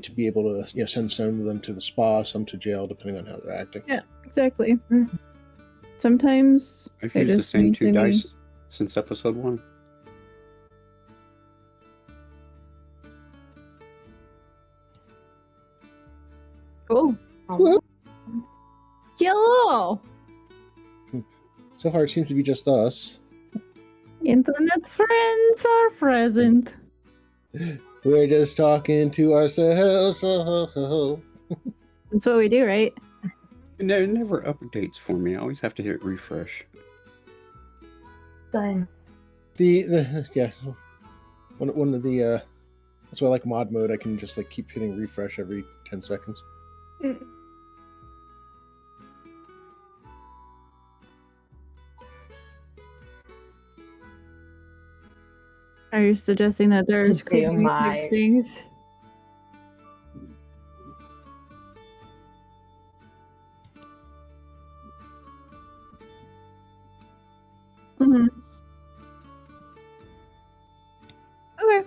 to be able to send some of them to the spa, some to jail, depending on how they're acting. Yeah, exactly. Sometimes I've I used the just same need 2 to dice since episode 1. Cool. Whoop. Hello. So far, it seems to be just us. Internet friends are present. We're just talking to ourselves. That's what we do, right? It never updates for me. I always have to hit refresh. Same. Yeah, one of the that's why I like mod mode. I can just like keep hitting refresh every 10 seconds. Are you suggesting that there's To do cool music my- stings? Mm-hmm. Okay.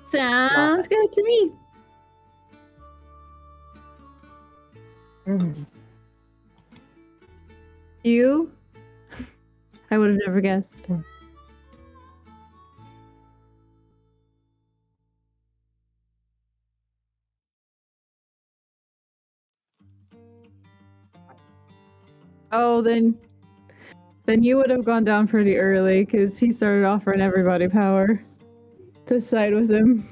Sounds good to me. Mhm. You? I would have never guessed. Oh, then you would have gone down pretty early because he started offering everybody power to side with him.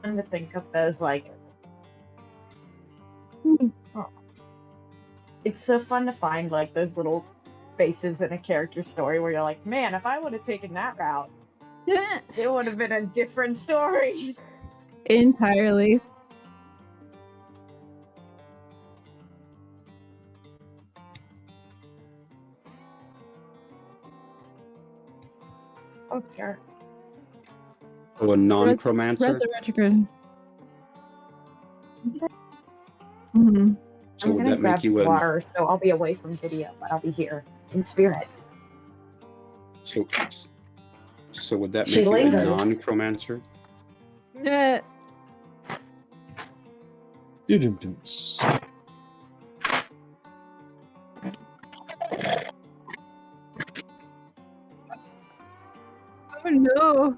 Trying to think of those it's so fun to find like those little faces in a character's story where you're like, man, if I would have taken that route, it would have been a different story. Entirely. Oh, sure. Oh, a non-chromancer? Resurrected. Mm-hmm. So I'm would gonna that grab make you some a... water, so I'll be away from video, but I'll be here in spirit. So would that She make you a lingers. non-chromancer? Yeah. Oh no.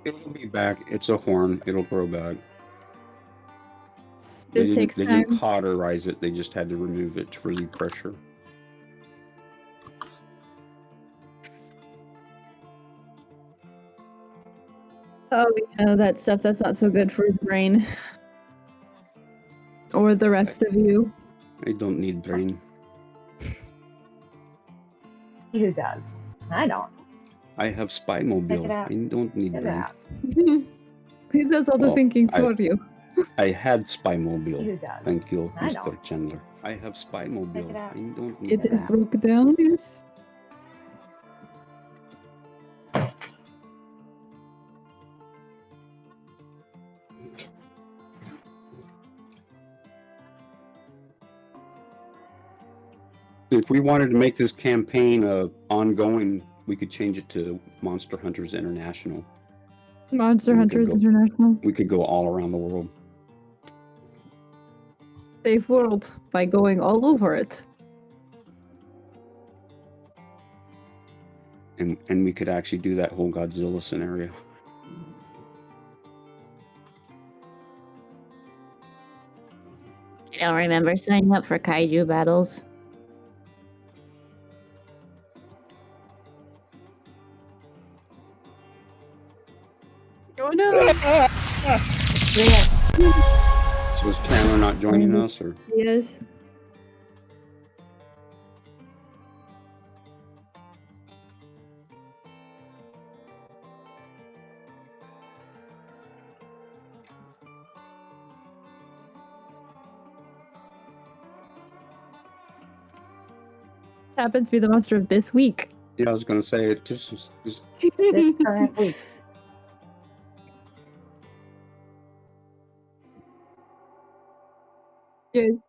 It'll be back. It's a horn. It'll grow back. This takes They time. didn't cauterize it. They just had to remove it to relieve pressure. Oh, that stuff that's not so good for the brain. Or the rest of you. I don't need brain. Who does? I don't. I have Spy-Mobile. Check it out. I don't need Get it brain. out. He does all the Well, thinking for you. I had Spy-Mobile. Who does? Thank you, I Mr. don't. Chandler. I have Check Spy-Mobile. it out. I don't need It is brain. broke down, yes. If we wanted to make this campaign ongoing, we could change it to Monster Hunters International. Monster We could Hunters go- International. We could go all around the world. Safe world by going all over it. And we could actually do that whole Godzilla scenario. I don't remember signing up for kaiju battles. Oh no! So is Chandler not joining us, or? Yes. This happens to be the monster of this week. Yeah, I was going to say it just This current week. Good.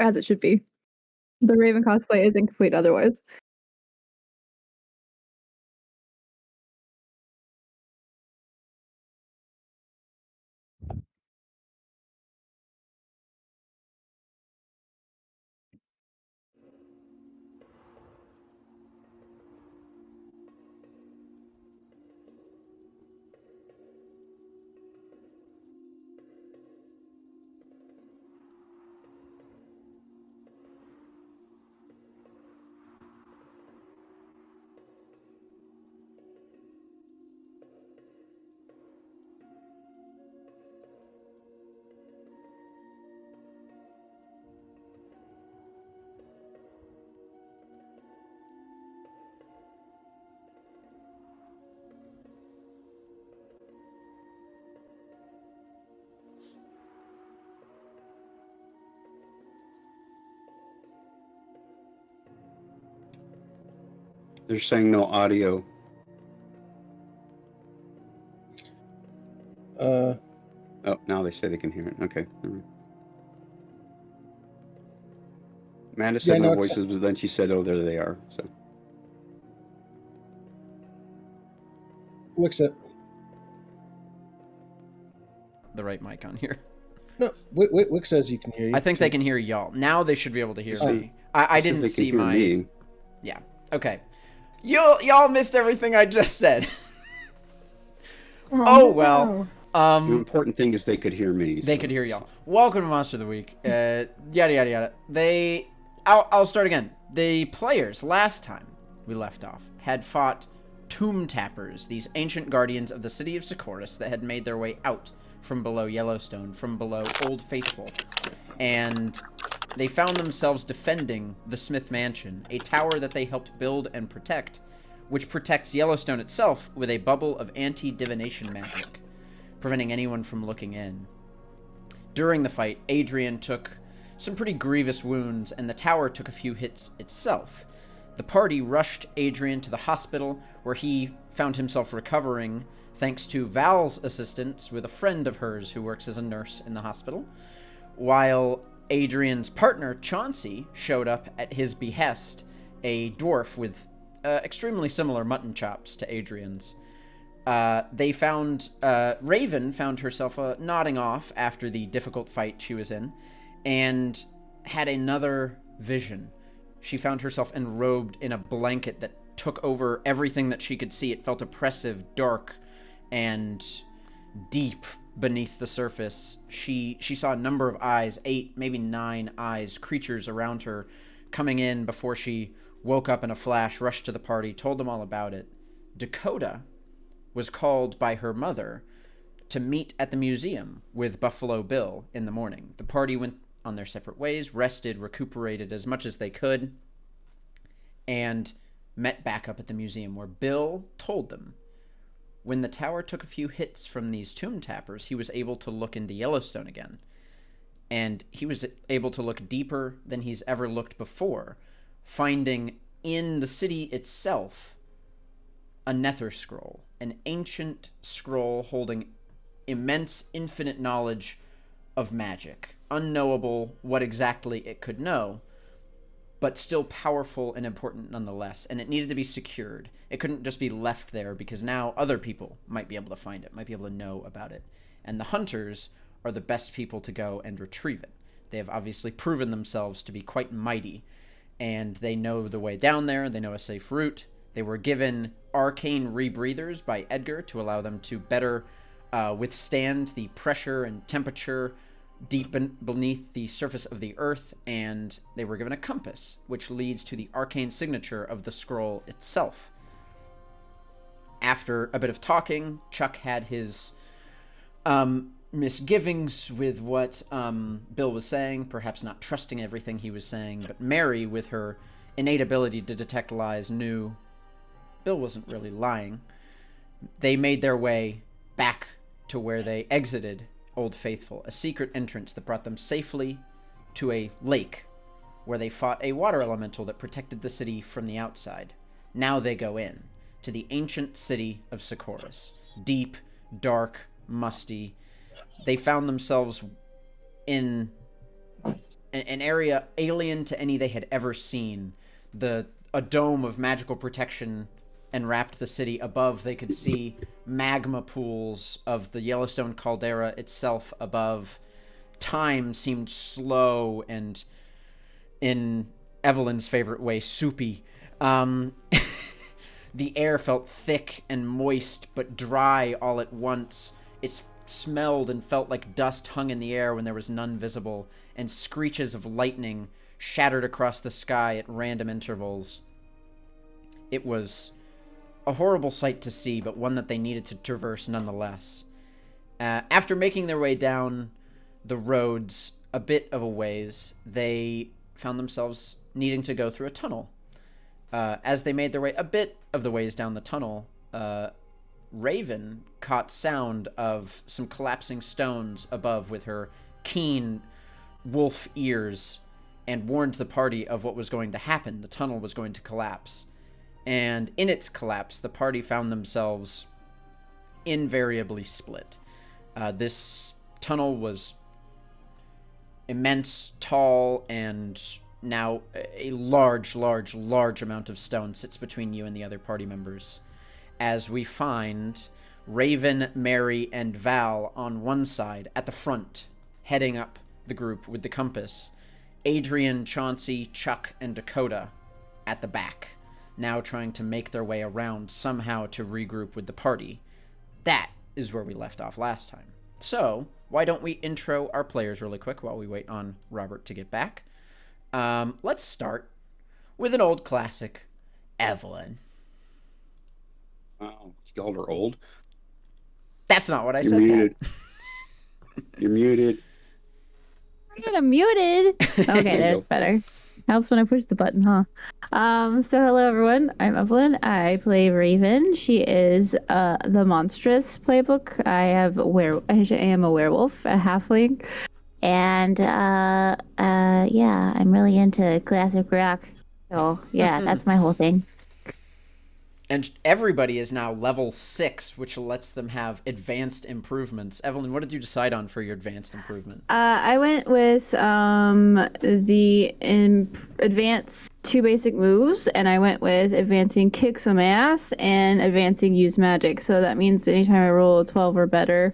As it should be. The Raven cosplay is incomplete otherwise. they're saying no audio. Oh, now they say they can hear it. Okay. All right. Amanda said Yeah, no no, it's- voices, but then she said, "Oh, there they are." So Wixit. The right mic on here. No, Wix says you can hear you. I think they can hear y'all. Now they should be able to hear Oh. me. I it says didn't they see can hear my... me. Yeah. Okay. Y'all missed everything I just said. Oh, well. The important thing is they could hear me. They could hear y'all. Welcome to Monster of the Week. Yada yada yada. I'll start again. The players last time we left off had fought Tomb Tappers, these ancient guardians of the city of Socorus that had made their way out from below Yellowstone, from below Old Faithful, and they found themselves defending the Smith Mansion, a tower that they helped build and protect, which protects Yellowstone itself with a bubble of anti-divination magic, preventing anyone from looking in. During the fight, Adrian took some pretty grievous wounds, and the tower took a few hits itself. The party rushed Adrian to the hospital, where he found himself recovering thanks to Val's assistance with a friend of hers who works as a nurse in the hospital, while Adrian's partner, Chauncey, showed up at his behest, a dwarf with extremely similar mutton chops to Adrian's. They found Raven found herself nodding off after the difficult fight she was in, and had another vision. She found herself enrobed in a blanket that took over everything that she could see. It felt oppressive, dark, and deep beneath the surface. She saw a number of eyes, 8, maybe 9 eyes, creatures around her, coming in before she woke up in a flash, rushed to the party, told them all about it. Dakota was called by her mother to meet at the museum with Buffalo Bill in the morning. The party went on their separate ways, rested, recuperated as much as they could, and met back up at the museum, where Bill told them when the tower took a few hits from these tomb tappers, he was able to look into Yellowstone again. And he was able to look deeper than he's ever looked before, finding in the city itself a nether scroll, an ancient scroll holding immense, infinite knowledge of magic. Unknowable what exactly it could know, but still powerful and important nonetheless. And it needed to be secured. It couldn't just be left there, because now other people might be able to find it, might be able to know about it. And the hunters are the best people to go and retrieve it. They have obviously proven themselves to be quite mighty, and they know the way down there, they know a safe route. They were given arcane rebreathers by Edgar to allow them to better withstand the pressure and temperature deep beneath the surface of the earth, and they were given a compass, which leads to the arcane signature of the scroll itself. After a bit of talking, Chuck had his misgivings with what Bill was saying, perhaps not trusting everything he was saying, but Mary, with her innate ability to detect lies, knew Bill wasn't really lying. They made their way back to where they exited Old Faithful, a secret entrance that brought them safely to a lake where they fought a water elemental that protected the city from the outside. Now they go in to the ancient city of Socorus. Deep, dark, musty. They found themselves in an area alien to any they had ever seen. A dome of magical protection enwrapped the city. Above, they could see magma pools of the Yellowstone caldera itself above. Time seemed slow and, in Evelyn's favorite way, soupy. The air felt thick and moist, but dry all at once. It smelled and felt like dust hung in the air when there was none visible, and screeches of lightning shattered across the sky at random intervals. It was a horrible sight to see, but one that they needed to traverse nonetheless. After making their way down the roads a bit of a ways, they found themselves needing to go through a tunnel. As they made their way a bit of the ways down the tunnel, Raven caught sound of some collapsing stones above with her keen wolf ears and warned the party of what was going to happen. The tunnel was going to collapse. And in its collapse, the party found themselves invariably split. This tunnel was immense, tall, and now a large amount of stone sits between you and the other party members. As we find Raven, Mary, and Val on one side at the front, heading up the group with the compass. Adrian, Chauncey, Chuck, and Dakota at the back, now trying to make their way around somehow to regroup with the party. That is where we left off last time. So, why don't we intro our players really quick while we wait on Robert to get back? Let's start with an old classic, Evelyn. Wow, y'all are old. That's not what I You're said. muted. You're muted. I'm muted. Okay, that's better. Helps when I push the button, huh? So hello everyone. I'm Evelyn. I play Raven. She is the monstrous playbook. I am a werewolf, a halfling, and yeah, I'm really into classic rock. So yeah, that's my whole thing. And everybody is now level 6, which lets them have advanced improvements. Evelyn, what did you decide on for your advanced improvement? I went with the advanced 2 basic moves, and I went with advancing kick some ass and advancing use magic. So that means anytime I roll a 12 or better,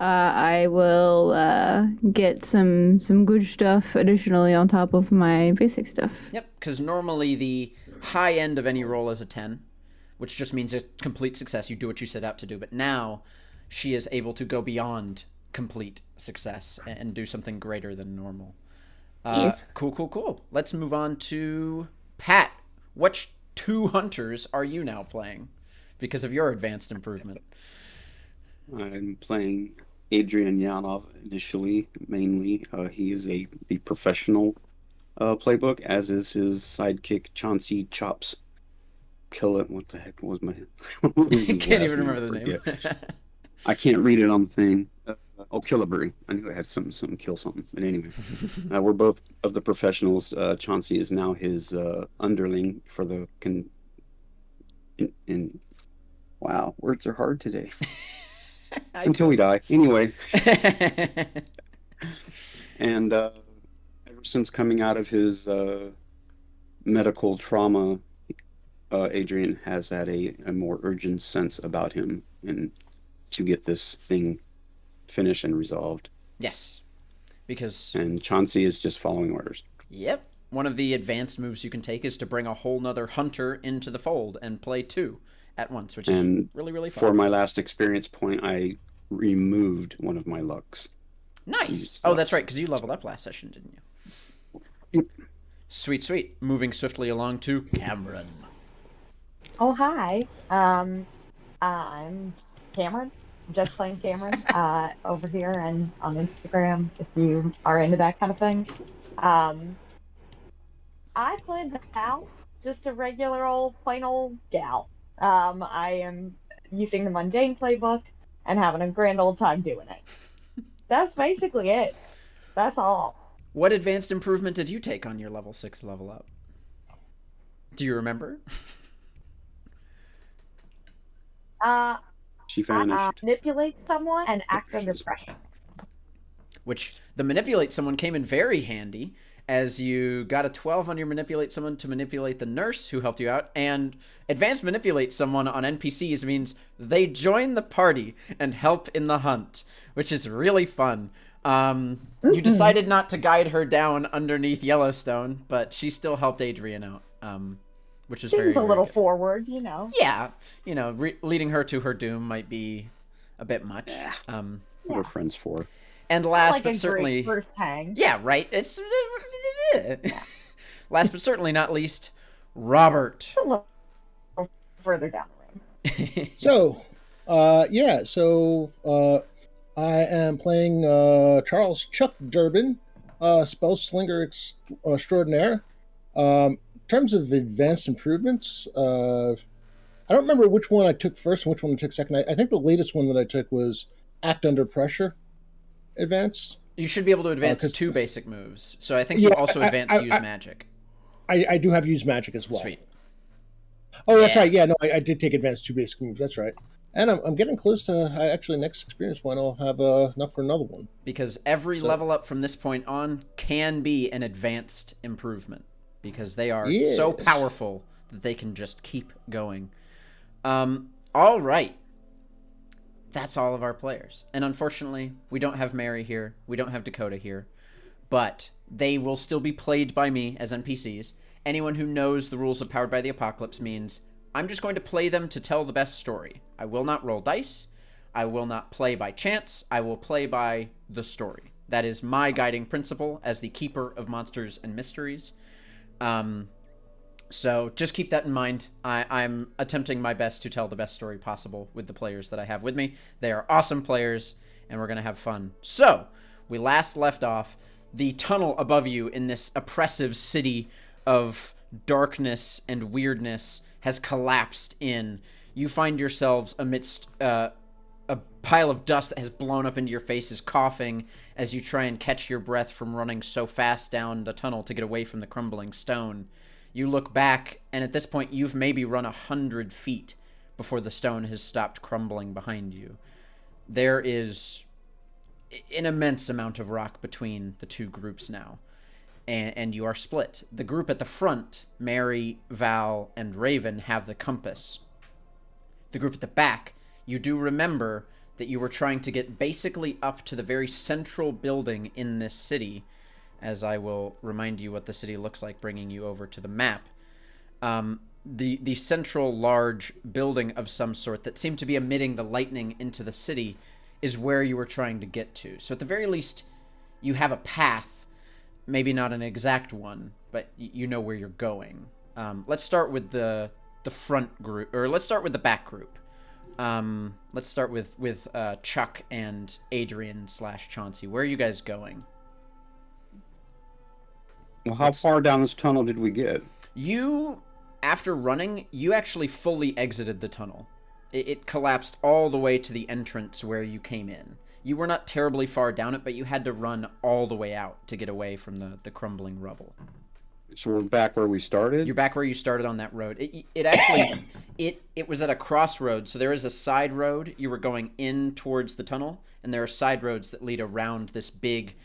I will get some good stuff additionally on top of my basic stuff. Yep, because normally the high end of any roll is a 10. Which just means a complete success. You do what you set out to do. But now she is able to go beyond complete success and do something greater than normal. Yes. Cool. Let's move on to Pat. Which 2 hunters are you now playing because of your advanced improvement? I'm playing Adrian Yanov initially, mainly. He is the professional playbook, as is his sidekick, Chauncey Chops. Kill it. What the heck was my? Can't even remember the name. I can't read it on the thing. Killabury. I knew I had some kill something. But anyway, we're both of the professionals. Chauncey is now his underling for the wow, words are hard today. Until we die. Anyway. And ever since coming out of his medical trauma, Adrian has had a more urgent sense about him and to get this thing finished and resolved. Yes. And Chauncey is just following orders. Yep. One of the advanced moves you can take is to bring a whole nother hunter into the fold and play 2 at once, which is really fun. For my last experience point, I removed one of my lucks. Nice. Oh, that's right, because you leveled up last session, didn't you? Yep. Sweet. Moving swiftly along to Cameron. Oh, hi. I'm Cameron. Just playing Cameron over here and on Instagram if you are into that kind of thing. I played the gal, just a regular old plain old gal. I am using the mundane playbook and having a grand old time doing it. That's basically it. That's all. What advanced improvement did you take on your level 6 level up? Do you remember? She vanished. Manipulate someone and act under she's- pressure. Which the manipulate someone came in very handy, as you got a 12 on your manipulate someone to manipulate the nurse who helped you out, and advanced manipulate someone on NPCs means they join the party and help in the hunt, which is really fun. You decided not to guide her down underneath Yellowstone, but she still helped Adrian out, which is Seems very a little good. forward, you know. Yeah, leading her to her doom might be a bit much. What are friends for? And last Like but a certainly, great first hang. yeah, right. It's last but certainly not least, Robert. A little further down the road. So, I am playing Charles Chuck Durbin, spell slinger extraordinaire. In terms of advanced improvements, I don't remember which one I took first and which one I took second. I think the latest one that I took was Act Under Pressure advanced. You should be able to advance 'cause- 2 basic moves. So I think you also advanced Use Magic. I do have Use Magic as well. Sweet. Oh, that's Yeah. right. Yeah, no, I did take advanced 2 basic moves. That's right. And I'm getting close to actually next experience point. I'll have enough for another one. Because every level up from this point on can be an advanced improvement. Because they are so Yes. powerful that they can just keep going. All right. That's all of our players. And unfortunately, we don't have Mary here. We don't have Dakota here. But they will still be played by me as NPCs. Anyone who knows the rules of Powered by the Apocalypse means I'm just going to play them to tell the best story. I will not roll dice. I will not play by chance. I will play by the story. That is my guiding principle as the keeper of monsters and mysteries. So just keep that in mind. I'm attempting my best to tell the best story possible with the players that I have with me. They are awesome players, and we're going to have fun. So, we last left off the tunnel above you in this oppressive city of darkness and weirdness has collapsed in. You find yourselves amidst a pile of dust that has blown up into your faces, coughing as you try and catch your breath from running so fast down the tunnel to get away from the crumbling stone. You look back, and at this point, you've maybe run 100 feet before the stone has stopped crumbling behind you. There is an immense amount of rock between the two groups now, and you are split. The group at the front, Mary, Val, and Raven, have the compass. The group at the back, you do remember that you were trying to get basically up to the very central building in this city, as I will remind you what the city looks like, bringing you over to the map. The central large building of some sort that seemed to be emitting the lightning into the city is where you were trying to get to. So at the very least, you have a path, maybe not an exact one, but you know where you're going. Let's start with the front group, or let's start with the back group. Let's start with Chuck and Adrian / Chauncey. Where are you guys going? Well, how far down this tunnel did we get? You, after running, you actually fully exited the tunnel. It collapsed all the way to the entrance where you came in. You were not terribly far down it, but you had to run all the way out to get away from the crumbling rubble. So we're back where we started? You're back where you started on that road. It actually, it was at a crossroad, so there is a side road. You were going in towards the tunnel, and there are side roads that lead around this big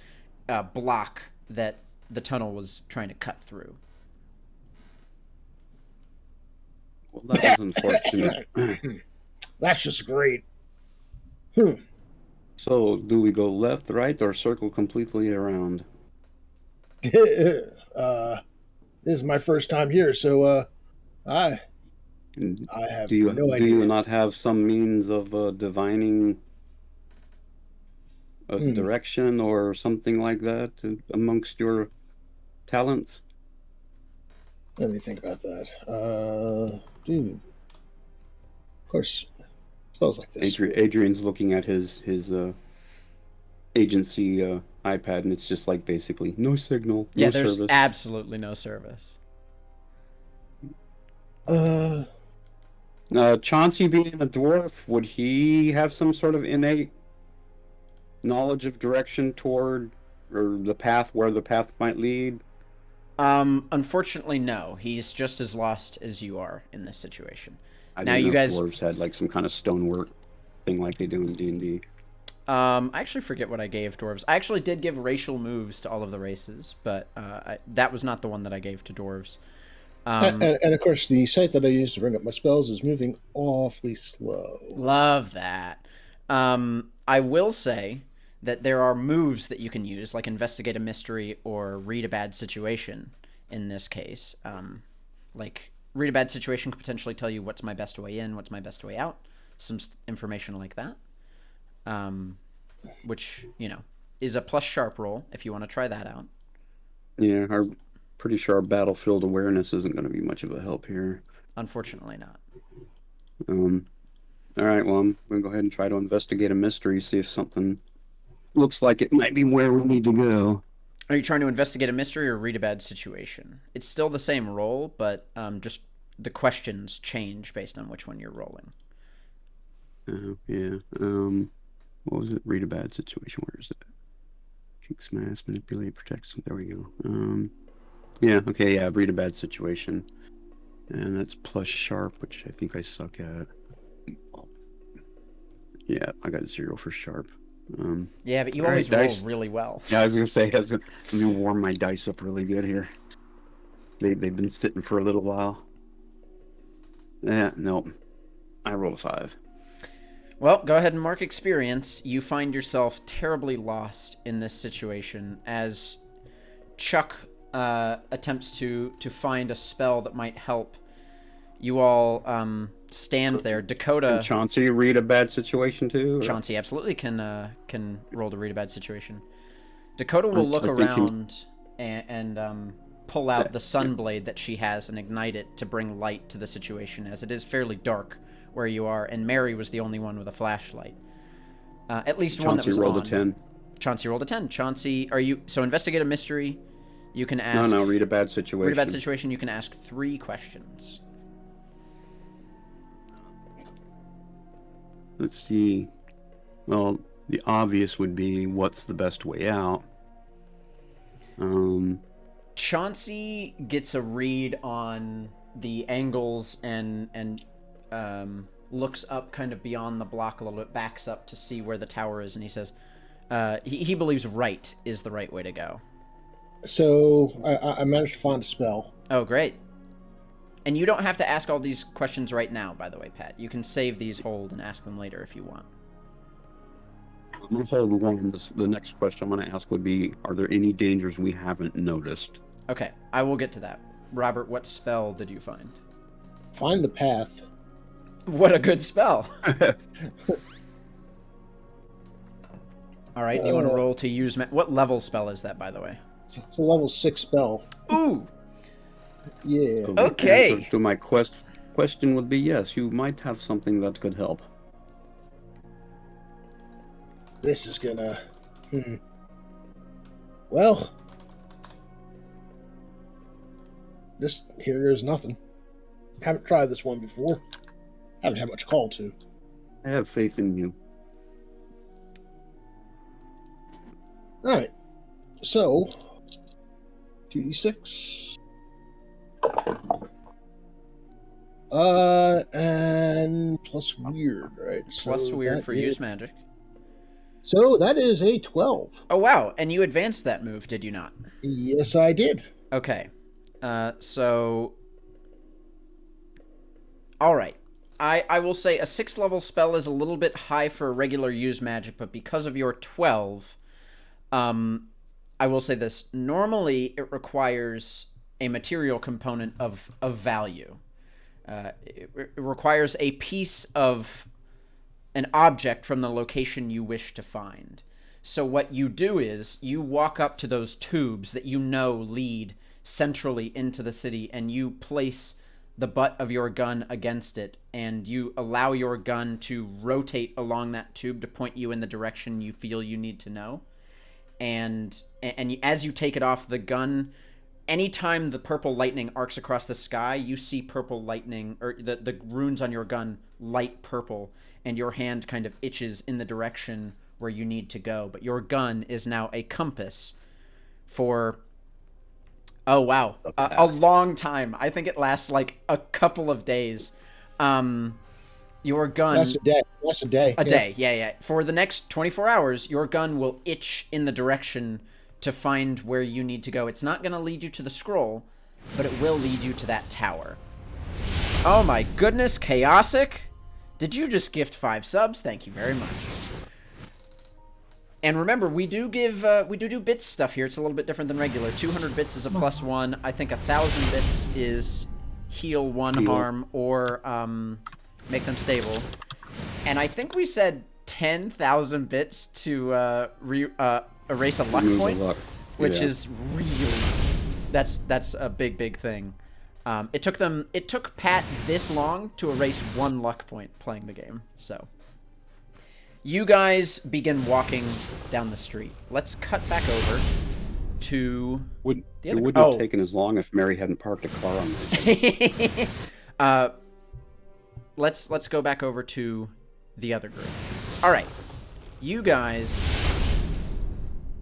block that the tunnel was trying to cut through. Well, that was unfortunate. That's just great. So, do we go left, right, or circle completely around? This is my first time here, so I And have do you no do you idea. not have some means of divining a direction or something like that amongst your talents? Let me think about that. Dude, of course, spells like this. Adrian's looking at his agency iPad, and it's just like basically no signal, Yeah, no there's service. absolutely no service. Chauncey being a dwarf, would he have some sort of innate knowledge of direction toward or the path where the path might lead? Unfortunately, no. He's just as lost as you are in this situation. I Now didn't you know if guys, dwarves had like some kind of stonework thing like they do in D&D. I actually forget what I gave dwarves. I actually did give racial moves to all of the races, but that was not the one that I gave to dwarves. And of course, the site that I use to bring up my spells is moving awfully slow. Love that. I will say that there are moves that you can use, like investigate a mystery or read a bad situation. In this case, like read a bad situation could potentially tell you what's my best way in, what's my best way out, some information like that. Which is a plus sharp roll if you want to try that out. Yeah, pretty sure our battlefield awareness isn't going to be much of a help here. Unfortunately, not. All right, well, I'm going to go ahead and try to investigate a mystery, see if something looks like it might be where we need to go. Are you trying to investigate a mystery or read a bad situation? It's still the same roll, but just the questions change based on which one you're rolling. Yeah. What was it? Read a bad situation. Where is it? Kick, smash, manipulate, protect. There we go. Yeah. Okay. Yeah. Read a bad situation, and that's plus sharp, which I think I suck at. Yeah, I got 0 for sharp. Yeah, but you always roll really well. Yeah, I was gonna say, let me warm my dice up really good here. They've been sitting for a little while. Yeah, no, I rolled a 5. Well, go ahead and mark experience. You find yourself terribly lost in this situation as Chuck attempts to find a spell that might help. You all stand there. Dakota. Can Chauncey read a bad situation too? Or? Chauncey absolutely can roll to read a bad situation. Dakota will look around and pull out the sunblade that she has and ignite it to bring light to the situation, as it is fairly dark where you are, and Mary was the only one with a flashlight. At least one that was on. Chauncey rolled a 10. Chauncey rolled a 10. Chauncey, so investigate a mystery. You can ask. No, read a bad situation. Read a bad situation. You can ask 3 questions. Let's see. Well, the obvious would be, what's the best way out? Chauncey gets a read on the angles and looks up kind of beyond the block a little bit, backs up to see where the tower is, and he says he believes right is the right way to go. So I managed to find a spell. Oh, great. And you don't have to ask all these questions right now, by the way, Pat. You can save these, hold, and ask them later if you want. I'm going to hold one. The next question I'm going to ask would be, are there any dangers we haven't noticed? Okay, I will get to that. Robert, what spell did you find? Find the path. What a good spell. All right, do you want to roll to use... What level spell is that, by the way? It's a level 6 spell. Ooh! Yeah. Okay. So my question would be, yes, you might have something that could help. This is gonna... Well... Here is nothing. Haven't tried this one before. Haven't had much call to. I have faith in you. Alright. So... 2d6... and plus weird, right? Plus weird for use magic. So that is a 12. Oh, wow. And you advanced that move, did you not? Yes, I did. Okay. So... All right. I will say a 6th level spell is a little bit high for a regular use magic, but because of your 12, I will say this. Normally, it requires a material component of value. It requires a piece of an object from the location you wish to find. So what you do is you walk up to those tubes that you know lead centrally into the city, and you place the butt of your gun against it, and you allow your gun to rotate along that tube to point you in the direction you feel you need to know. And as you take it off, the gun... Anytime the purple lightning arcs across the sky, you see purple lightning, or the runes on your gun light purple, and your hand kind of itches in the direction where you need to go, but your gun is now a compass for, oh wow, a long time. I think it lasts like a couple of days. Your gun... That's a day. That's a day. A day, yeah. For the next 24 hours, your gun will itch in the direction to find where you need to go. It's not going to lead you to the scroll, but it will lead you to that tower. Oh my goodness, Chaosic! Did you just gift 5 subs? Thank you very much. And remember, we do do bits stuff here. It's a little bit different than regular. 200 bits is a +1. I think 1,000 bits is heal 1 harm or make them stable. And I think we said 10,000 bits to erase a luck point, which is really, that's a big thing. It took Pat this long to erase 1 luck point playing the game. So you guys begin walking down the street. Let's cut back over to it wouldn't have taken as long if Mary hadn't parked a car on the let's go back over to the other group. All right, you guys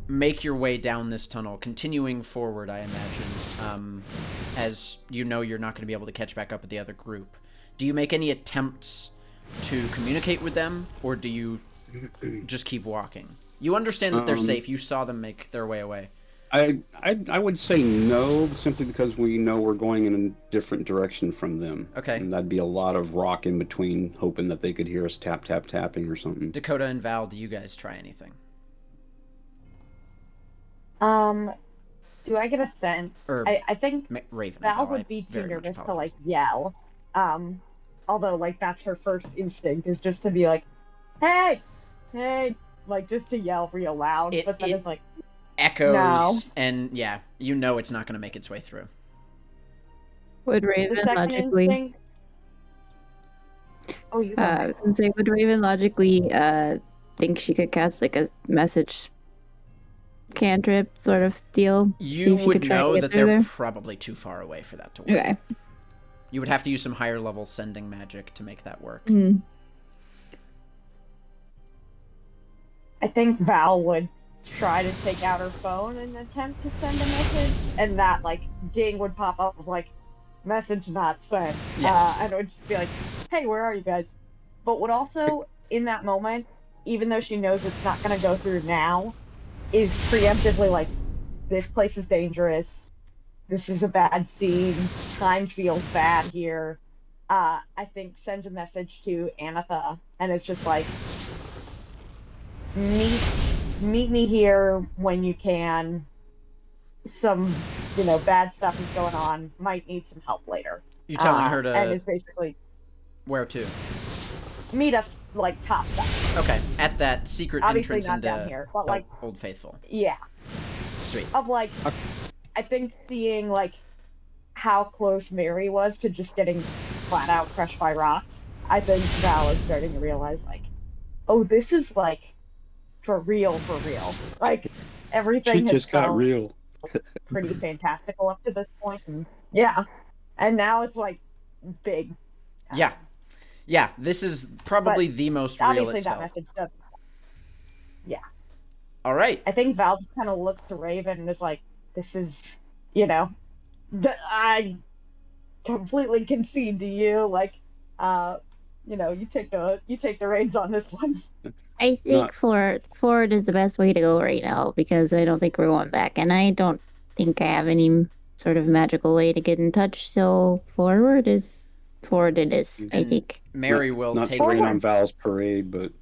make your way down this tunnel, continuing forward, I imagine, as you know you're not going to be able to catch back up with the other group. Do you make any attempts to communicate with them, or do you just keep walking? You understand that they're safe. You saw them make their way away. I would say no, simply because we know we're going in a different direction from them. Okay. And that'd be a lot of rock in between, hoping that they could hear us tapping or something. Dakota and Val, do you guys try anything? Do I get a sense? Or I think Raven. Val would be too nervous to like yell. Although like that's her first instinct is just to be like, hey, like just to yell real loud. But then it's like echoes, no. And yeah, you know it's not going to make its way through. Would Raven logically? Instinct... Oh, you. I was gonna say, would Raven logically think she could cast like a message cantrip sort of deal? You would know that they're probably too far away for that to work. Okay. You would have to use some higher level sending magic to make that work. Mm. I think Val would try to take out her phone and attempt to send a message, and that like ding would pop up of like message not sent. Yeah. And it would just be like, hey, where are you guys? But would also in that moment, even though she knows it's not going to go through now, is preemptively like, this place is dangerous, this is a bad scene, time feels bad here. I think sends a message to Anatha, and it's just like, meet me here when you can. Some, bad stuff is going on. Might need some help later. You telling her to... And is basically... Where to? Meet us, like, top side. Okay, at that secret Obviously entrance not into down here, but, like... Old Faithful. Yeah. Sweet. Of, like... I think seeing, like, how close Mary was to just getting flat out crushed by rocks, I think Val is starting to realize, like, oh, this is, like, for real. Like, everything She just got real. pretty fantastical up to this point. And, yeah. And now it's, like, big. Yeah, this is probably the most real obviously it's that felt. message doesn't. Yeah. All right. I think Val just kind of looks to Raven and is like, this is, I completely concede to you. Like, you take the reins on this one. I think forward is the best way to go right now, because I don't think we're going back, and I don't think I have any sort of magical way to get in touch. So forward it is. I think Mary will not take to rain on Val's parade, but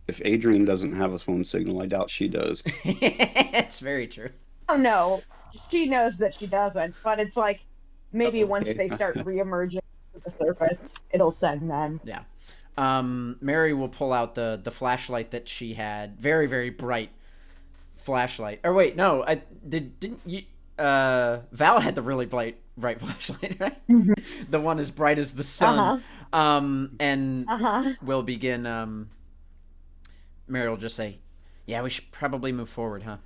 if Adrian doesn't have a phone signal, I doubt she does. It's very true. Oh no, she knows that she doesn't, but it's like maybe once they start reemerging to the surface, it'll send them. Yeah. Mary will pull out the flashlight that she had, very very bright flashlight. Or wait, no, didn't you? Val had the really bright flashlight, right? The one as bright as the sun. And we'll begin. Mary will just say, "Yeah, we should probably move forward, huh?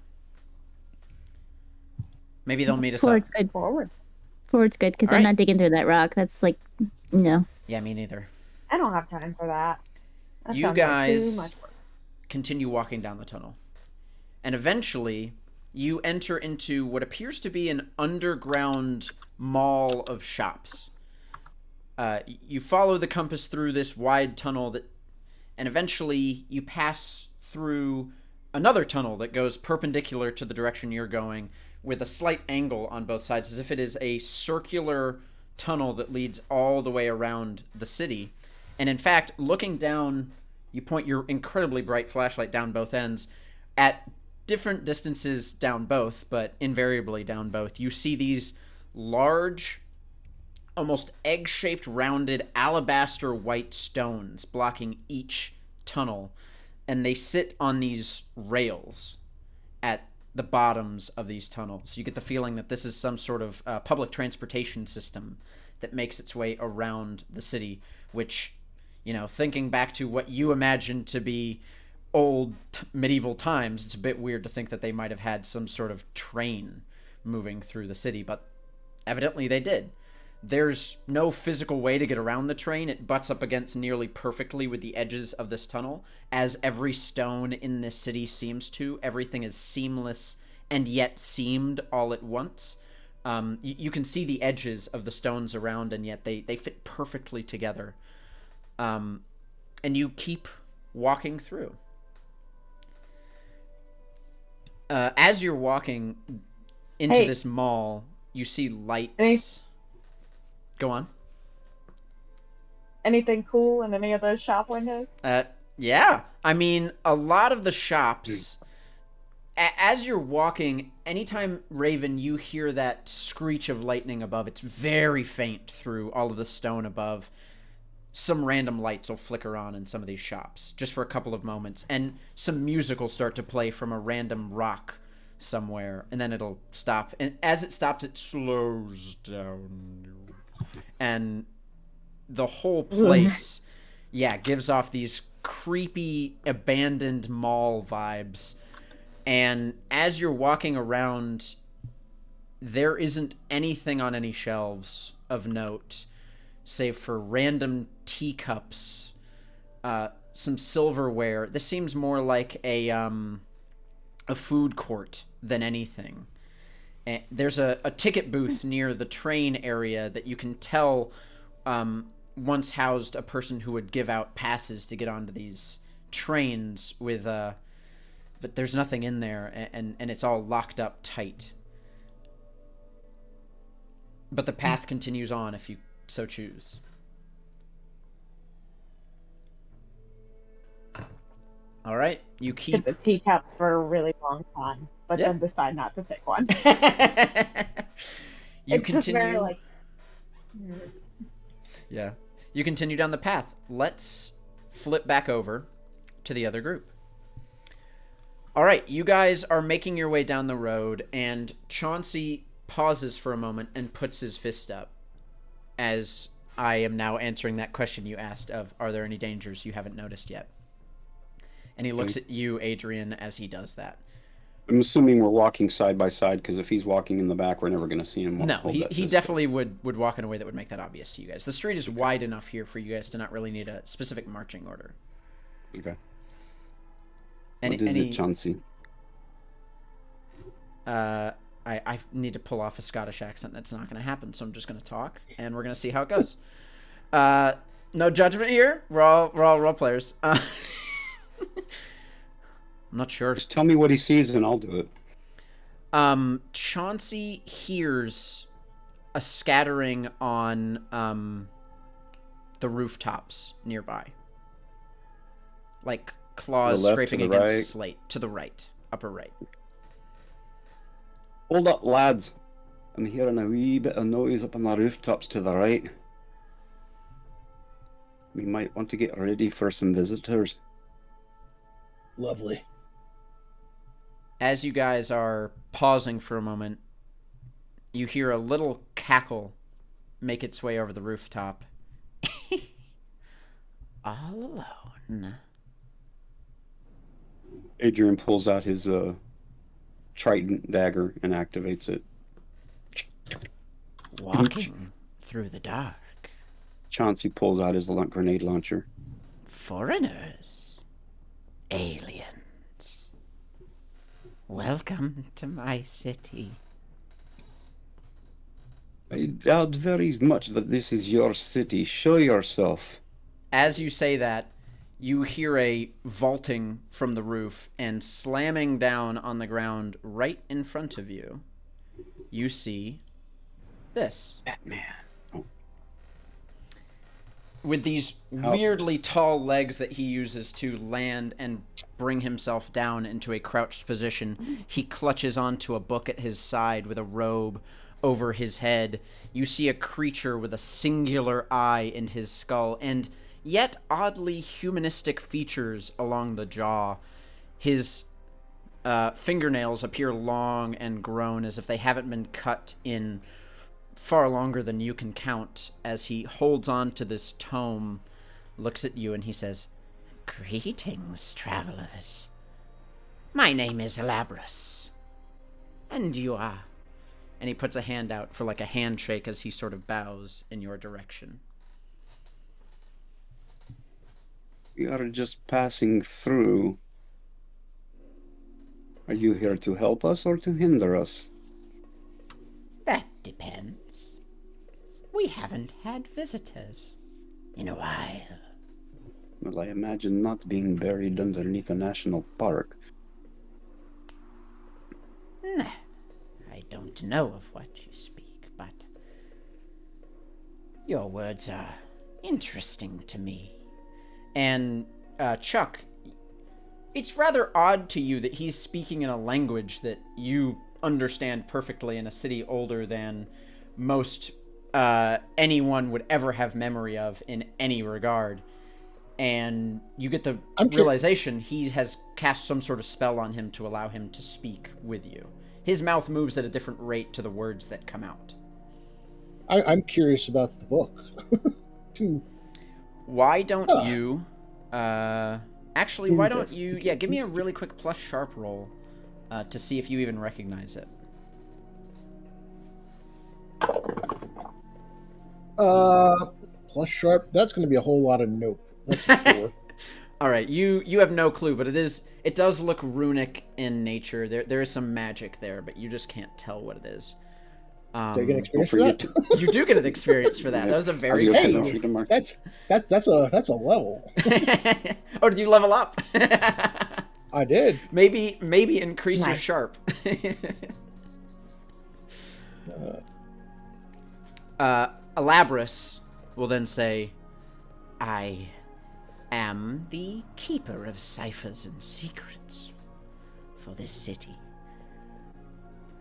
Maybe they'll meet us up." good. Forward. Forward's good, because I'm not digging through that rock. That's like, no. Yeah, me neither. I don't have time for that. That You sounds like guys too much work. continue walking down the tunnel. And eventually, you enter into what appears to be an underground mall of shops. You follow the compass through this wide tunnel and eventually you pass through another tunnel that goes perpendicular to the direction you're going, with a slight angle on both sides, as if it is a circular tunnel that leads all the way around the city. And in fact, looking down, you point your incredibly bright flashlight down both ends. At different distances down both, but invariably down both, you see these large, almost egg-shaped, rounded, alabaster white stones blocking each tunnel. And they sit on these rails at the bottoms of these tunnels. You get the feeling that this is some sort of public transportation system that makes its way around the city, which, you know, thinking back to what you imagine to be old medieval times, it's a bit weird to think that they might have had some sort of train moving through the city, but evidently they did. There's no physical way to get around the train. It butts up against nearly perfectly with the edges of this tunnel, as every stone in this city seems to. Everything is seamless and yet seamed all at once. You can see the edges of the stones around, and yet they fit perfectly together. And you keep walking through. As you're walking into this mall, you see lights. Go on. Anything cool in any of those shop windows? Yeah. I mean, a lot of the shops, as you're walking, anytime, Raven, you hear that screech of lightning above, it's very faint through all of the stone above. Some random lights will flicker on in some of these shops, just for a couple of moments. And some music will start to play from a random rock somewhere, and then it'll stop. And as it stops, it slows down. And the whole place, gives off these creepy, abandoned mall vibes. And as you're walking around, there isn't anything on any shelves of note, save for random teacups, some silverware. This seems more like a food court than anything. And there's a ticket booth near the train area that you can tell once housed a person who would give out passes to get onto these trains with but there's nothing in there, and it's all locked up tight. But the path continues on if you so choose. All right, you keep the teacups for a really long time, but then decide not to take one. You it's continue. Just very like. Yeah, you continue down the path. Let's flip back over to the other group. All right, you guys are making your way down the road, and Chauncey pauses for a moment and puts his fist up, as I am now answering that question you asked of, are there any dangers you haven't noticed yet? And he looks at you, Adrian, as he does that. I'm assuming we're walking side by side, because if he's walking in the back, we're never going to see him. No, he definitely would walk in a way that would make that obvious to you guys. The street is wide enough here for you guys to not really need a specific marching order. Okay. What is it, Chauncey? I need to pull off a Scottish accent. That's not going to happen, so I'm just going to talk, and we're going to see how it goes. No judgment here. We're all role players. I'm not sure. Just tell me what he sees, and I'll do it. Chauncey hears a scattering on the rooftops nearby, like claws scraping against slate. To the right, upper right. Hold up, lads. I'm hearing a wee bit of noise up on the rooftops to the right. We might want to get ready for some visitors. Lovely. As you guys are pausing for a moment, you hear a little cackle make its way over the rooftop. All alone. Adrian pulls out his trident dagger and activates it. Walking through the dark. Chauncey pulls out his grenade launcher. Foreigners. aliens. Welcome to my city. I doubt very much that this is your city. Show yourself. As you say that, you hear a vaulting from the roof, and slamming down on the ground right in front of you, you see this. Batman. With these weirdly tall legs that he uses to land and bring himself down into a crouched position, he clutches onto a book at his side with a robe over his head. You see a creature with a singular eye in his skull, and yet oddly humanistic features along the jaw. His fingernails appear long and grown, as if they haven't been cut in far longer than you can count, as he holds on to this tome, looks at you, and he says, Greetings, travelers. My name is Labrus. And you are? and he puts a hand out for like a handshake as he sort of bows in your direction. We are just passing through. Are you here to help us or to hinder us? That depends. We haven't had visitors in a while. Well, I imagine not being buried underneath a national park. Nah, I don't know of what you speak, but your words are interesting to me. And Chuck, it's rather odd to you that he's speaking in a language that you understand perfectly in a city older than most anyone would ever have memory of in any regard. And you get the realization he has cast some sort of spell on him to allow him to speak with you. His mouth moves at a different rate to the words that come out. I'm curious about the book. too. Why don't you... actually, why don't you... Yeah, give me a really quick plus sharp roll to see if you even recognize it. Plus sharp, that's going to be a whole lot of nope. That's a 4. All right, you have no clue, but it does look runic in nature. There is some magic there, but you just can't tell what it is. Do I get an experience for that? You do get an experience for that. That was a very good... That's a level. Oh, did you level up? I did. Maybe increase your sharp. Elabrus will then say, I am the keeper of ciphers and secrets for this city.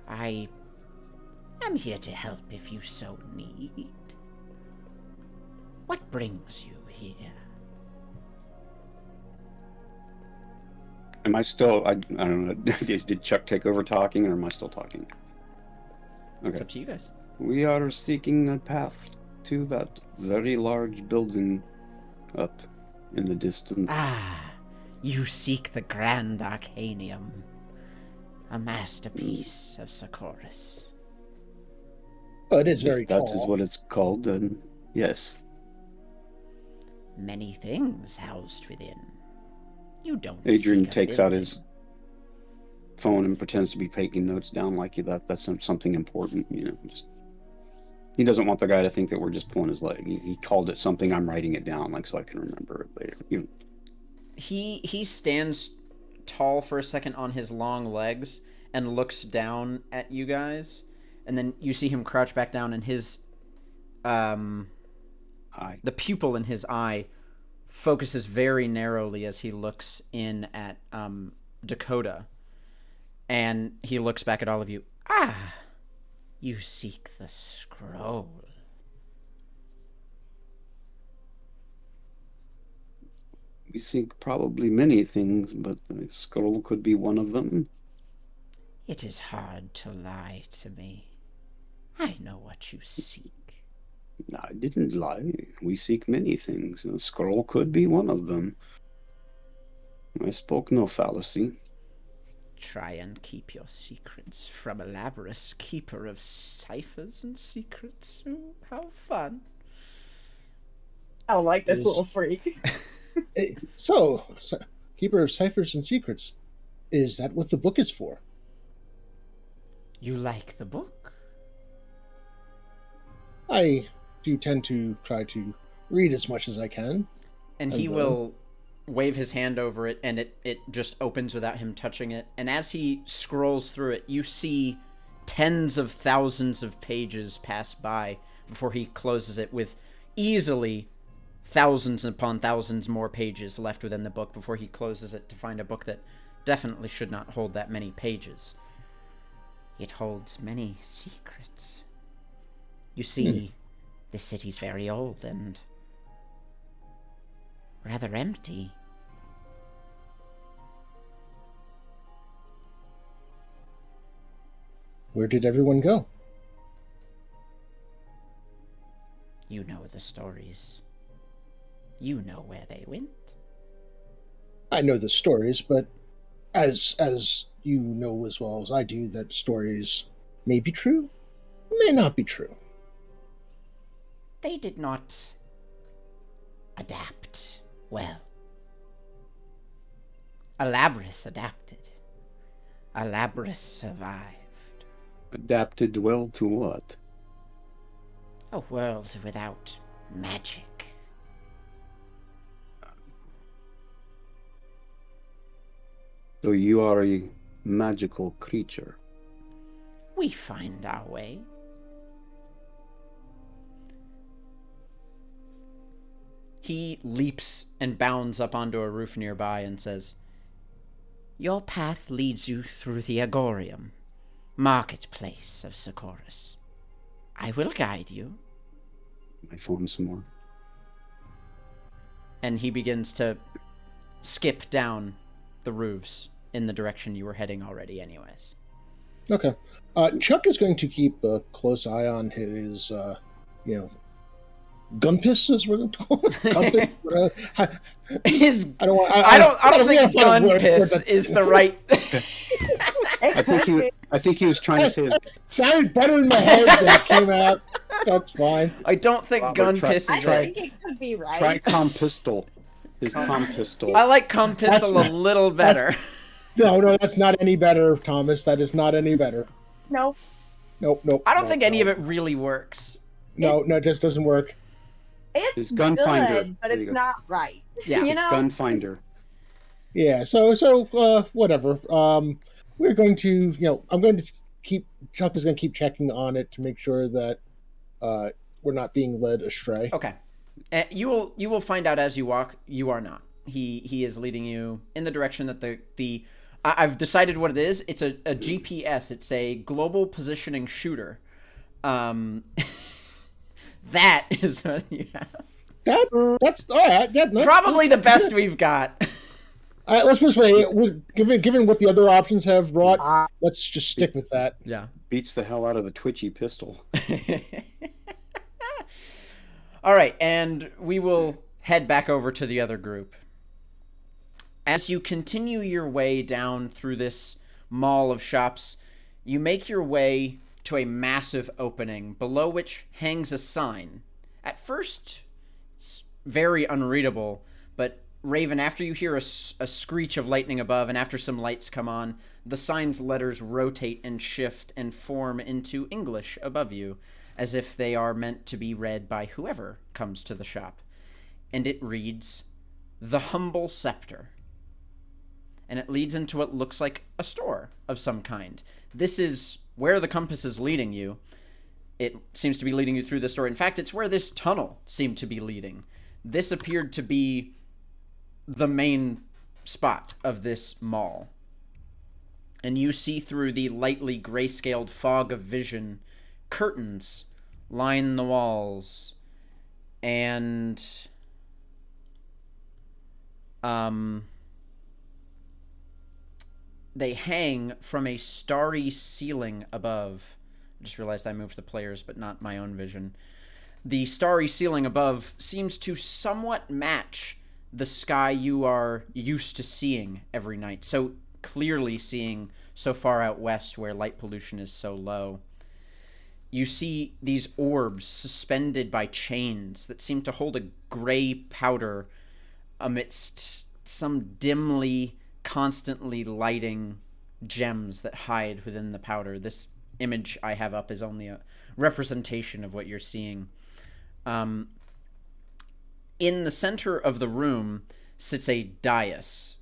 I am here to help if you so need. What brings you here? Am I still... I don't know. Did Chuck take over talking, or am I still talking? Okay. It's up to you guys. We are seeking a path to that very large building up in the distance. Ah, you seek the Grand Arcanium, a masterpiece of Socorus. Oh, it is very If tall. that is what it's called, then yes. Many things housed within. You don't. Adrian takes out his phone and pretends to be taking notes down like that's something important, you know. He doesn't want the guy to think that we're just pulling his leg. He called it something. I'm writing it down, like, so I can remember it later. You know. He stands tall for a second on his long legs and looks down at you guys, and then you see him crouch back down, and his the pupil in his eye focuses very narrowly as he looks in at Dakota, and he looks back at all of you. Ah, you seek the scroll. We seek probably many things, but the scroll could be one of them. It is hard to lie to me. I know what you seek. I didn't lie. We seek many things. The scroll could be one of them. I spoke no fallacy. Try and keep your secrets from Elabrus, keeper of ciphers and secrets. Ooh, how fun. I don't like this little freak. keeper of ciphers and secrets. Is that what the book is for? You like the book? I do tend to try to read as much as I can. And he will wave his hand over it, and it just opens without him touching it. And as he scrolls through it, you see tens of thousands of pages pass by before he closes it, with easily thousands upon thousands more pages left within the book before he closes it to find a book that definitely should not hold that many pages. It holds many secrets. You see, this city's very old and rather empty. Where did everyone go? You know the stories. You know where they went. I know the stories, but as you know as well as I do, that stories may be true, may not be true. They did not adapt well. Alabris adapted. Alabris survived. Adapted well to what? A world without magic. So you are a magical creature. We find our way. He leaps and bounds up onto a roof nearby and says, Your path leads you through the Agorium, marketplace of Socorus. I will guide you. I form some more. and he begins to skip down the roofs in the direction you were heading already anyways. Okay. Chuck is going to keep a close eye on his, gun piss, as we're going to call it. Gun piss? I don't think gun piss is the right. I think he was trying to say his... Sounded better in my head than it came out. That's fine. I don't think gun piss is right. I think it could be right. Try compistol. His compistol. I like compistol a little better. No, that's not any better, Thomas. That is not any better. Nope. Nope. I don't think any of it really works. No, it just doesn't work. It's gun good, finder. but There you it's go. not right. Yeah, you It's know? gun finder. Yeah, so whatever. We're going to, I'm going to Chuck is going to keep checking on it to make sure that we're not being led astray. Okay. You will find out as you walk. You are not. He is leading you in the direction that the I've decided what it is. It's a GPS. It's a global positioning shooter. That is what you have. That's all right. Probably the best we've got. All right, let's put it this way. Given what the other options have brought, let's just stick with that. Yeah. Beats the hell out of the twitchy pistol. All right, and we will head back over to the other group. As you continue your way down through this mall of shops, you make your way to a massive opening, below which hangs a sign. At first, it's very unreadable, but Raven, after you hear a screech of lightning above and after some lights come on, the sign's letters rotate and shift and form into English above you, as if they are meant to be read by whoever comes to the shop. And it reads, "The Humble Scepter." And it leads into what looks like a store of some kind. This is where the compass is leading you. It seems to be leading you through the store. In fact, it's where this tunnel seemed to be leading. This appeared to be the main spot of this mall. And you see through the lightly grayscaled fog of vision, curtains line the walls, and they hang from a starry ceiling above. I just realized I moved the players, but not my own vision. The starry ceiling above seems to somewhat match the sky you are used to seeing every night. So clearly seeing so far out west where light pollution is so low. You see these orbs suspended by chains that seem to hold a gray powder amidst some dimly, constantly lighting gems that hide within the powder. This image I have up is only a representation of what you're seeing. In the center of the room sits a dais,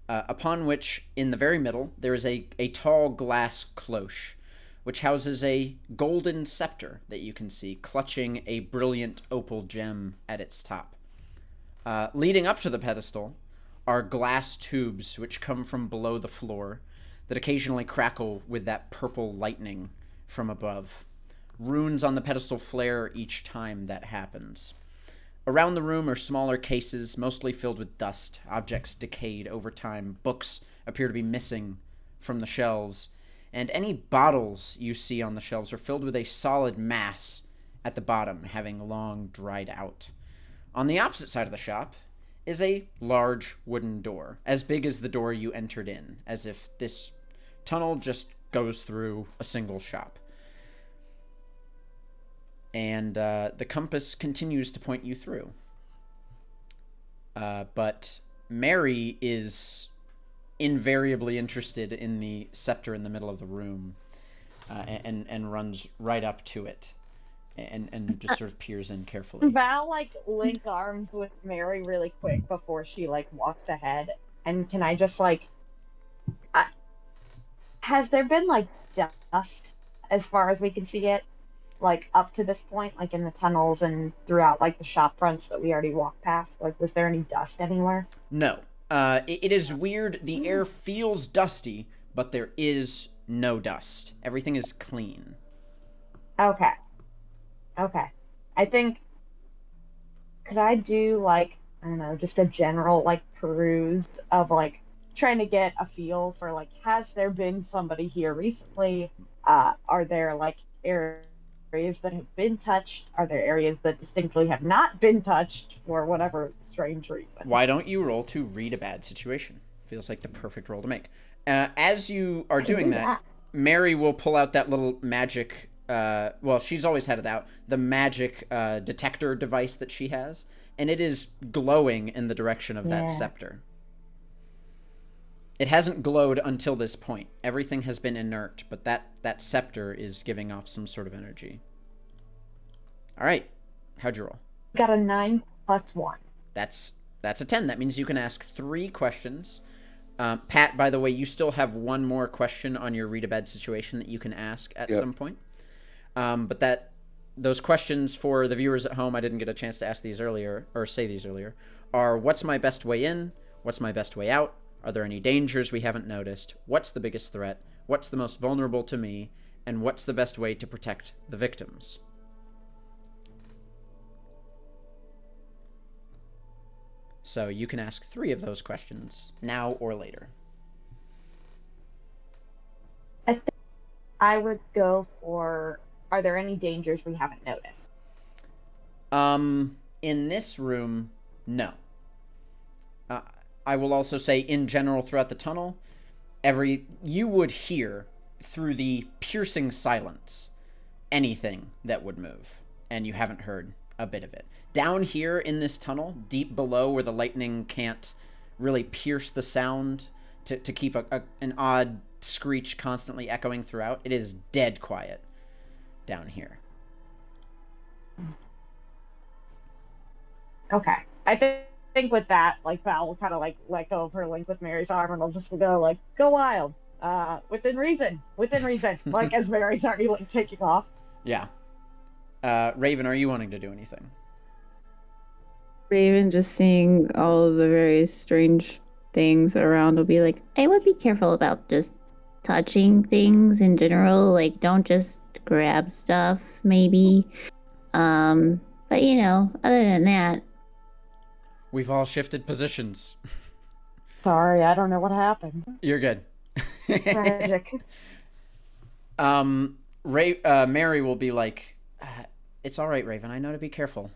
upon which, in the very middle, there is a tall glass cloche, which houses a golden scepter that you can see, clutching a brilliant opal gem at its top. Leading up to the pedestal are glass tubes which come from below the floor that occasionally crackle with that purple lightning from above. Runes on the pedestal flare each time that happens. Around the room are smaller cases, mostly filled with dust, objects decayed over time. Books appear to be missing from the shelves, and any bottles you see on the shelves are filled with a solid mass at the bottom, having long dried out. On the opposite side of the shop is a large wooden door, as big as the door you entered in, as if this tunnel just goes through a single shop. And the compass continues to point you through. But Mary is invariably interested in the scepter in the middle of the room, and runs right up to it and just sort of peers in carefully. Val like link arms with Mary really quick before she like walks ahead. And can I just like, has there been like dust as far as we can see it? Like up to this point, like in the tunnels and throughout like the shop fronts that we already walked past? Like, was there any dust anywhere? No. It is weird. The air feels dusty, but there is no dust. Everything is clean. Okay. I think, could I do like, I don't know, just a general like peruse of like trying to get a feel for like, has there been somebody here recently? Are there like areas that have been touched? Are there areas that distinctly have not been touched for whatever strange reason? Why don't you roll to read a bad situation? Feels like the perfect roll to make. As you are doing that, Mary will pull out that little magic, well, she's always had it out, the magic detector device that she has, and it is glowing in the direction of that scepter. It hasn't glowed until this point. Everything has been inert, but that scepter is giving off some sort of energy. All right. How'd you roll? Got a 9 + 1. That's a 10. That means you can ask 3 questions. Pat, by the way, you still have one more question on your read a bad situation that you can ask at some point. But those questions for the viewers at home, I didn't get a chance to ask these earlier, or say these earlier, are what's my best way in? What's my best way out? Are there any dangers we haven't noticed? What's the biggest threat? What's the most vulnerable to me? And what's the best way to protect the victims? So you can ask 3 of those questions, now or later. I think I would go for, are there any dangers we haven't noticed? In this room, no. I will also say, in general, throughout the tunnel, you would hear, through the piercing silence, anything that would move, and you haven't heard a bit of it. Down here in this tunnel, deep below where the lightning can't really pierce the sound to keep an odd screech constantly echoing throughout, it is dead quiet down here. Okay. I think with that, like, Val will kind of like let go of her link with Mary's arm and will just go like, go wild. Within reason. Like, as Mary's already like taking off. Yeah. Raven, are you wanting to do anything? Raven, just seeing all of the various strange things around, will be like, I would be careful about just touching things in general. Like, don't just grab stuff, maybe. But you know, other than that, We've all shifted positions. Sorry, I don't know what happened. You're good. Tragic. Mary will be like, it's all right, Raven. I know to be careful.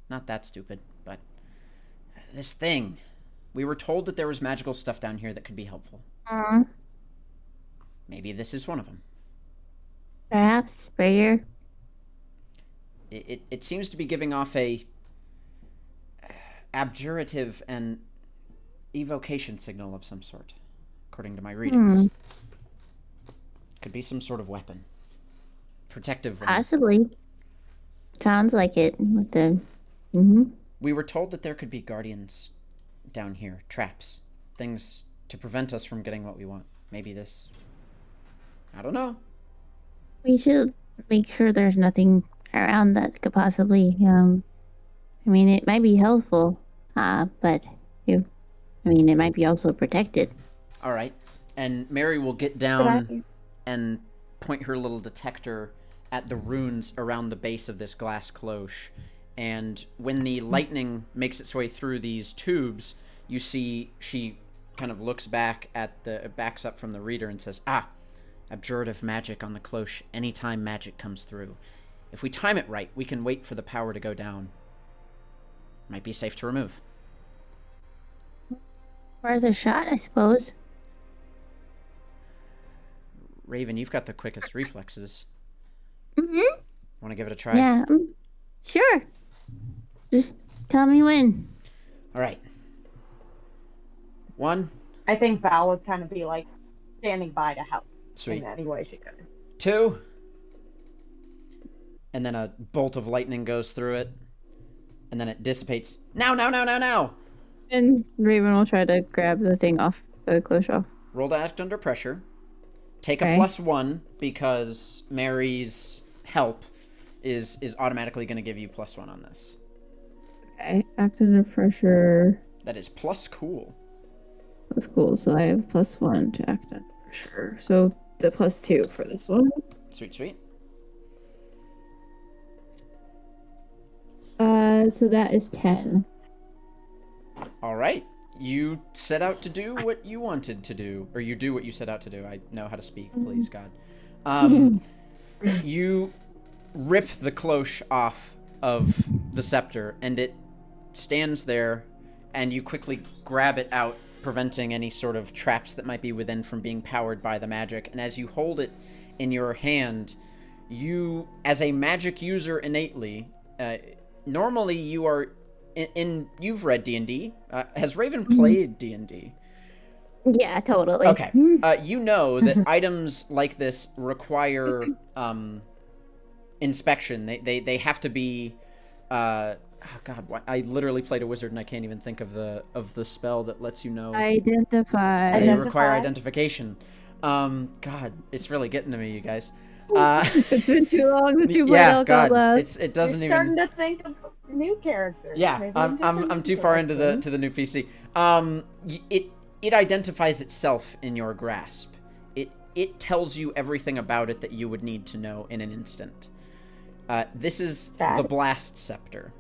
Not that stupid, but this thing. We were told that there was magical stuff down here that could be helpful. Maybe this is one of them. perhaps prayer. It seems to be giving off a abjurative and evocation signal of some sort, according to my readings. Could be some sort of weapon. Protective one. Possibly. Sounds like it. With the. We were told that there could be guardians down here, traps, things to prevent us from getting what we want. Maybe this. I don't know. We should make sure there's nothing around that could possibly. I mean, it might be helpful, but it might be also protected. All right. And Mary will get down and point her little detector at the runes around the base of this glass cloche. And when the lightning makes its way through these tubes, you see she kind of looks back at backs up from the reader and says, abjurative magic on the cloche anytime magic comes through. If we time it right, we can wait for the power to go down. Might be safe to remove. Worth a shot, I suppose. Raven, you've got the quickest reflexes. Mm-hmm. Want to give it a try? Yeah, sure. Just tell me when. All right. 1. I think Val would kind of be like standing by to help. Sweet. In any way she could. 2. And then a bolt of lightning goes through it. And then it dissipates. Now! And Raven will try to grab the thing off, the cloche off. Roll to act under pressure. Take a +1 because Mary's help is automatically going to give you +1 on this. Okay, act under pressure. That is plus cool. That's cool. So I have +1 to act under pressure. So the +2 for this one. Sweet. So that is 10. All right. You set out to do what you wanted to do, or you do what you set out to do. I know how to speak, please God. You rip the cloche off of the scepter, and it stands there, and you quickly grab it out, preventing any sort of traps that might be within from being powered by the magic. And as you hold it in your hand, you, as a magic user innately, normally you are you've read D&D. Has Raven played D&D? Yeah, totally. Okay. You know that items like this require inspection. They have to be. Oh God! I literally played a wizard and I can't even think of the spell that lets you know. Identify. They require identification. God, it's really getting to me, you guys. It's been too long since you played yeah, Alcohol God, last. it doesn't You're even. starting to think of new characters. Yeah, Maybe I'm too far into the new PC. It identifies itself in your grasp. It tells you everything about it that you would need to know in an instant. This is the Blast Scepter.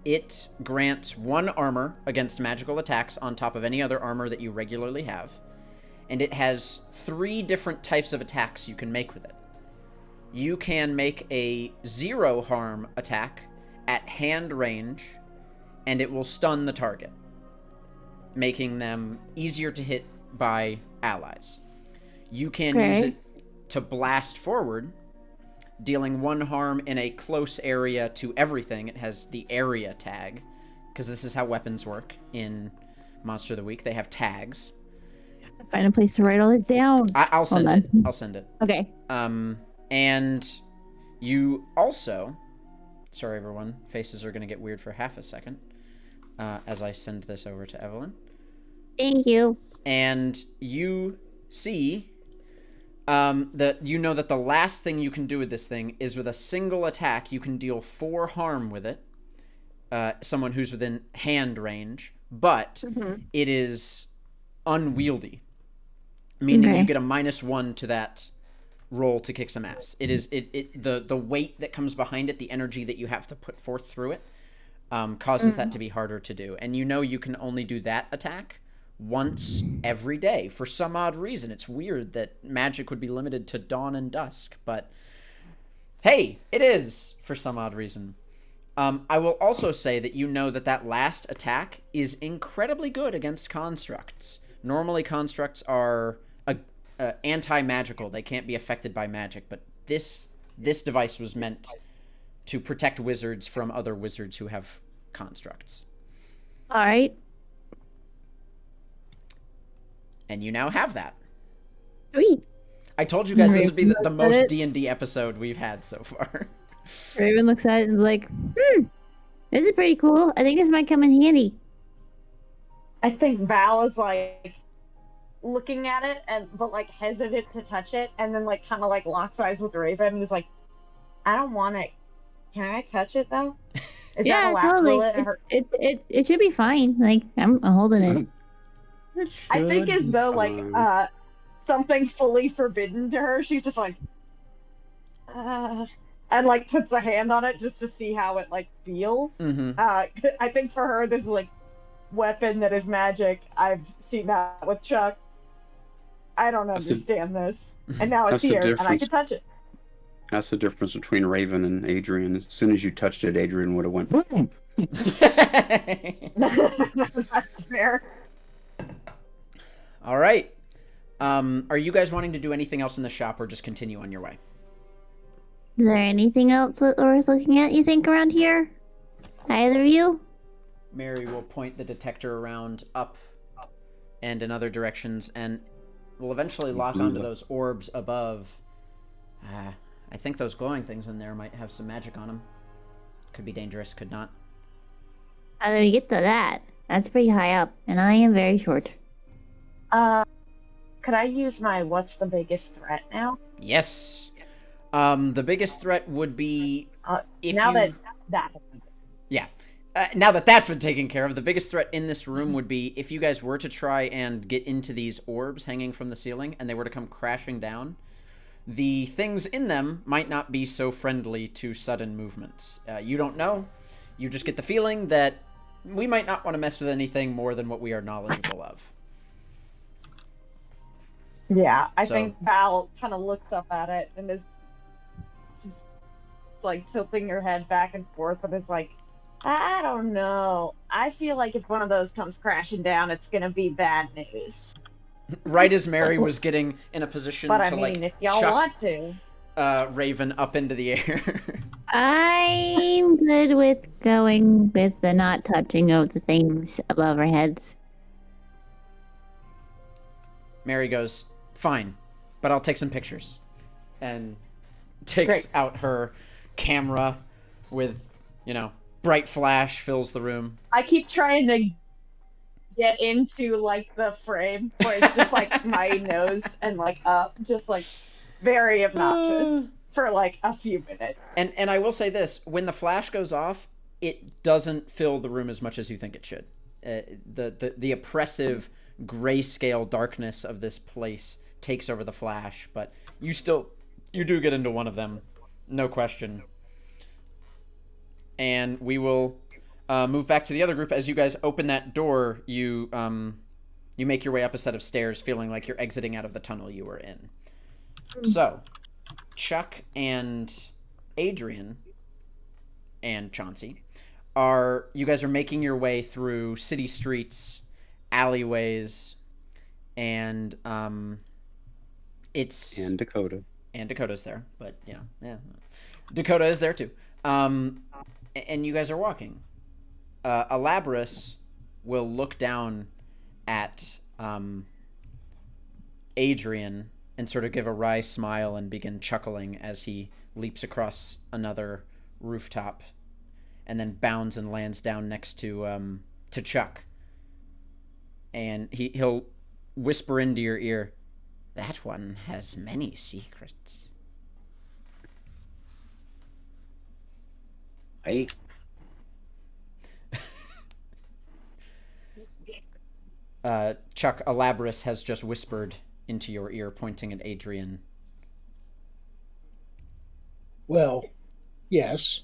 It grants 1 armor against magical attacks on top of any other armor that you regularly have. And it has 3 different types of attacks you can make with it. You can make a 0 harm attack at hand range, and it will stun the target, making them easier to hit by allies. You can use it to blast forward, dealing 1 harm in a close area to everything. It has the area tag, because this is how weapons work in Monster of the Week. They have tags. Find a place to write all this down. I'll send it. I'll send it. Okay. And you also... Sorry, everyone. Faces are going to get weird for half a second as I send this over to Evelyn. Thank you. And you see that you know that the last thing you can do with this thing is with a single attack, you can deal 4 harm with it. Someone who's within hand range, but it is unwieldy, meaning you get a -1 to that roll to kick some ass. It is the weight that comes behind it, the energy that you have to put forth through it, causes that to be harder to do. And you know you can only do that attack once every day for some odd reason. It's weird that magic would be limited to dawn and dusk, but hey, it is for some odd reason. I will also say that you know that last attack is incredibly good against constructs. Normally constructs are anti-magical. They can't be affected by magic, but this device was meant to protect wizards from other wizards who have constructs. All right. And you now have that. Sweet. I told you guys this would be the Raven most looks at it. D&D episode we've had so far. Raven looks at it and is like, this is pretty cool. I think this might come in handy. I think Val is like looking at it but like hesitant to touch it, and then like kind of like locks eyes with Raven and is like, I don't want it. Can I touch it though? Is that Yeah, allowed? totally. Will it hurt? It should be fine. Like, I'm holding it. I think as though like something fully forbidden to her, she's just like and like puts a hand on it just to see how it like feels. Mm-hmm. I think for her this is like weapon that is magic. I've seen that with Chuck. I don't understand this. And now it's that's the here and I difference. can touch it. That's the difference between Raven and Adrian. As soon as you touched it, Adrian would have went boom. That's fair. All right. Are you guys wanting to do anything else in the shop or just continue on your way? Is there anything else worth looking at, you think, around here? Either of you? Mary will point the detector around up and in other directions, and will eventually lock onto those orbs above. I think those glowing things in there might have some magic on them. Could be dangerous, could not. How do we get to that? That's pretty high up, and I am very short. Could I use my what's the biggest threat now? Yes. The biggest threat would be if now you... that Yeah. Now that that's been taken care of, the biggest threat in this room would be if you guys were to try and get into these orbs hanging from the ceiling and they were to come crashing down, the things in them might not be so friendly to sudden movements. You don't know. You just get the feeling that we might not want to mess with anything more than what we are knowledgeable of. Yeah, I think Val kind of looks up at it and is just like tilting her head back and forth and is like, I don't know. I feel like if one of those comes crashing down, it's gonna be bad news. Right as Mary was getting in a position But to I mean, like if y'all chuck want to. Raven up into the air. I'm good with going with the not touching of the things above our heads. Mary goes, fine, but I'll take some pictures. And takes out her camera with, bright flash fills the room. I keep trying to get into like the frame where it's just like my nose and like up, just like very obnoxious for like a few minutes. And I will say this, when the flash goes off, it doesn't fill the room as much as you think it should. The oppressive grayscale darkness of this place takes over the flash, but you do get into one of them, no question. And we will move back to the other group. As you guys open that door, you make your way up a set of stairs, feeling like you're exiting out of the tunnel you were in. So, Chuck and Adrian and Chauncey you guys are making your way through city streets, alleyways, and it's And Dakota. And Dakota's there, but yeah. Dakota is there too. And you guys are walking. Elabras will look down at Adrian and sort of give a wry smile and begin chuckling as he leaps across another rooftop and then bounds and lands down next to Chuck. And he'll whisper into your ear, "That one has many secrets." Hey. Chuck, Elabras has just whispered into your ear, pointing at Adrian. Well, yes.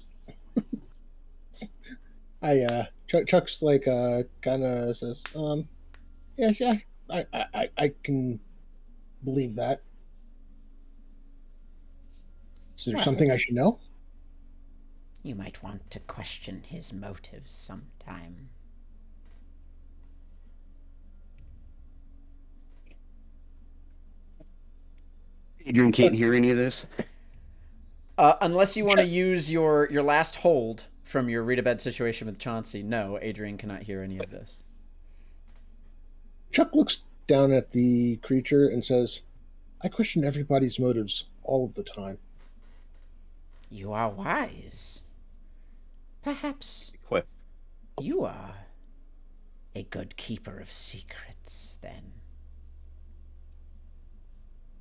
Chuck's like kind of says, yeah, I can believe that. Is there something I should know? You might want to question his motives sometime. Adrian can't hear any of this. Unless you want to use your last hold from your read-a-bed situation with Chauncey, no, Adrian cannot hear any of this. Chuck looks down at the creature and says, I question everybody's motives all of the time. You are wise. Perhaps Quick. you are a good keeper of secrets, then.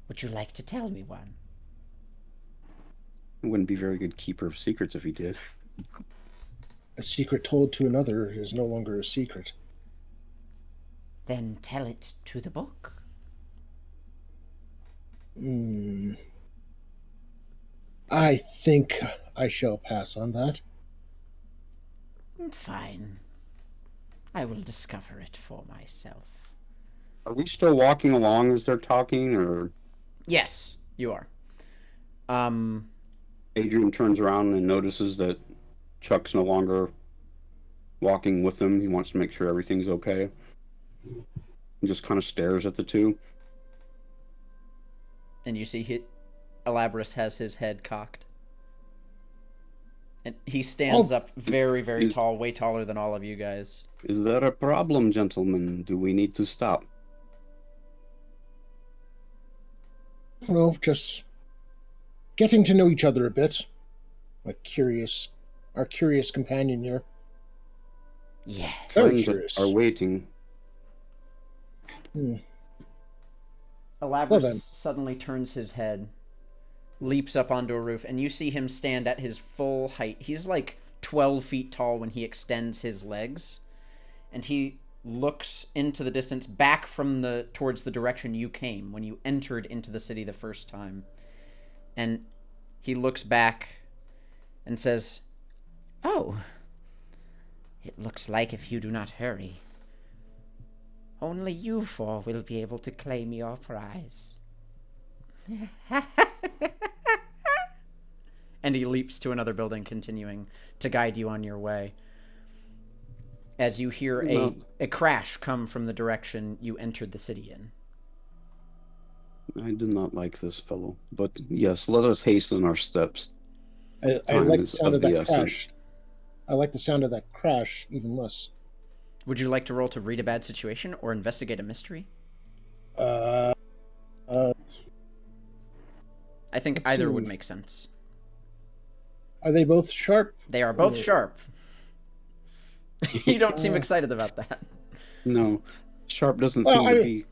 Would you like to tell me one? He wouldn't be a very good keeper of secrets if he did. A secret told to another is no longer a secret. Then tell it to the book. I think I shall pass on that. Fine. I will discover it for myself. Are we still walking along as they're talking, or Yes, you are. Adrian turns around and notices that Chuck's no longer walking with them? He wants to make sure everything's okay. He just kind of stares at the two. And you see Elaborus has his head cocked. And he stands up very, very tall, way taller than all of you guys. Is there a problem, gentlemen? Do we need to stop? Well, just getting to know each other a bit. Our curious companion here. Yes. Very Friends curious. are waiting. Elaborus Well, then. suddenly turns his head, leaps up onto a roof, and you see him stand at his full height. He's like 12 feet tall when he extends his legs, and he looks into the distance back from towards the direction you came when you entered into the city the first time. And he looks back and says, Oh, it looks like if you do not hurry, only you four will be able to claim your prize. and he leaps to another building, continuing to guide you on your way. As you hear a crash come from the direction you entered the city in. I do not like this fellow, but yes, let us hasten our steps. I Time like the is sound of of the that essence. crash. I like the sound of that crash even less. Would you like to roll to read a bad situation or investigate a mystery? Uh, I think let's either see. would make sense. Are they both sharp? They are both Or- sharp. You don't seem excited about that. No, Sharp doesn't Well, seem I to mean- be.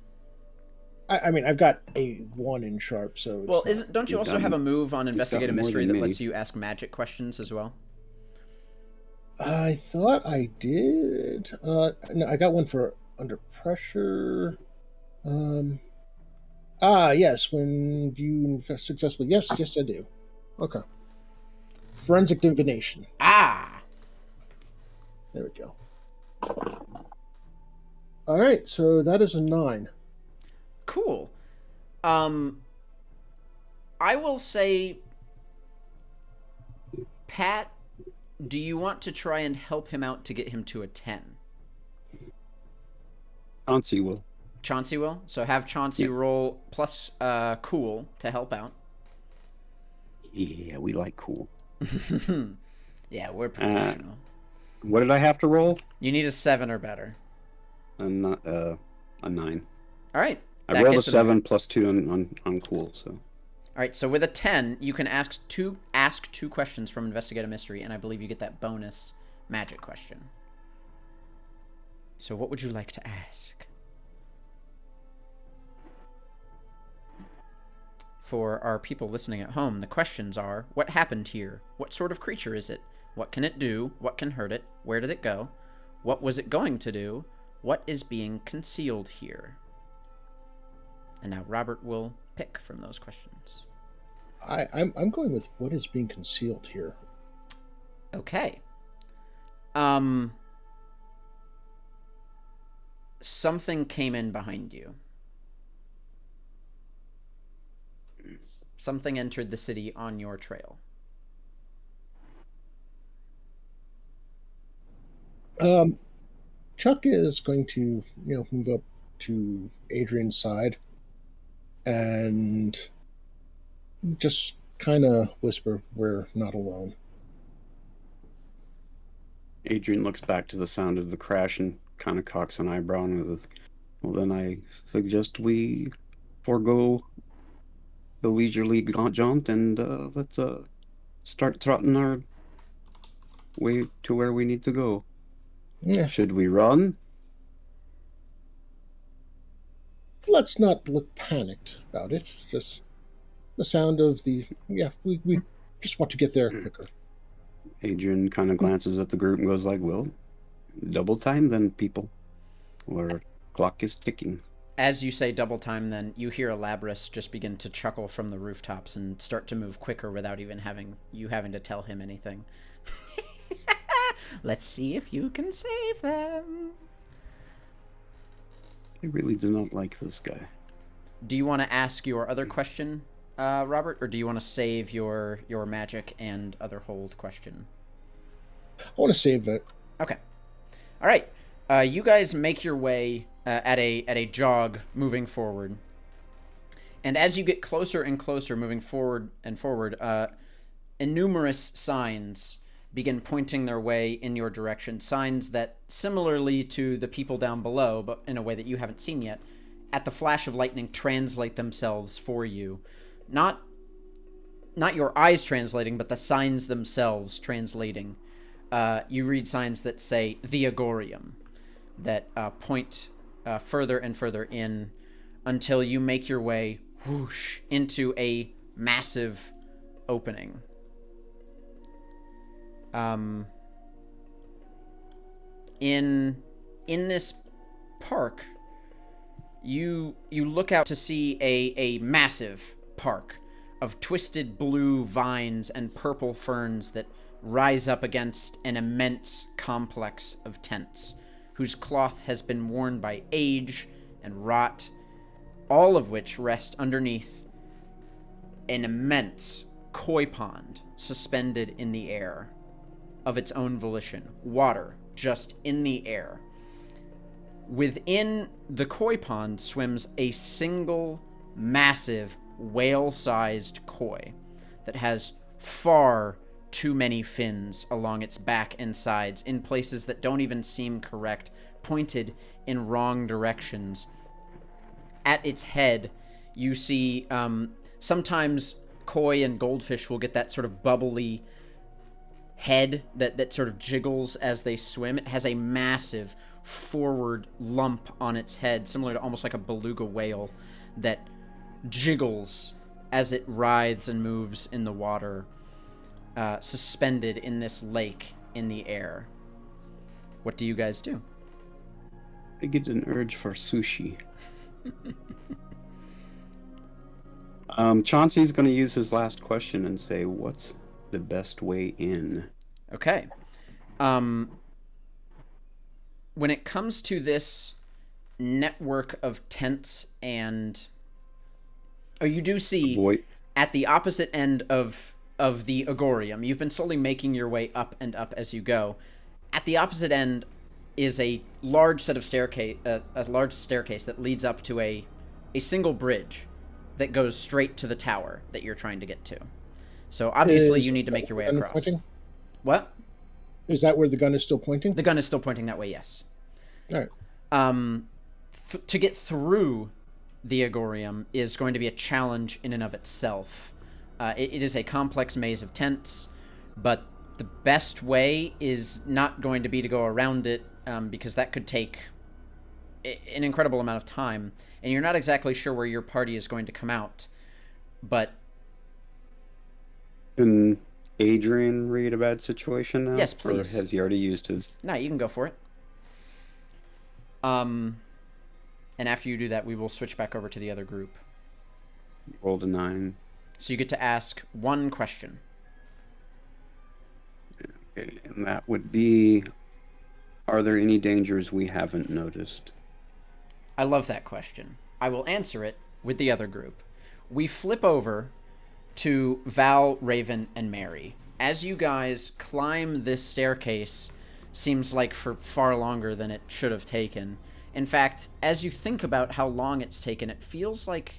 I mean, I've got a 1 in sharp, so. It's Well, not- don't you He's also got- have a move on got investigate a more mystery than that me. lets you ask magic questions as well? I thought I did. No, I got one for under pressure. Yes, when you successfully. Yes, I do. Okay. Forensic divination. Ah! There we go. All right, so that is a 9. Cool. I will say, Pat, do you want to try and help him out to get him to a 10? Chauncey will. Chauncey will. So have Chauncey roll plus cool to help out. Yeah, we like cool. Yeah, we're professional. What did I have to roll? You need a 7 or better. A 9. All right. I that rolled a gets him there. 7 plus 2 on cool, so. All right, so with a 10, you can ask two questions from Investigate a Mystery, and I believe you get that bonus magic question. So what would you like to ask? For our people listening at home, the questions are, what happened here? What sort of creature is it? What can it do? What can hurt it? Where did it go? What was it going to do? What is being concealed here? And now Robert will pick from those questions. I'm going with what is being concealed here. Okay. Something came in behind you. Something entered the city on your trail. Chuck is going to, move up to Adrian's side and just kind of whisper, "We're not alone." Adrian looks back to the sound of the crash and kind of cocks an eyebrow and says, Well, then I suggest we forego the leisurely jaunt and let's start trotting our way to where we need to go. Yeah, Should we run? let's not look panicked about it. Just the sound of the we just want to get there quicker. Adrian kind of glances at the group and goes like, "Well, double time then, people. Our clock is ticking." As you say double time, then you hear Elabras just begin to chuckle from the rooftops and start to move quicker without even having to tell him anything. Let's see if you can save them. I really do not like this guy. Do you want to ask your other question, Robert, or do you want to save your magic and other hold question? I want to save it. Okay. All right. You guys make your way at a jog moving forward. And as you get closer and closer moving forward and forward, innumerous signs begin pointing their way in your direction. Signs that, similarly to the people down below, but in a way that you haven't seen yet, at the flash of lightning translate themselves for you. Not your eyes translating, but the signs themselves translating. You read signs that say the Agorium, that point further and further in until you make your way whoosh into a massive opening. In this park, you look out to see a massive park of twisted blue vines and purple ferns that rise up against an immense complex of tents, whose cloth has been worn by age and rot, all of which rest underneath an immense koi pond suspended in the air of its own volition. Water just in the air. Within the koi pond swims a single massive whale-sized koi that has far too many fins along its back and sides in places that don't even seem correct, pointed in wrong directions. At its head, you see sometimes koi and goldfish will get that sort of bubbly head that sort of jiggles as they swim. It has a massive forward lump on its head, similar to almost like a beluga whale, that jiggles as it writhes and moves in the water, suspended in this lake in the air. What do you guys do? I get an urge for sushi. Chauncey's going to use his last question and say, what's the best way in? Okay. When it comes to this network of tents and... Oh, you do see at the opposite end of the Agorium, you've been slowly making your way up and up as you go. At the opposite end is a large set of staircase that leads up to a single bridge that goes straight to the tower that you're trying to get to. So obviously you need to make your way across. Pointing? What? Is that where the gun is still pointing? The gun is still pointing that way, yes. All right. To get through the Agorium is going to be a challenge in and of itself. It is a complex maze of tents, but the best way is not going to be to go around it, because that could take an incredible amount of time, and you're not exactly sure where your party is going to come out. But can Adrian read a bad situation now? Yes, please. Or has he already used his? No, you can go for it. And after you do that, we will switch back over to the other group. Rolled a 9. So you get to ask one question. Okay, and that would be, are there any dangers we haven't noticed? I love that question. I will answer it with the other group. We flip over to Val, Raven, and Mary. As you guys climb this staircase, seems like for far longer than it should have taken. In fact, as you think about how long it's taken, it feels like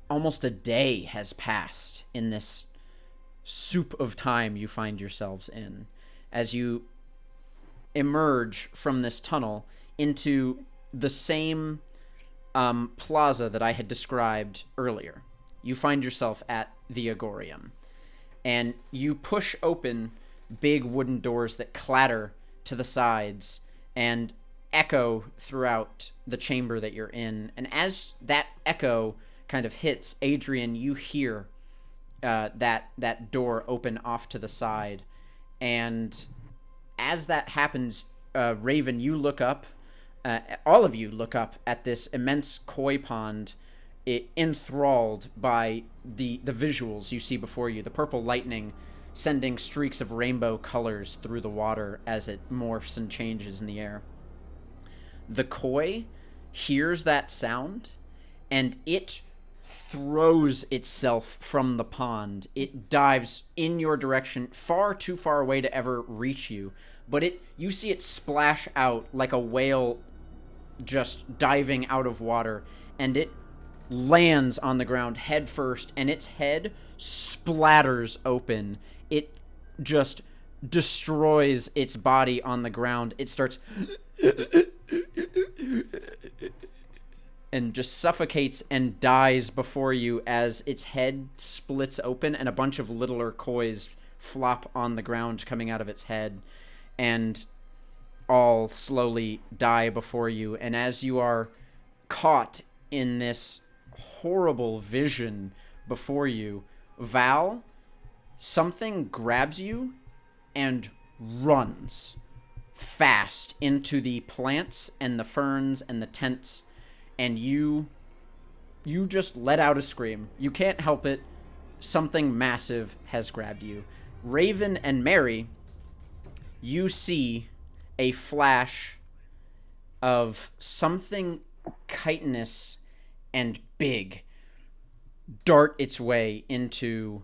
almost a day has passed in this soup of time you find yourselves in. As you emerge from this tunnel into the same plaza that I had described earlier. You find yourself at the Agorium, and you push open big wooden doors that clatter to the sides and echo throughout the chamber that you're in. And as that echo kind of hits, Adrian, you hear that door open off to the side. And as that happens, Raven, you look up, all of you look up at this immense koi pond, enthralled by the visuals you see before you. The purple lightning sending streaks of rainbow colors through the water as it morphs and changes in the air. The koi hears that sound, and it throws itself from the pond. It dives in your direction, far too far away to ever reach you. But you see it splash out like a whale just diving out of water, and it lands on the ground head first, and its head splatters open. It just destroys its body on the ground. It starts and just suffocates and dies before you as its head splits open and a bunch of littler kois flop on the ground coming out of its head and all slowly die before you. And as you are caught in this horrible vision before you, Val, something grabs you and runs fast into the plants and the ferns and the tents, and you just let out a scream. You can't help it. Something massive has grabbed you. Raven and Mary, you see a flash of something chitinous and big dart its way into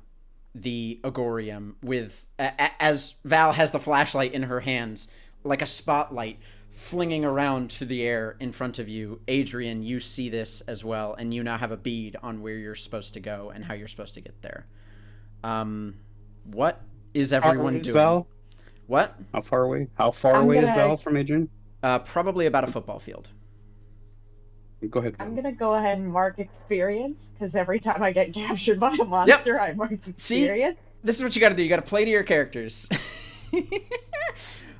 the Agorium with, as Val has the flashlight in her hands, like a spotlight flinging around to the air in front of you. Adrian, you see this as well, and you now have a bead on where you're supposed to go and how you're supposed to get there. What is everyone doing? Val? What? How far away? How far away is Val from Adrian? Probably about a football field. Go ahead, Val. I'm gonna go ahead and mark experience, because every time I get captured by a monster, I mark experience. See? This is what you gotta do. You gotta play to your characters.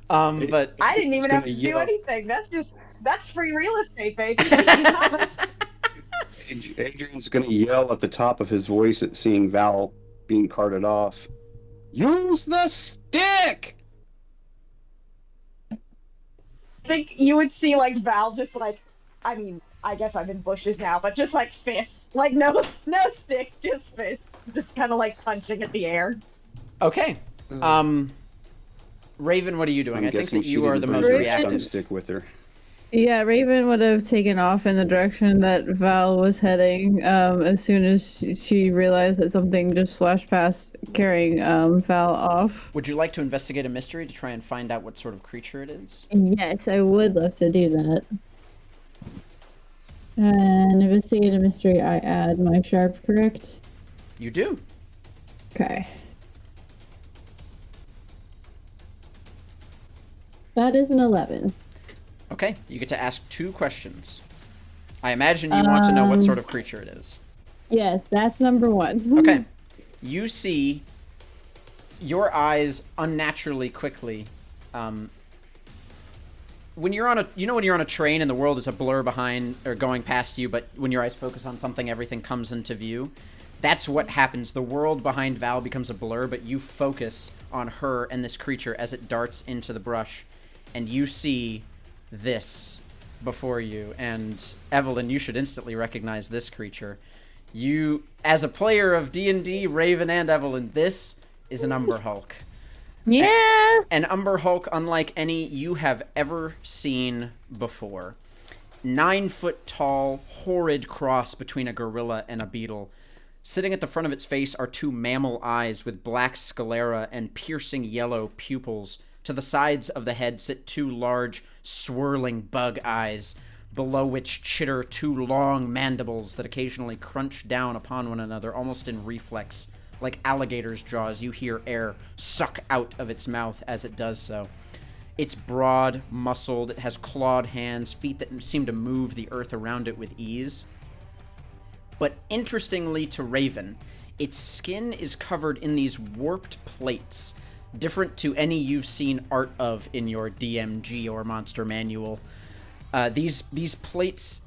But I didn't even have to do anything. That's free real estate, baby. Adrian's gonna yell at the top of his voice at seeing Val being carted off. Use the stick! I think you would see like Val just like, I mean, I guess I'm in bushes now, but just like fists, like no stick, just fists, just kind of like punching at the air. Okay. Raven, what are you doing? I think that you are the most Raven. reactive. Stick with her. Yeah, Raven would have taken off in the direction that Val was heading as soon as she realized that something just flashed past, carrying Val off. Would you like to investigate a mystery to try and find out what sort of creature it is? Yes, I would love to do that. And investigate a mystery, I add my sharp, correct? You do. Okay. That is an 11. Okay, you get to ask 2 questions. I imagine you want to know what sort of creature it is. Yes, that's number 1. Okay. You see your eyes unnaturally quickly. When you're on a train and the world is a blur behind or going past you, but when your eyes focus on something, everything comes into view. That's what happens. The world behind Val becomes a blur, but you focus on her and this creature as it darts into the brush, and you see this before you. And Evelyn, you should instantly recognize this creature. You, as a player of D&D, Raven and Evelyn, this is an Umber Hulk. Yeah. An Umber Hulk unlike any you have ever seen before. 9-foot tall, horrid cross between a gorilla and a beetle. Sitting at the front of its face are 2 mammal eyes with black sclera and piercing yellow pupils. To the sides of the head sit 2 large, swirling bug eyes, below which chitter 2 long mandibles that occasionally crunch down upon one another, almost in reflex. Like alligator's jaws, you hear air suck out of its mouth as it does so. It's broad, muscled, it has clawed hands, feet that seem to move the earth around it with ease. But interestingly to Raven, its skin is covered in these warped plates, different to any you've seen art of in your DMG or Monster Manual. These plates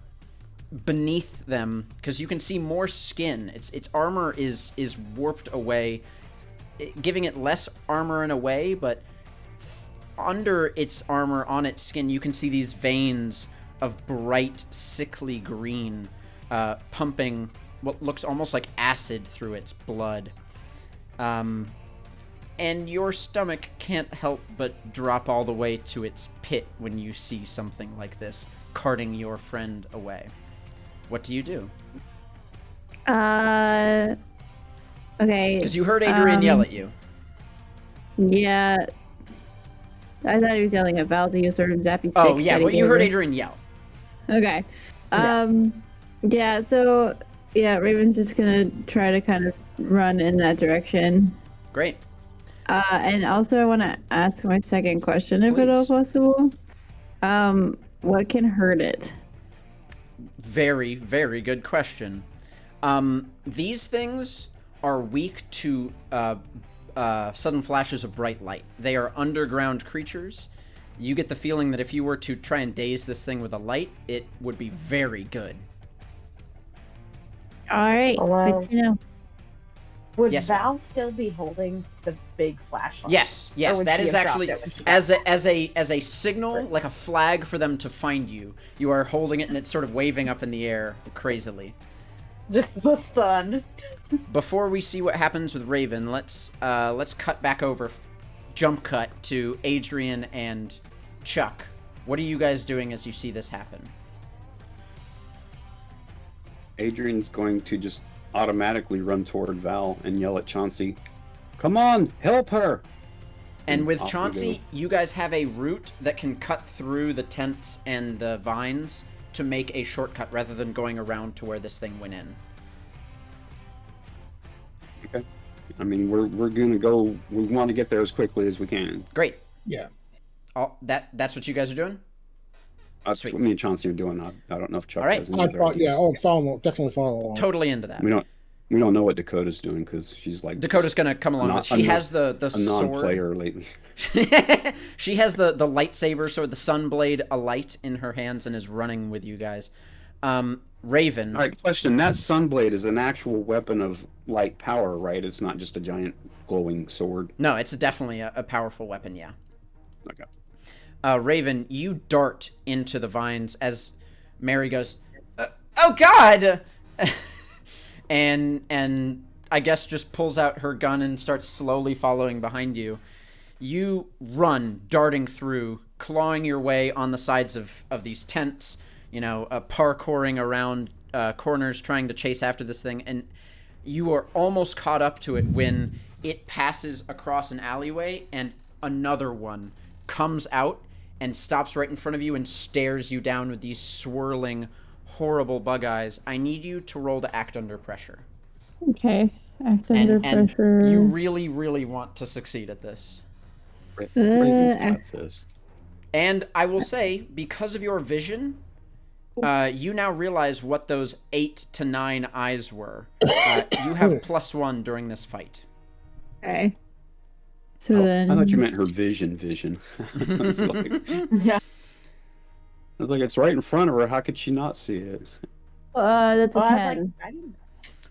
beneath them, because you can see more skin. Its armor is warped away, giving it less armor in a way, but under its armor, on its skin, you can see these veins of bright, sickly green, pumping what looks almost like acid through its blood. And your stomach can't help but drop all the way to its pit when you see something like this, carting your friend away. What do you do? Okay. Because you heard Adrian yell at you. Yeah. I thought he was yelling at Val to use her zappy stick. Oh, yeah, that he but you gave heard her. Adrian yell. Okay. Yeah, so, yeah, Raven's just gonna try to kind of run in that direction. Great. And also I want to ask my second question, if at all Please. possible. What can hurt it? Very, very good question. These things are weak to sudden flashes of bright light. They are underground creatures. You get the feeling that if you were to try and daze this thing with a light, it would be very good. All right, good to know. Would Yes, Val still be holding the big flashlight? Yes, Or yes, would that she is have dropped actually it when she got as a signal, like a flag for them to find you. You are holding it and it's sort of waving up in the air crazily. just the sun? Before we see what happens with Raven, let's cut back over, jump cut to Adrian and Chuck. What are you guys doing as you see this happen? Adrian's going to just automatically run toward Val and yell at Chauncey, "Come on, help her!" And with off we Chauncey, go. you guys have a route that can cut through the tents and the vines to make a shortcut rather than going around to where this thing went in. Okay. I mean, we're gonna go. We want to get there as quickly as we can. Great. Yeah. That's what you guys are doing? That's Sweet. what me and Chauncey are doing. I don't know if Chuck All right. has any other ideas. I'm definitely following along. Totally into that. We don't know what Dakota's doing because she's like Dakota's gonna come along with. She has the a sword. non-player lately. She has the lightsaber, so the sunblade alight in her hands, and is running with you guys. Raven. All right, question: that sunblade is an actual weapon of light power, right? It's not just a giant glowing sword. No, it's definitely a powerful weapon. Yeah. Okay. Raven, you dart into the vines as Mary goes, "Oh God!" and I guess just pulls out her gun and starts slowly following behind you. You run, darting through, clawing your way on the sides of these tents, parkouring around corners, trying to chase after this thing, and you are almost caught up to it when it passes across an alleyway and another one comes out and stops right in front of you and stares you down with these swirling, horrible bug eyes. I need you to roll to act under pressure. Okay, act under And pressure. you really, really want to succeed at this. Raven's got this. And I will say, because of your vision, you now realize what those 8 to 9 eyes were. You have +1 during this fight. Okay. So then... I thought you meant her vision. I was like, Yeah. it's right in front of her. How could she not see it? that's a Well, I was 10. like, I didn't.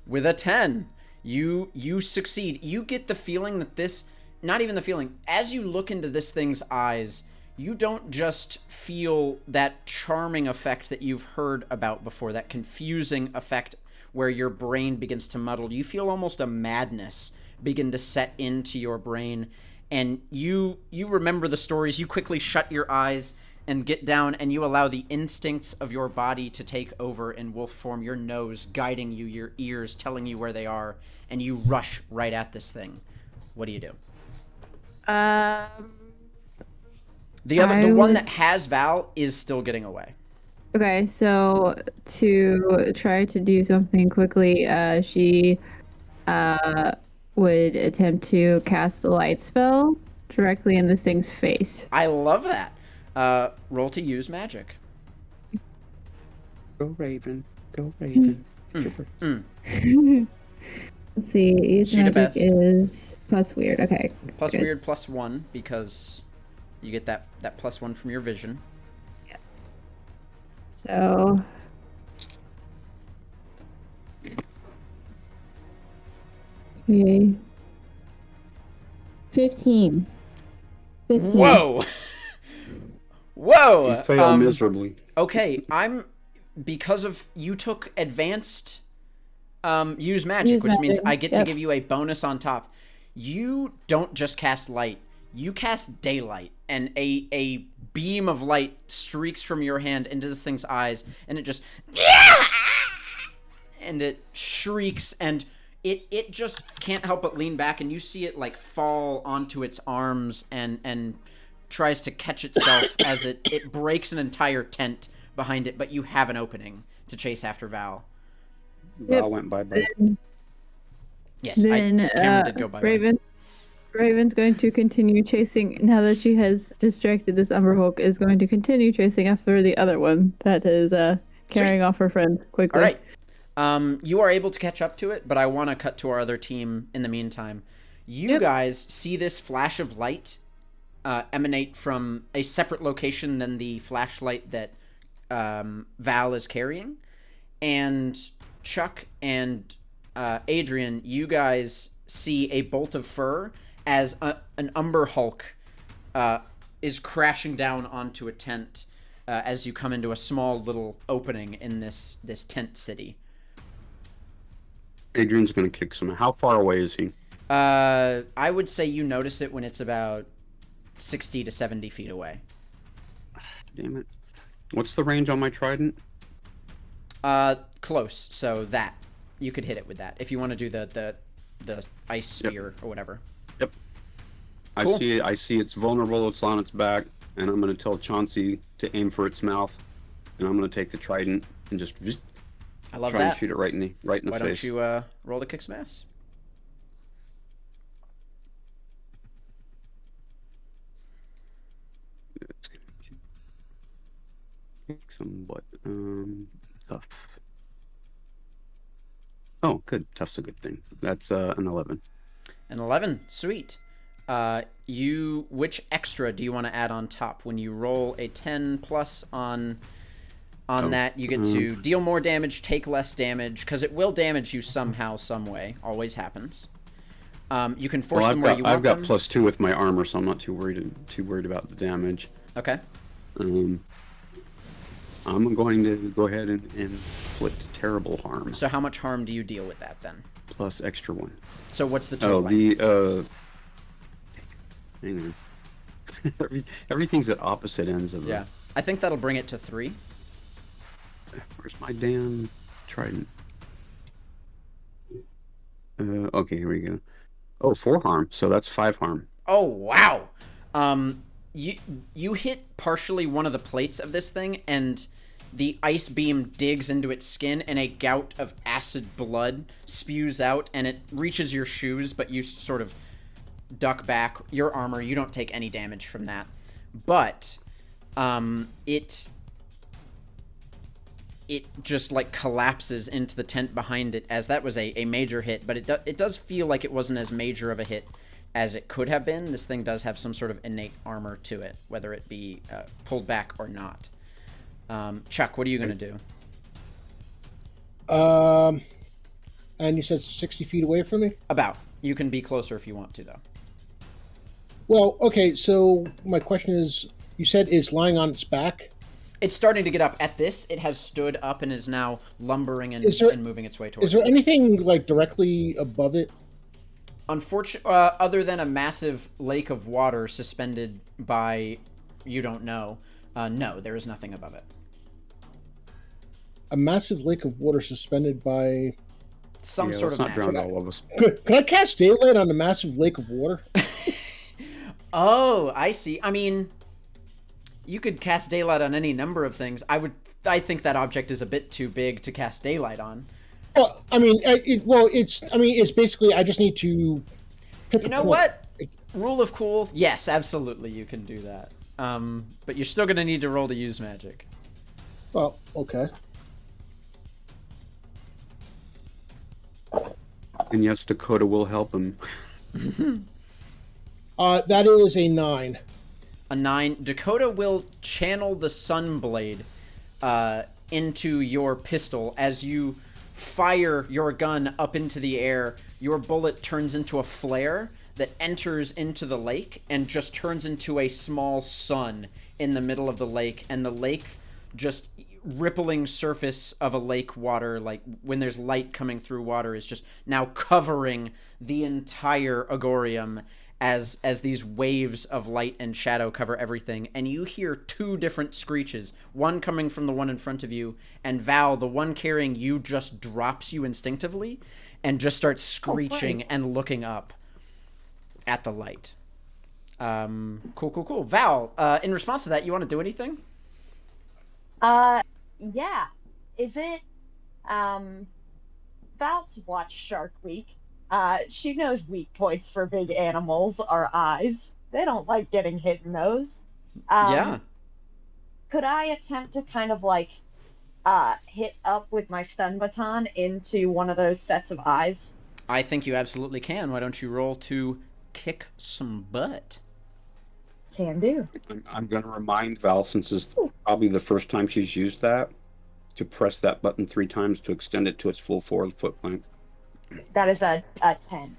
With a 10, you succeed. You get the feeling that this, not even the feeling, as you look into this thing's eyes, you don't just feel that charming effect that you've heard about before, that confusing effect where your brain begins to muddle. You feel almost a madness begin to set into your brain, and you remember the stories. You quickly shut your eyes and get down, and you allow the instincts of your body to take over in wolf form, your nose guiding you, your ears telling you where they are, and you rush right at this thing. What do you do? The one that has Val is still getting away. Okay, so to try to do something quickly, she would attempt to cast the light spell directly in this thing's face. I love that. Roll to use magic. Go Raven. Go Raven. Let's see. Use She the magic best. is plus weird. Okay. Plus good. weird +1 because you get that +1 from your vision. So. Okay. 15. Whoa! Whoa! You fail miserably. Okay, because of you took advanced use magic, which means I get to give you a bonus on top. You don't just cast light, you cast daylight, and a beam of light streaks from your hand into this thing's eyes, and it just and it shrieks, and it just can't help but lean back, and you see it like fall onto its arms and tries to catch itself as it breaks an entire tent behind it, but you have an opening to chase after Val. Val went bye-bye. Yes, Then Cameron did go bye-bye. Raven's going to continue chasing, now that she has distracted this Umber Hulk, is going to continue chasing after the other one that is carrying off her friend quickly. All right. You are able to catch up to it, but I want to cut to our other team in the meantime. You guys see this flash of light emanate from a separate location than the flashlight that Val is carrying. And Chuck and Adrian, you guys see a bolt of fur as an Umber Hulk is crashing down onto a tent as you come into a small little opening in this tent city. Adrian's gonna kick some. How far away is he? I would say you notice it when it's about 60 to 70 feet away. Damn it. What's the range on my trident? Close. So that you could hit it with that if you want to do the ice spear or whatever. Yep. Cool. I see it's vulnerable. It's on its back, and I'm gonna tell Chauncey to aim for its mouth, and I'm gonna take the trident and just I love try that. and shoot it right in the Why face. don't you roll to kick some ass? It's gonna kick some butt. Tough. Oh, good. Tough's a good thing. That's an 11. An 11. Sweet. Which extra do you want to add on top? When you roll a 10 plus on that, you get to deal more damage, take less damage, because it will damage you somehow, some way. Always happens. You can force them where you want I've got them. +2 with my armor, so I'm not too worried about the damage. Okay. I'm going to go ahead and inflict terrible harm. So how much harm do you deal with that then? Plus extra 1. So what's the total? Hang on. Everything's at opposite ends of Yeah. I think that'll bring it to 3. Where's my damn trident? Okay, here we go. Oh, 4 harm, so that's 5 harm. Oh, wow. You hit partially one of the plates of this thing, and the ice beam digs into its skin, and a gout of acid blood spews out, and it reaches your shoes, but you sort of duck back. Your armor, you don't take any damage from that. But it just like collapses into the tent behind it, as that was a major hit, but it does feel like it wasn't as major of a hit as it could have been. This thing does have some sort of innate armor to it, whether it be pulled back or not. Chuck, what are you going to do? And you said 60 feet away from me? About. You can be closer if you want to, though. Well, okay, so my question is, you said it's lying on its back? It's starting to get up. At this, it has stood up and is now lumbering and moving its way towards Is there you. anything, like, directly above it? Unfortunately, other than a massive lake of water suspended by, you don't know, no, there is nothing above it. A massive lake of water suspended by... Some sort of not magic. drown all of us. Could I cast daylight on the massive lake of water? Oh, I see. I mean, you could cast daylight on any number of things. I think that object is a bit too big to cast daylight on. Well, I mean, it's basically, I just need to... You know what? Rule of cool, yes, absolutely, you can do that. But you're still gonna need to roll to use magic. Well, okay. And yes, Dakota will help him. That is a 9. A 9. Dakota will channel the Sunblade into your pistol as you fire your gun up into the air. Your bullet turns into a flare that enters into the lake and just turns into a small sun in the middle of the lake, and the lake just rippling surface of a lake water, like when there's light coming through water, is just now covering the entire Agorium as these waves of light and shadow cover everything. And you hear 2 different screeches, one coming from the one in front of you, and Val, the one carrying you, just drops you instinctively and just starts screeching and looking up at the light. Cool. Val, in response to that, you want to do anything? Yeah. Is it, Val's watched Shark Week. She knows weak points for big animals are eyes. They don't like getting hit in those. Yeah. Could I attempt to kind of like, hit up with my stun baton into one of those sets of eyes? I think you absolutely can. Why don't you roll to kick some butt? Can do. I'm going to remind Val, since it's probably the first time she's used that, to press that button 3 times to extend it to its full 4-foot length. That is a 10.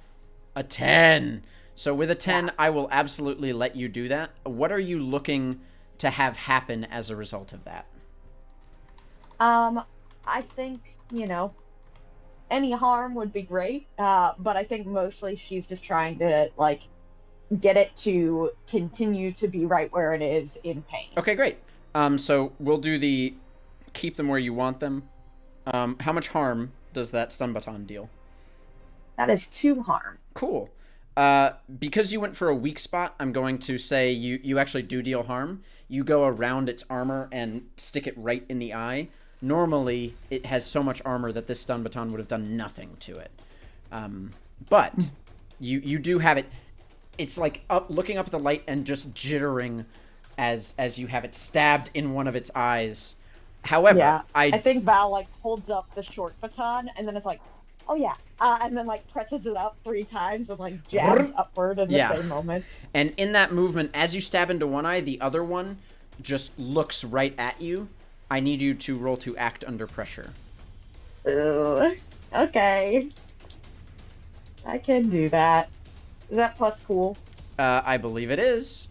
A 10. So with a 10, Yeah. I will absolutely let you do that. What are you looking to have happen as a result of that? I think, any harm would be great, but I think mostly she's just trying to, like, get it to continue to be right where it is in pain. Okay, great. So we'll do the keep them where you want them. How much harm does that stun baton deal? That is 2 harm. Cool. Because you went for a weak spot, I'm going to say you actually do deal harm. You go around its armor and stick it right in the eye. Normally, it has so much armor that this stun baton would have done nothing to it. But you do have it. It's like looking up at the light and just jittering as you have it stabbed in one of its eyes. However, Yeah, I think Val, like, holds up the short baton, and then it's like, oh yeah, and then, like, presses it up 3 times and, like, jabs upward in the same moment. And in that movement, as you stab into one eye, the other one just looks right at you. I need you to roll to act under pressure. Ooh, okay. I can do that. Is that plus cool? I believe it is.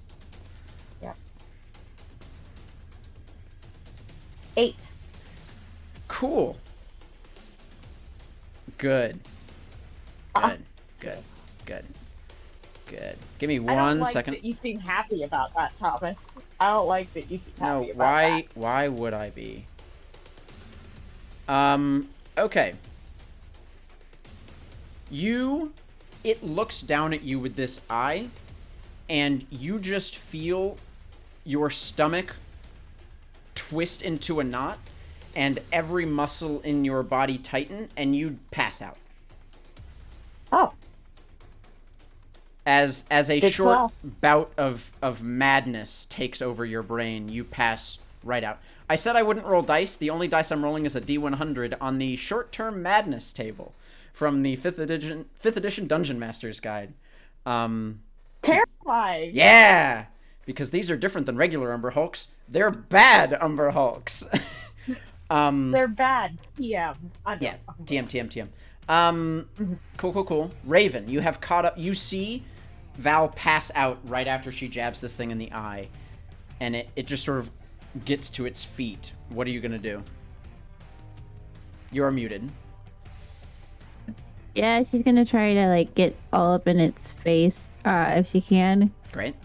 Yeah. 8. Cool. Good. Good. Give me I don't one like second. that you seem happy about that, Thomas. I don't like that you seem No, happy about that. why would I be? Okay. It looks down at you with this eye, and you just feel your stomach twist into a knot, and every muscle in your body tighten, and you pass out. Oh. As a Did short well. bout of madness takes over your brain, you pass right out. I said I wouldn't roll dice. The only dice I'm rolling is a D100 on the short-term madness table from the 5th edition Dungeon Master's Guide. Terrifying. Yeah! Because these are different than regular Umber Hulks. They're bad Umber Hulks. They're bad. TM. Yeah, TM. Cool. Raven, you have caught up. You see Val pass out right after she jabs this thing in the eye, and it just sort of gets to its feet. What are you gonna do? You're muted. Yeah, she's gonna try to like get all up in its face, if she can. Great.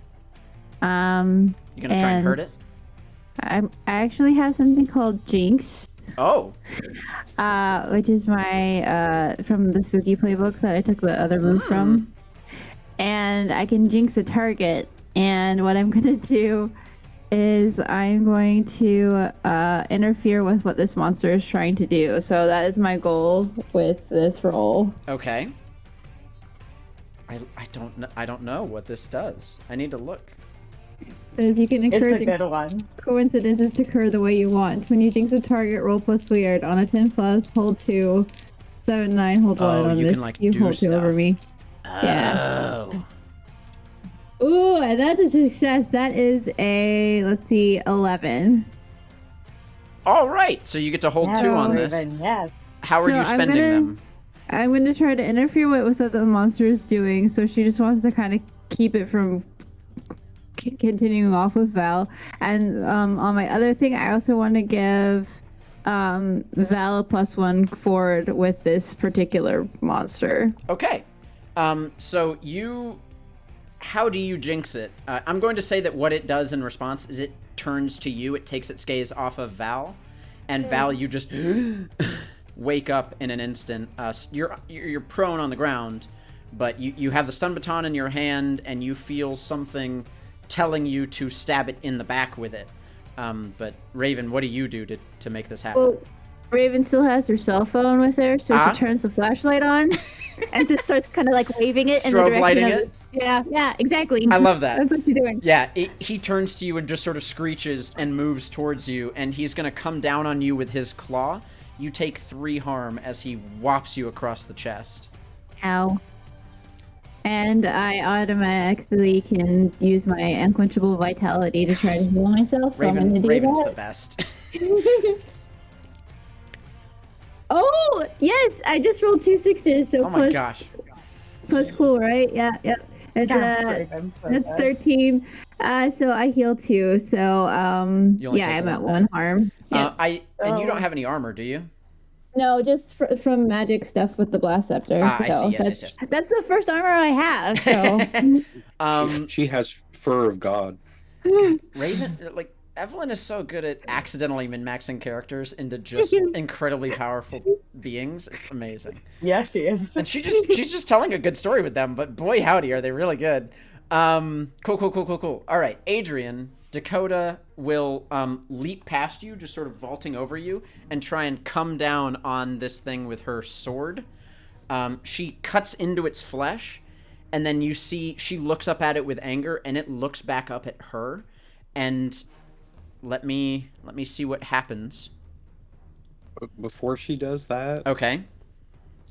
You You gonna try and hurt it? I actually have something called Jinx, Oh. which is my from the spooky playbooks that I took the other move from, and I can jinx a target. And what I'm gonna do is I'm going to interfere with what this monster is trying to do. So that is my goal with this roll. Okay. I don't know what this does. I need to look. Says you can It's encourage a good one. coincidences to occur the way you want. When you jinx a target, roll plus weird. On a 10 plus, hold 2. 7, 9, hold 1. On you this, can, like, you do hold 2 over stuff. me. Yeah. Ooh, and that's a success. That is a, let's see, 11. All right, so you get to hold Yes, 2 on this. Raven, yes. How are So you spending them? I'm going to try to interfere with what the monster is doing. So she just wants to kind of keep it from continuing off with Val. And on my other thing, I also want to give Val a +1 forward with this particular monster. Okay. So how do you jinx it? I'm going to say that what it does in response is it turns to you. It takes its gaze off of Val, and Val, you just wake up in an instant. You're prone on the ground, but you have the stun baton in your hand, and you feel something telling you to stab it in the back with it. But Raven, what do you do to make this happen? Well, Raven still has her cell phone with her, so she turns the flashlight on and just starts kind of like waving it in the direction lighting of it? Yeah, exactly. I love that. That's what she's doing. Yeah, he turns to you and just sort of screeches and moves towards you, and he's going to come down on you with his claw. You take 3 harm as he whops you across the chest. Ow. And I automatically can use my unquenchable vitality to try to heal myself, so I'm going to do Raven's that. the best. Oh, yes! I just rolled 2 6s, so Oh my gosh. plus cool, right? Yeah, yep. It's Raven, so that's good. 13. So I heal 2. So You only take I'm at 1 1 harm. Yeah. And you don't have any armor, do you? No, just from magic stuff with the blast scepter. I see. Yes. That's the first armor I have. So She has fur of God. Raven, like, Evelyn is so good at accidentally min-maxing characters into just incredibly powerful beings. It's amazing. Yeah, she is. And she's just telling a good story with them, but boy howdy, are they really good. Cool. All right, Adrian, Dakota will leap past you, just sort of vaulting over you, and try and come down on this thing with her sword. She cuts into its flesh, and then you see she looks up at it with anger, and it looks back up at her. And let me see what happens. Before she does that, Okay.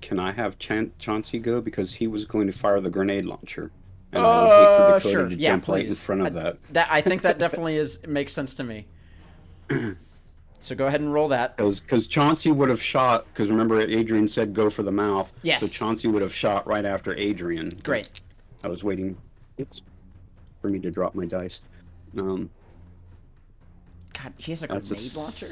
can I have Chauncey go, because he was going to fire the grenade launcher, and I would hate for Dakota Sure. to Yeah, jump right in please. front of that. I think that definitely makes sense to me. So go ahead and roll that. Because Chauncey would have shot, because remember Adrian said go for the mouth. Yes. So Chauncey would have shot right after Adrian. Great. I was waiting for me to drop my dice. God, he has a That's grenade launcher?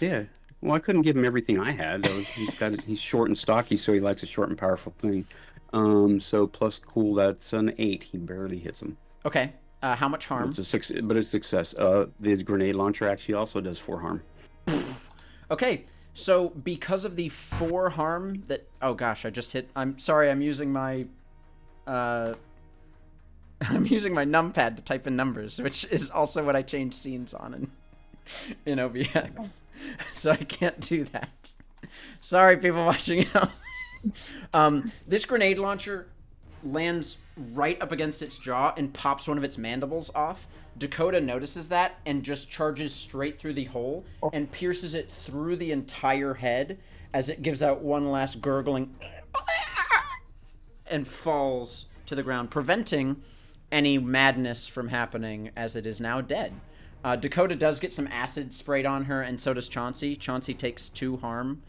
Yeah. Well, I couldn't give him everything I had. He's short and stocky, so he likes a short and powerful thing. So plus cool, that's an 8. He barely hits him. Okay. How much harm? It's a 6, but it's success. The grenade launcher actually also does 4 harm. Okay. So because of the 4 harm that... Oh gosh, I just hit... I'm sorry, I'm using my... I'm using my numpad to type in numbers, which is also what I change scenes on in OBX. So I can't do that. Sorry, people watching out. This grenade launcher lands right up against its jaw and pops one of its mandibles off. Dakota notices that and just charges straight through the hole and pierces it through the entire head as it gives out one last gurgling and falls to the ground, preventing any madness from happening, as it is now dead. Dakota does get some acid sprayed on her, and so does Chauncey. Chauncey takes 2 harm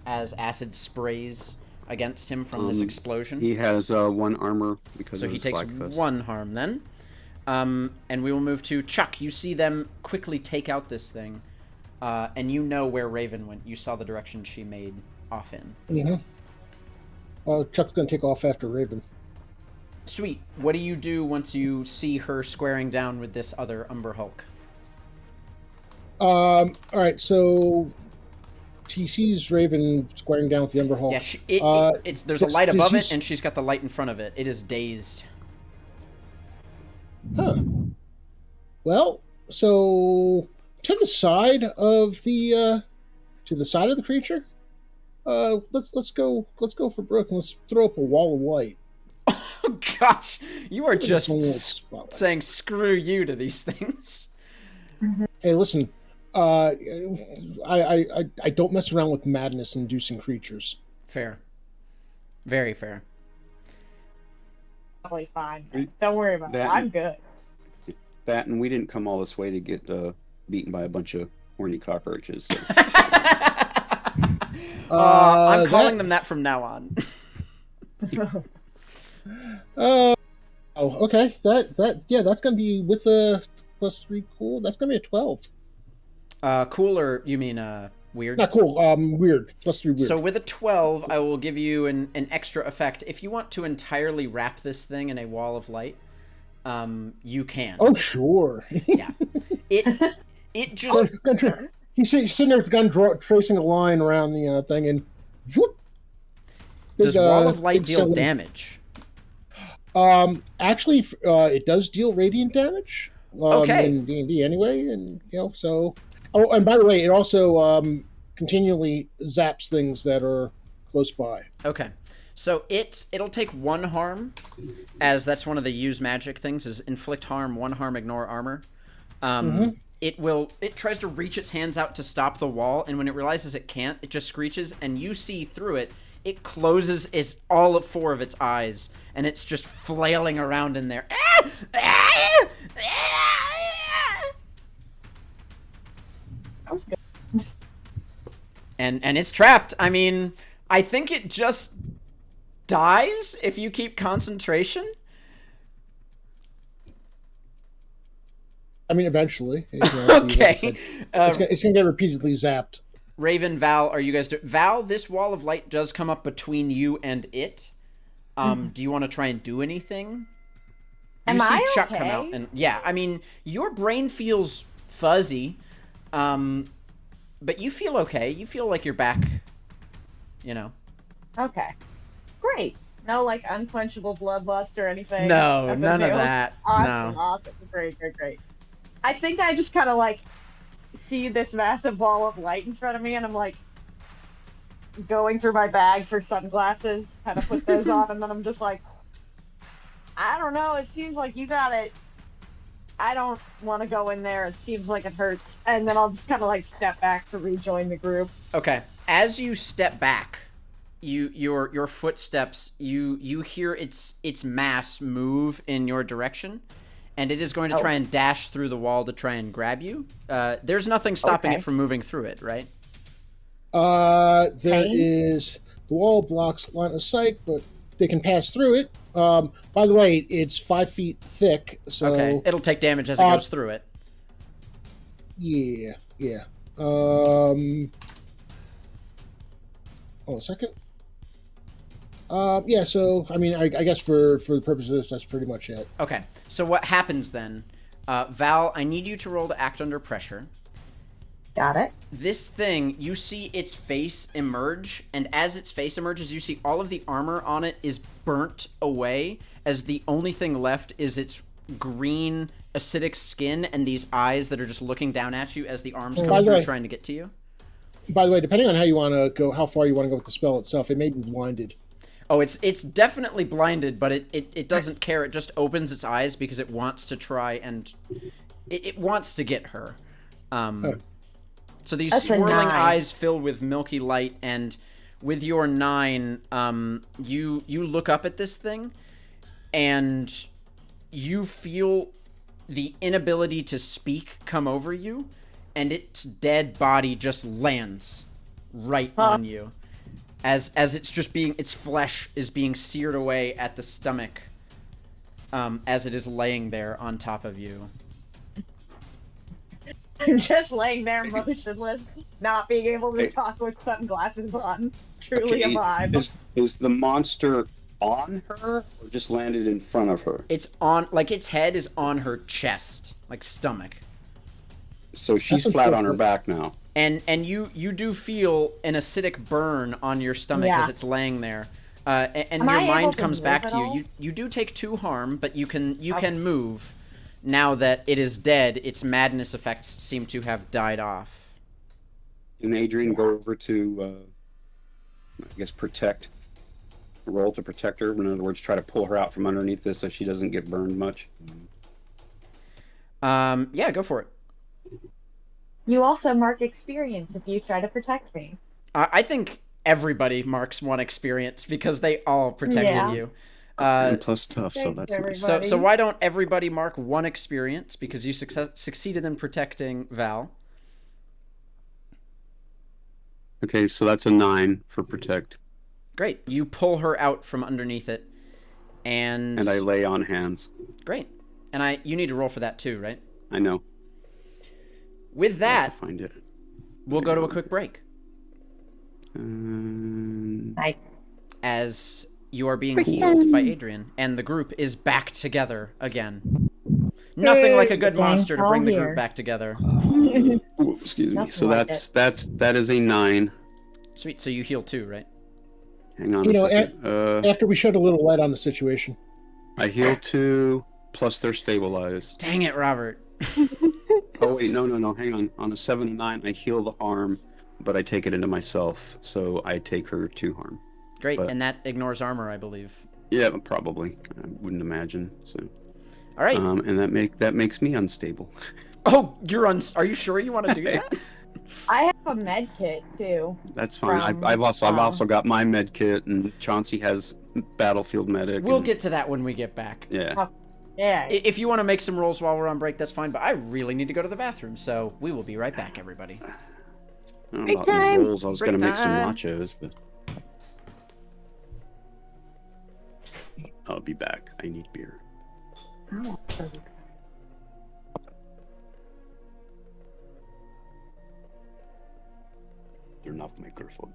as acid sprays against him from this explosion. He has 1 armor because So of he his takes black vest. 1 harm then. And we will move to Chuck. You see them quickly take out this thing, and you know where Raven went. You saw the direction she made off in. Mm-hmm. Chuck's going to take off after Raven. Sweet. What do you do once you see her squaring down with this other Umber Hulk? All right, so she sees Raven squaring down with the Umber Hulk. Yeah, there's a light above it, and she's got the light in front of it. It is dazed. Huh. Well, so to the side of the creature. Let's go for Brooke and let's throw up a wall of light. Oh gosh, you are just It's a little spotlight. saying screw you to these things. Hey, listen. I don't mess around with madness-inducing creatures. Fair. Very fair. Probably fine. Don't worry about it. I'm good. That, and we didn't come all this way to get beaten by a bunch of horny cockroaches. So. I'm calling them that from now on. Oh, okay. That's gonna be with the +3 cool. That's gonna be a 12. Cool, or you mean weird? Not cool. Weird. +3 weird. So with a 12, I will give you an extra effect. If you want to entirely wrap this thing in a wall of light, you can. Oh, sure. Yeah. It just... He's sitting there with the gun tracing a line around the thing, and whoop. Does wall of light deal damage? Actually, it does deal radiant damage. Okay. In D&D anyway, and so. Oh, and by the way, it also continually zaps things that are close by. Okay. So it'll take 1 harm, as that's one of the use magic things, is inflict harm, 1 harm, ignore armor. It tries to reach its hands out to stop the wall, and when it realizes it can't, it just screeches, and you see through it, it closes all 4 of its eyes, and it's just flailing around in there. And it's trapped. I mean, I think it just dies if you keep concentration. I mean, eventually. Okay. It's gonna get repeatedly zapped. Raven, Val, are you guys Val, this wall of light does come up between you and it. Do you want to try and do anything? Am you see I Chuck okay? come out, and yeah, I mean, your brain feels fuzzy, but you feel okay. You feel like you're back, Okay. Great. No, like, unquenchable bloodlust or anything? No, Nothing none of new? that. Awesome, No. awesome. Great. I think I just kind of, like, see this massive ball of light in front of me, and I'm, like, going through my bag for sunglasses, kind of put those on, and then I'm just like, I don't know, it seems like you got it. I don't want to go in there. It seems like it hurts. And then I'll just kind of, like, step back to rejoin the group. Okay. As you step back, your footsteps, you hear its mass move in your direction, and it is going to try and dash through the wall to try and grab you. There's nothing stopping it from moving through it, right? There is the wall blocks line of sight, but they can pass through it. By the way, it's 5 feet thick, so okay, it'll take damage as it goes through it. Yeah. Hold on a second. Yeah. So I mean, I guess for the purpose of this, that's pretty much it. Okay. So what happens then? Val, I need you to roll to act under pressure. Got it. This thing, you see its face emerge, and as its face emerges, you see all of the armor on it is burnt away, as the only thing left is its green, acidic skin and these eyes that are just looking down at you as the arms come through trying to get to you. By the way, depending on how you want to go, how far you want to go with the spell itself, it may be blinded. Oh, it's definitely blinded, but it doesn't care. It just opens its eyes because it wants to try and... It wants to get her. So these swirling eyes fill with milky light, and with your 9, you look up at this thing, and you feel the inability to speak come over you, and its dead body just lands right on you. As it's just its flesh is being seared away at the stomach, as it is laying there on top of you. Just laying there motionless, not being able to talk with sunglasses on. Truly a vibe. Is the monster on her, or just landed in front of her? It's on, like, its head is on her chest, like stomach. So she's flat on her back now. And you do feel an acidic burn on your stomach as it's laying there. And your mind comes back to you. You do take 2 harm, but you can move. Now that it is dead, its madness effects seem to have died off. Can Adrian go over to, I guess, protect roll to protect her. In other words, try to pull her out from underneath this so she doesn't get burned much. Yeah, go for it. You also mark experience if you try to protect me. I think everybody marks 1 experience because they all protected Yeah. you. And plus tough, so Thanks, that's nice. everybody. So why don't everybody mark 1 experience because you succeeded in protecting Val. Okay, so that's a 9 for protect. Great. You pull her out from underneath it, and I lay on hands. Great. And you need to roll for that too, right? I know. With I have that, to find it. we'll go to a quick break. Nice. As you are being healed by Adrian, and the group is back together again. Nothing like a good monster to bring the group back together. Ooh, excuse me. Nothing So like that is a 9. Sweet. So you heal too, right? Hang on a second. After we shed a little light on the situation. I heal 2 plus they're stabilized. Dang it, Robert. Oh wait, no. Hang on. On a 7 and 9, I heal the harm, but I take it into myself, so I take her 2 harm. Great, and that ignores armor, I believe. Yeah, probably. I wouldn't imagine. So. All right. And that makes me unstable. Oh, are you sure you want to do that? I have a med kit too. That's fine. I've also got my med kit, and Chauncey has battlefield medic. We'll get to that when we get back. Yeah. Yeah. If you want to make some rolls while we're on break, that's fine. But I really need to go to the bathroom, so we will be right back, everybody. I don't know about these rolls. I was gonna make some nachos, but I'll be back. I need beer. Oh. Turn off microphone.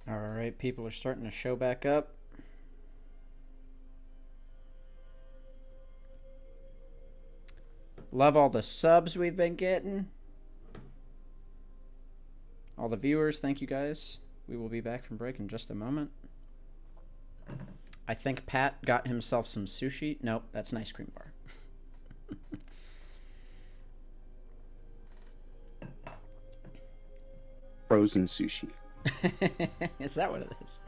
All right, people are starting to show back up. Love all the subs we've been getting. All the viewers, thank you guys. We will be back from break in just a moment. I think Pat got himself some sushi. Nope, that's an ice cream bar. Frozen sushi. Is that what it is?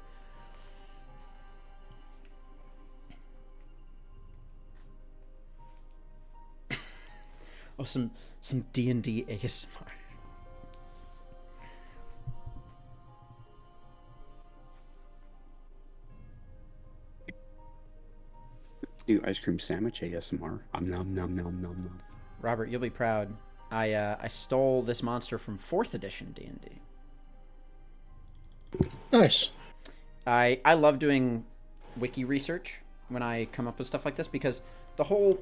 Oh, some D&D ASMR. Let's do ice cream sandwich ASMR. Nom nom nom nom nom. Robert, you'll be proud. I stole this monster from 4th edition D&D. Nice. I love doing wiki research when I come up with stuff like this because the whole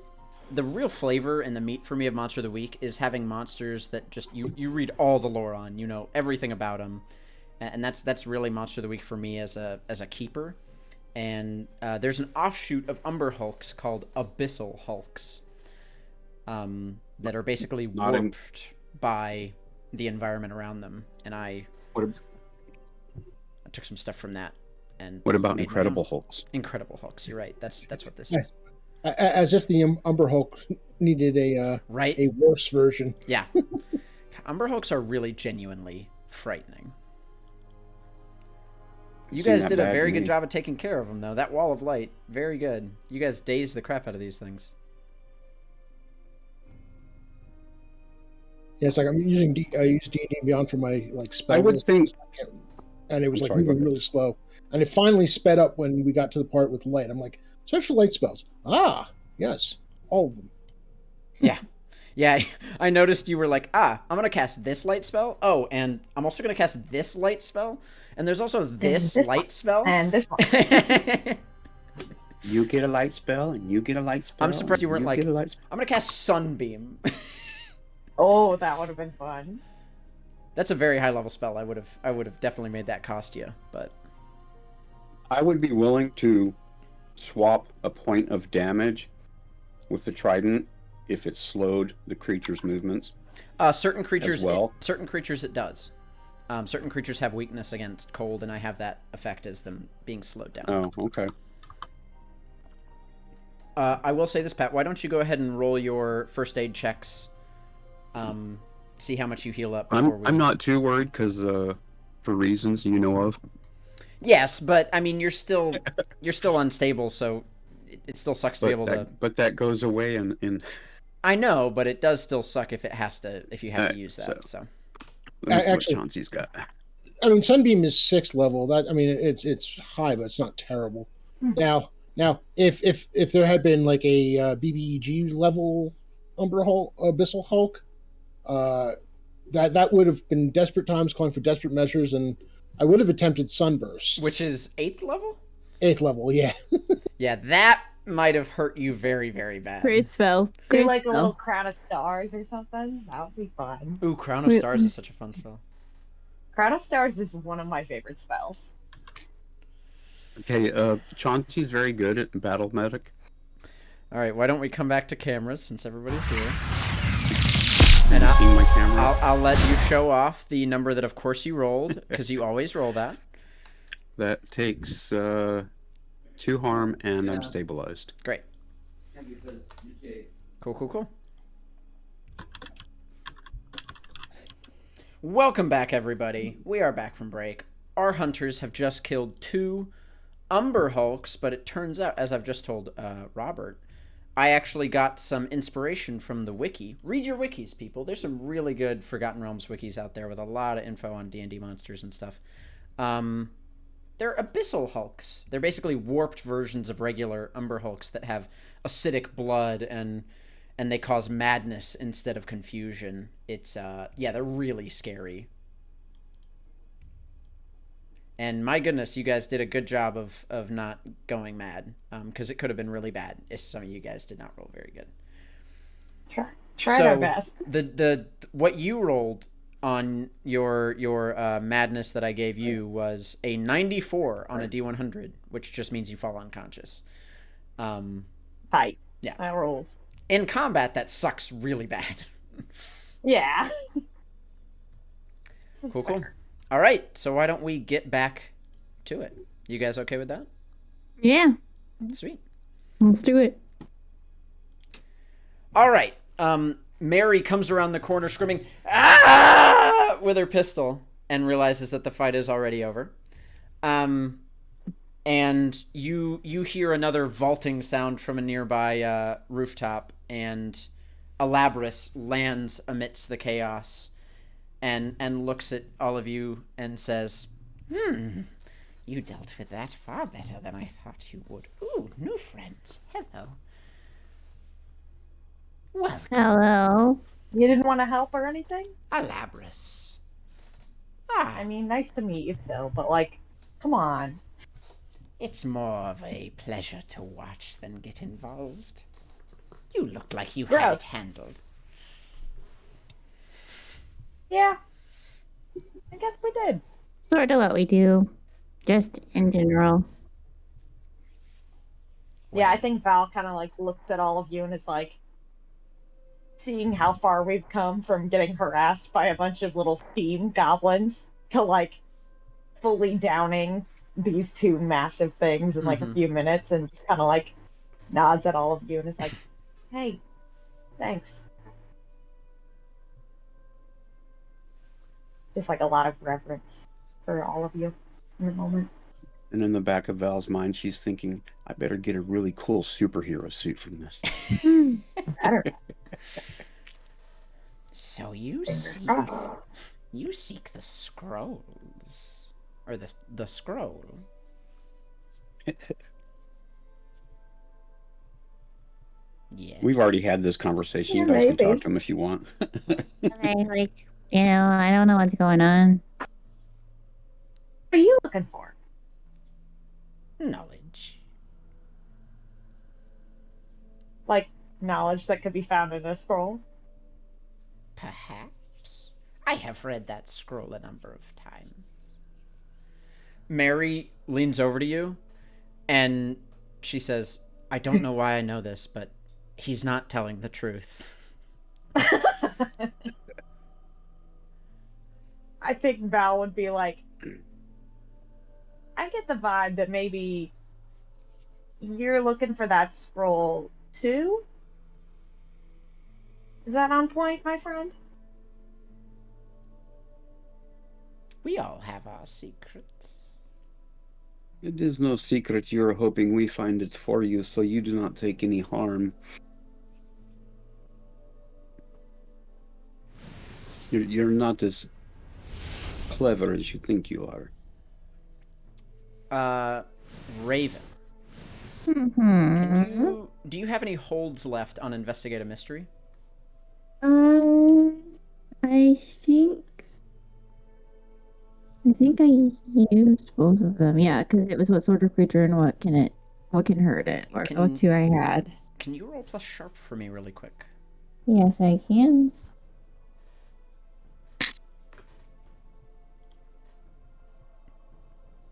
the real flavor and the meat for me of Monster of the Week is having monsters that just you read all the lore on, you know everything about them, and that's really Monster of the Week for me as a keeper. And there's an offshoot of Umber Hulks called Abyssal Hulks, that are basically warped by the environment around them, and I took some stuff from that. And what about Incredible Hulks? Incredible Hulks, you're right. That's what this is. As if the Umber Hulk needed a worse version. Yeah. Umber Hulks are really genuinely frightening. You guys did a very good job of taking care of them, though. That wall of light, very good. You guys dazed the crap out of these things. Yeah, it's like I used D&D Beyond for my spell. I would think, and it was moving really slow, and it finally sped up when we got to the part with light. I'm like, search for light spells. Ah, yes, all of them. Yeah, I noticed you were like, I'm gonna cast this light spell. Oh, and I'm also gonna cast this light spell. And there's also this light spell. And this one. You get a light spell, and you get a light spell. I'm surprised you weren't like, I'm gonna cast Sunbeam. Oh, that would have been fun. That's a very high level spell. I would have definitely made that cost you, but I would be willing to swap a point of damage with the trident if it slowed the creature's movements. Certain creatures it does. Certain creatures have weakness against cold, and I have that effect as them being slowed down. Oh, okay. I will say this, Pat. Why don't you go ahead and roll your first aid checks? See how much you heal up. I'm not too worried because for reasons you know of. Yes, but I mean you're still unstable, so it still sucks to be able to. But that goes away in. I know, but it does still suck if you have to use that. So. Actually, what Chauncey's got. I mean, Sunbeam is 6th level. It's high, but it's not terrible. Now, if there had been like a BBEG level Abyssal Hulk, that would have been desperate times calling for desperate measures, and I would have attempted Sunburst, which is 8th level. 8th level, yeah. Yeah, that might have hurt you very, very bad. Great spell. Do a little Crown of Stars or something. That would be fun. Ooh, Crown of Stars is such a fun spell. Crown of Stars is one of my favorite spells. Okay, Chauncey's very good at Battle Medic. All right, why don't we come back to cameras since everybody's here? And I'll let you show off the number that, of course, you rolled because you always roll that. That takes 2 harm, and I'm stabilized. Great. Cool. Welcome back, everybody. We are back from break. Our hunters have just killed 2 Umber Hulks, but it turns out, as I've just told Robert, I actually got some inspiration from the wiki. Read your wikis, people. There's some really good Forgotten Realms wikis out there with a lot of info on D&D monsters and stuff. They're Abyssal Hulks. They're basically warped versions of regular Umber Hulks that have acidic blood and they cause madness instead of confusion. It's they're really scary. And my goodness, you guys did a good job of not going mad, because it could have been really bad if some of you guys did not roll very good. Tried our best. The what you rolled on your madness that I gave you was a 94 on a D100, which just means you fall unconscious. Tight. Yeah. That rolls. In combat, that sucks really bad. Yeah. Cool. All right, so why don't we get back to it? You guys okay with that? Yeah. Sweet. Let's do it. All right. Mary comes around the corner screaming, "Ah!" with her pistol and realizes that the fight is already over. And you hear another vaulting sound from a nearby rooftop, and Alabris lands amidst the chaos and looks at all of you and says, You dealt with that far better than I thought you would. Ooh, new friends. Hello. Welcome. Hello. You didn't want to help or anything? Alabris. I mean, nice to meet you still, but come on. It's more of a pleasure to watch than get involved. You looked like you had Gross. it handled. Yeah, I guess we did. Sort of what we do, just in general. Yeah, I Well, think Val kind of like looks at all of you and is like, seeing how far we've come from getting harassed by a bunch of little steam goblins to like fully downing these two massive things in like a few minutes, and just kind of like nods at all of you and is like, hey, thanks. Just like a lot of reverence for all of you in the moment. And in the back of Val's mind, she's thinking, I better get a really cool superhero suit from this. Better. so Fingers crossed. you seek the scrolls, or the scroll. Yeah. We've already had this conversation. Yeah, You guys can maybe. talk to him if you want. Okay, like, I don't know what's going on. What are you looking for? Knowledge. Like knowledge that could be found in a scroll? Perhaps. I have read that scroll a number of times. Mary leans over to you and she says, I don't know why I know this, but he's not telling the truth. I think Val would be like, I get the vibe that maybe you're looking for that scroll too? Is that on point, my friend? We all have our secrets. It is no secret you're hoping we find it for you, so you do not take any harm. You're not as clever as you think you are. Raven, Mm-hmm. do you have any holds left on Investigate a Mystery? I think I used both of them. Yeah, because it was what sort of creature and what can hurt it, or what two I had. Can you roll plus sharp for me really quick? Yes, I can.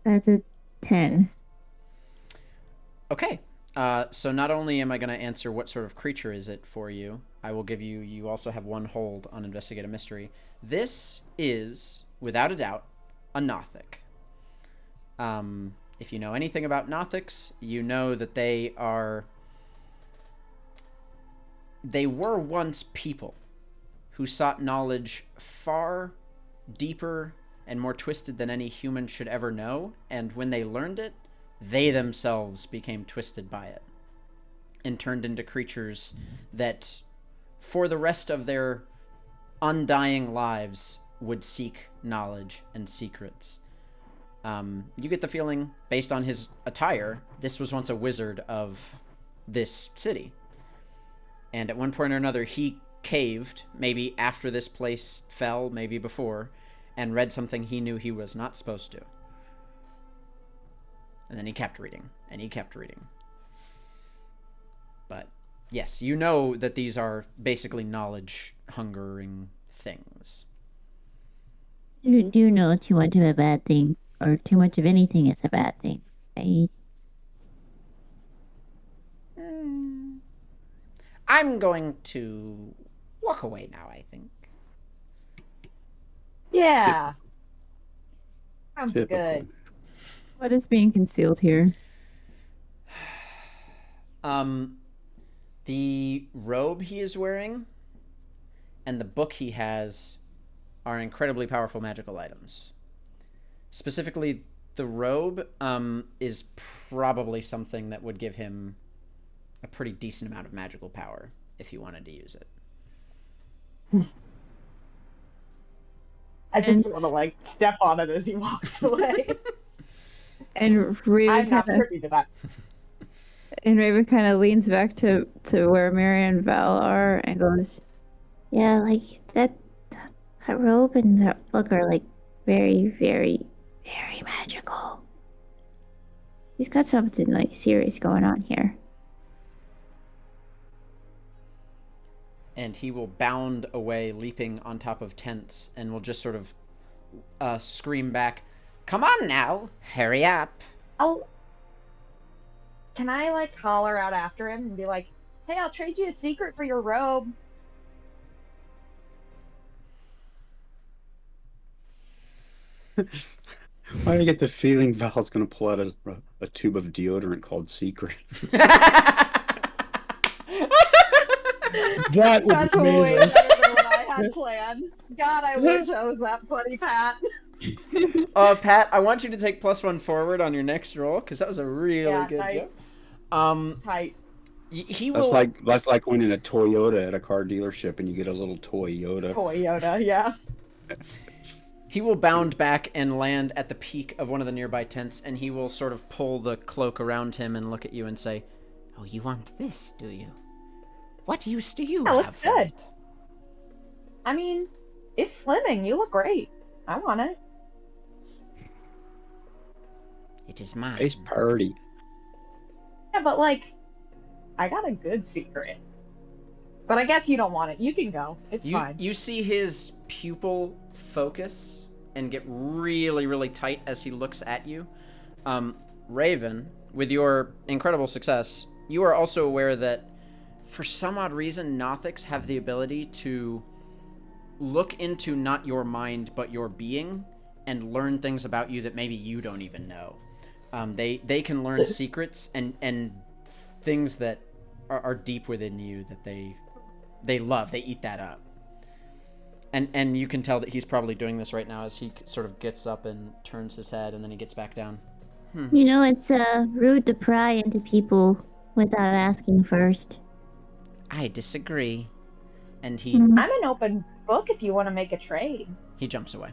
That's a 10. Okay. So not only am I going to answer what sort of creature is it for you, I will give you also have one hold on Investigate a Mystery. This is, without a doubt, a Nothic. If you know anything about Nothics, you know that they were once people who sought knowledge far deeper and more twisted than any human should ever know, and when they learned it, they themselves became twisted by it and turned into creatures that, for the rest of their undying lives, would seek knowledge and secrets. You get the feeling, based on his attire, this was once a wizard of this city. And at one point or another, he caved, maybe after this place fell, maybe before, and read something he knew he was not supposed to. And then he kept reading, and he kept reading. But, yes, you know that these are basically knowledge-hungering things. You do know too much of a bad thing, or too much of anything is a bad thing, right? I'm going to walk away now, I think. Yeah. Sounds Typical. good. What is being concealed here? The robe he is wearing and the book he has are incredibly powerful magical items. Specifically, the robe is probably something that would give him a pretty decent amount of magical power if he wanted to use it. I just want to like step on it as he walks away. And Raven I'm not kind of privy to that. leans back to where Mary and Val are and goes, Yeah, like that robe and that book are like very, very, very magical. He's got something like serious going on here. and he will bound away, leaping on top of tents, and will just sort of scream back, "Come on now, hurry up!" Can I like holler out after him and be like, "Hey, I'll trade you a secret for your robe." Why do I get the feeling Val's gonna pull out a tube of deodorant called Secret? That would That's be way amazing. better than what I had planned. God, I wish I was that funny, Pat. Pat, I want you to take +1 forward on your next roll, because that was a really good tight. joke. Tight. He will. That's like winning a Toyota at a car dealership and you get a little Toyota. Toyota, yeah. He will bound back and land at the peak of one of the nearby tents, and he will sort of pull the cloak around him and look at you and say, "Oh, you want this, do you? What use do you That have looks for good. it?" I mean, it's slimming. You look great. I want it. It is mine. Nice party. Yeah, but like, I got a good secret. But I guess you don't want it. You can go. It's fine. You see his pupil focus and get really, really tight as he looks at you. Raven, with your incredible success, you are also aware that for some odd reason, Nothics have the ability to look into not your mind, but your being, and learn things about you that maybe you don't even know. They can learn secrets and things that are deep within you that they love. They eat that up. And you can tell that he's probably doing this right now as he sort of gets up and turns his head, and then he gets back down. You know, it's rude to pry into people without asking first. I disagree. And he I'm an open book if you want to make a trade. jumps away.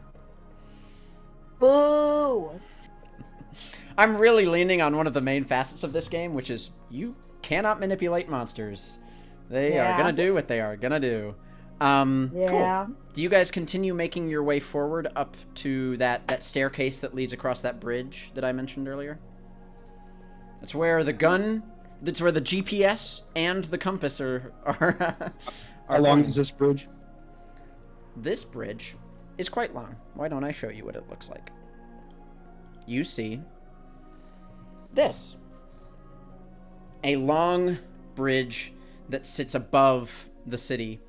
Boo! I'm really leaning on one of the main facets of this game, which is you cannot manipulate monsters. They are gonna do what they are gonna do. Yeah. Cool. Do you guys continue making your way forward up to that staircase that leads across that bridge that I mentioned earlier? That's where the GPS and the compass are How long is this bridge? This bridge is quite long. Why don't I show you what it looks like? You see this. A long bridge that sits above the city.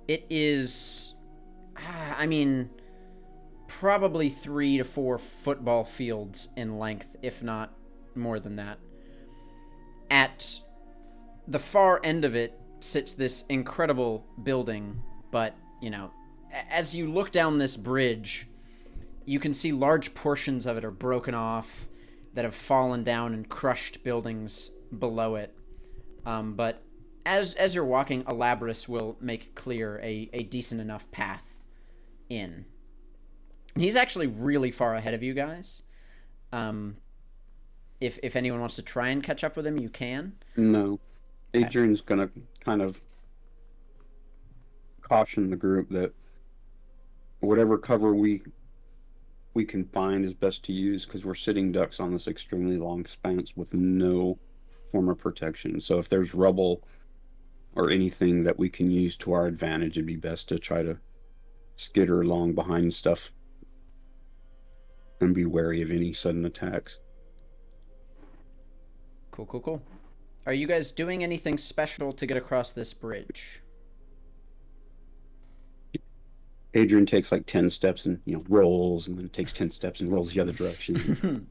It is, I mean, probably 3 to 4 football fields in length, if not more than that. At the far end of it sits this incredible building, but, you know, as you look down this bridge, you can see large portions of it are broken off that have fallen down and crushed buildings below it. But as you're walking, Elabris will make clear a decent enough path in. He's actually really far ahead of you guys. If anyone wants to try and catch up with him, you can. No. Adrian's gonna kind of caution the group that whatever cover we can find is best to use, because we're sitting ducks on this extremely long expanse with no form of protection. So if there's rubble or anything that we can use to our advantage, it'd be best to try to skitter along behind stuff and be wary of any sudden attacks. Cool. Are you guys doing anything special to get across this bridge? Adrian takes like 10 steps and, rolls, and then takes 10 steps and rolls the other direction.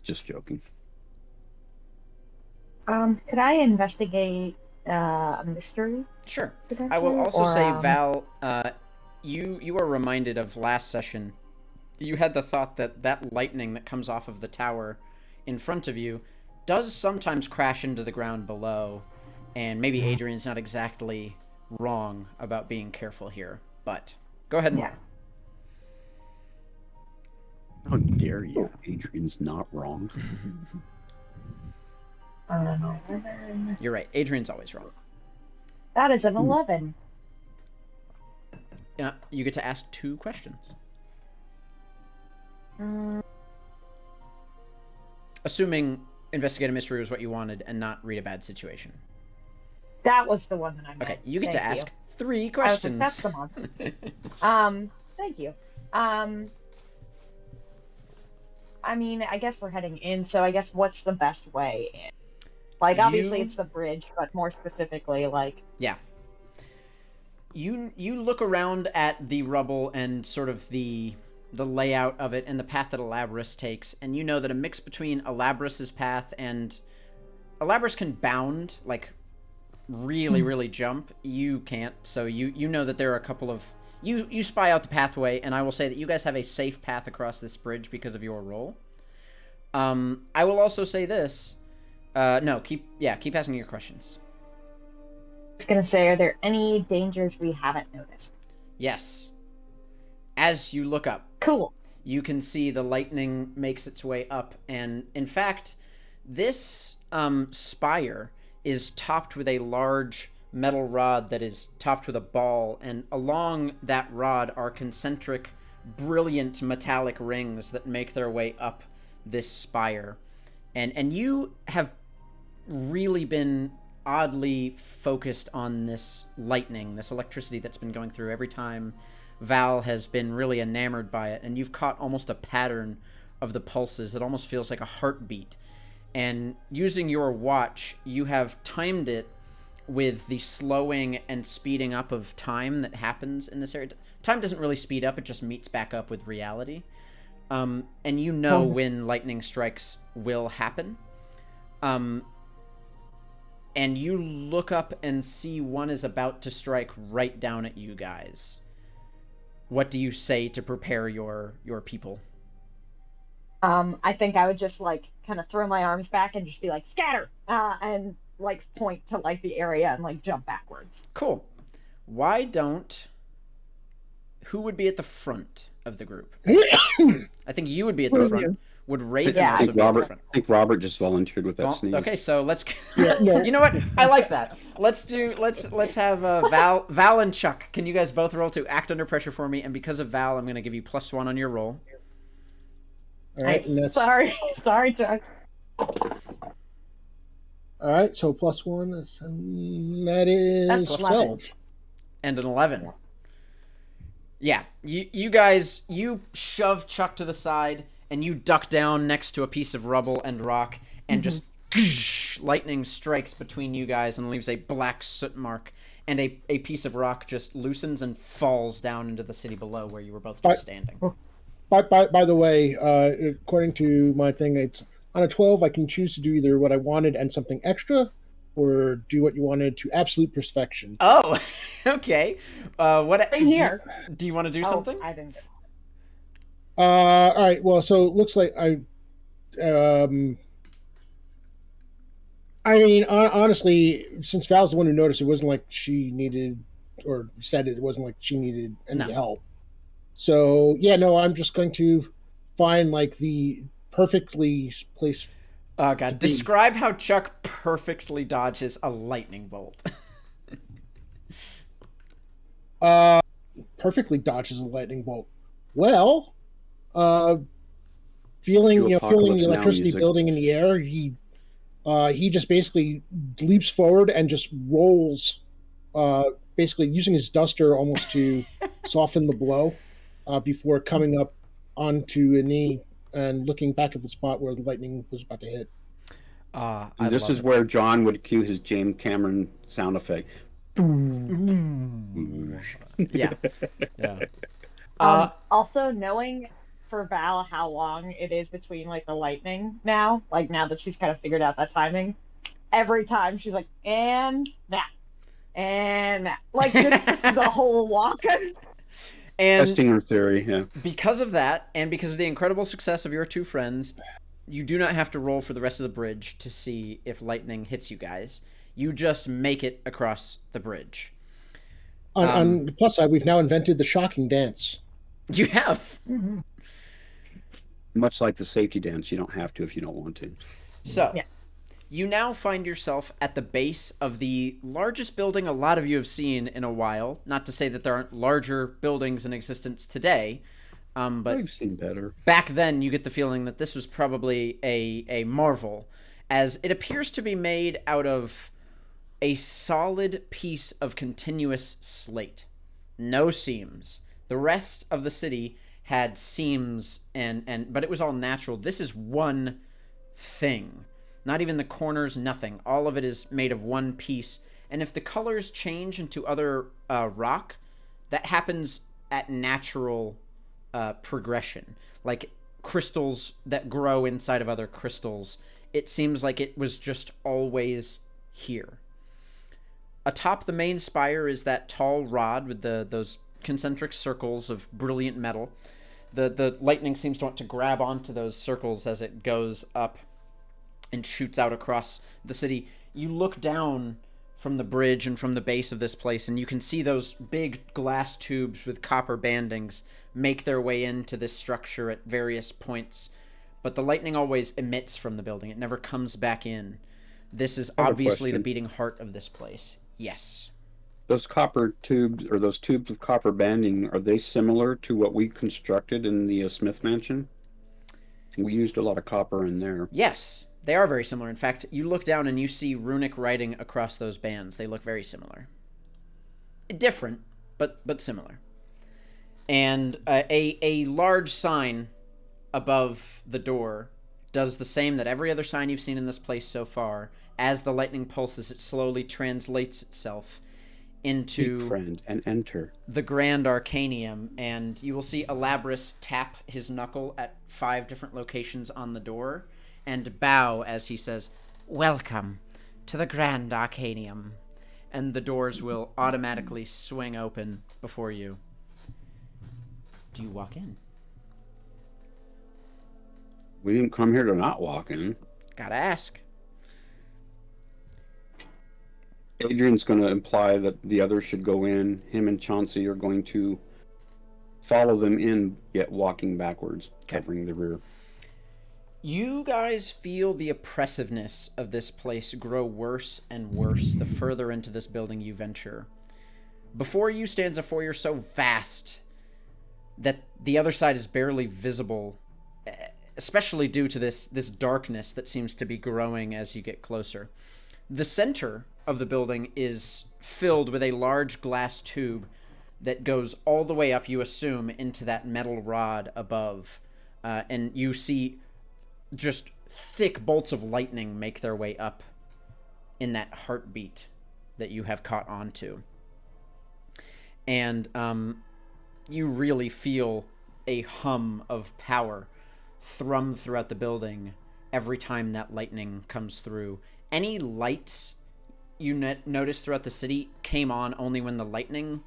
Just joking. Could I investigate a mystery? Sure. potentially? I will also Or, say, Val, you are reminded of last session. You had the thought that lightning that comes off of the tower in front of you does sometimes crash into the ground below, and maybe Adrian's not exactly wrong about being careful here, but go ahead and Yeah. How dare you? Adrian's not wrong. You're right. Adrian's always wrong. That is an 11. You get to ask 2 questions. Assuming investigate a mystery was what you wanted and not read a bad situation. That was the one that I meant. Okay, you get to Thank ask 3 I was like, questions. that's the monster. Thank you. I mean, I guess we're heading in, so I guess what's the best way in? Like, obviously it's the bridge, but more specifically, like... Yeah. You look around at the rubble and sort of the layout of it and the path that Elabris takes, and you know that a mix between Elabris's path and... Elabris can bound, like, really jump. You can't, so you know that there are a couple of... You spy out the pathway, and I will say that you guys have a safe path across this bridge because of your role. I will also say this. No, keep asking your questions. I was gonna say, are there any dangers we haven't noticed? Yes. As you look up, Cool. you can see the lightning makes its way up, and in fact, this spire is topped with a large metal rod that is topped with a ball, and along that rod are concentric, brilliant metallic rings that make their way up this spire. And you have really been oddly focused on this lightning, this electricity that's been going through every time. Val has been really enamored by it, and you've caught almost a pattern of the pulses that almost feels like a heartbeat. And using your watch, you have timed it with the slowing and speeding up of time that happens in this area. Time doesn't really speed up, it just meets back up with reality. And you know when lightning strikes will happen. And you look up and see one is about to strike right down at you guys. What do you say to prepare your people? I think I would just, like, kind of throw my arms back and just be like, scatter! And, like, point to, like, the area and, like, jump backwards. Cool. Why don't... Who would be at the front of the group? I think you would be at the front. Would Raven also be at the front? I think Robert just volunteered with that sneeze. Okay, so let's... You know what? I like that. Let's have Val and Chuck. Can you guys both roll to act under pressure for me? And because of Val, I'm going to give you +1 on your roll. All right, Sorry, Chuck. All right, so +1. That is That's 12. And an 11. Yeah, you guys, you shove Chuck to the side, and you duck down next to a piece of rubble and rock, and just lightning strikes between you guys and leaves a black soot mark, and a piece of rock just loosens and falls down into the city below where you were both just standing. By the way, according to my thing, it's on a 12, I can choose to do either what I wanted and something extra, or do what you wanted to absolute perfection. Oh, okay. What? Same here. Do you want to do something? I didn't. All right. Well, so it looks like I mean, honestly, since Val's the one who noticed, it wasn't like she needed, or said it wasn't like she needed any help. So yeah, no, I'm just going to find like the perfectly placed. Oh god! Describe how Chuck perfectly dodges a lightning bolt. Perfectly dodges a lightning bolt. Well, feeling the electricity building in the air, he just basically leaps forward and just rolls, basically using his duster almost to soften the blow, before coming up onto a knee and looking back at the spot where the lightning was about to hit. This is where John would cue his James Cameron sound effect. Yeah. Also, knowing for Val how long it is between like the lightning now, like now that she's kind of figured out that timing, every time she's like, and that, like just the whole walk. And testing her theory, yeah. Because of that, and because of the incredible success of your two friends, you do not have to roll for the rest of the bridge to see if lightning hits you guys. You just make it across the bridge. On the plus side, we've now invented the shocking dance. You have. Mm-hmm. Much like the safety dance, you don't have to if you don't want to. So, you now find yourself at the base of the largest building a lot of you have seen in a while. Not to say that there aren't larger buildings in existence today, but I've seen better. Back then, you get the feeling that this was probably a marvel, as it appears to be made out of a solid piece of continuous slate. No seams. The rest of the city had seams but it was all natural. This is one thing. Not even the corners, nothing. All of it is made of one piece. And if the colors change into other rock, that happens at natural progression. Like crystals that grow inside of other crystals. It seems like it was just always here. Atop the main spire is that tall rod with those concentric circles of brilliant metal. The lightning seems to want to grab onto those circles as it goes up and shoots out across the city. You look down from the bridge and from the base of this place, and you can see those big glass tubes with copper bandings make their way into this structure at various points. But the lightning always emits from the building. It never comes back in. This is obviously the beating heart of this place. Yes. Those copper tubes, or those tubes with copper banding, are they similar to what we constructed in the Smith Mansion? We used a lot of copper in there. Yes, they are very similar. In fact, you look down and you see runic writing across those bands. They look very similar. Different, but similar. And a large sign above the door does the same that every other sign you've seen in this place so far. As the lightning pulses, it slowly translates itself into Speak, friend, and enter the Grand Arcanium, and you will see Elabris tap his knuckle at 5 different locations on the door and bow as he says, "Welcome to the Grand Arcanium." And the doors will automatically swing open before you. Do you walk in? We didn't come here to not walk in. Gotta ask. Adrian's going to imply that the others should go in. Him and Chauncey are going to follow them in, yet walking backwards, covering the rear. You guys feel the oppressiveness of this place grow worse and worse the further into this building you venture. Before you stands a foyer so vast that the other side is barely visible, especially due to this darkness that seems to be growing as you get closer. The center of the building is filled with a large glass tube that goes all the way up, you assume, into that metal rod above. And you see just thick bolts of lightning make their way up in that heartbeat that you have caught onto. And you really feel a hum of power thrum throughout the building every time that lightning comes through. Any lights you noticed throughout the city came on only when the lightning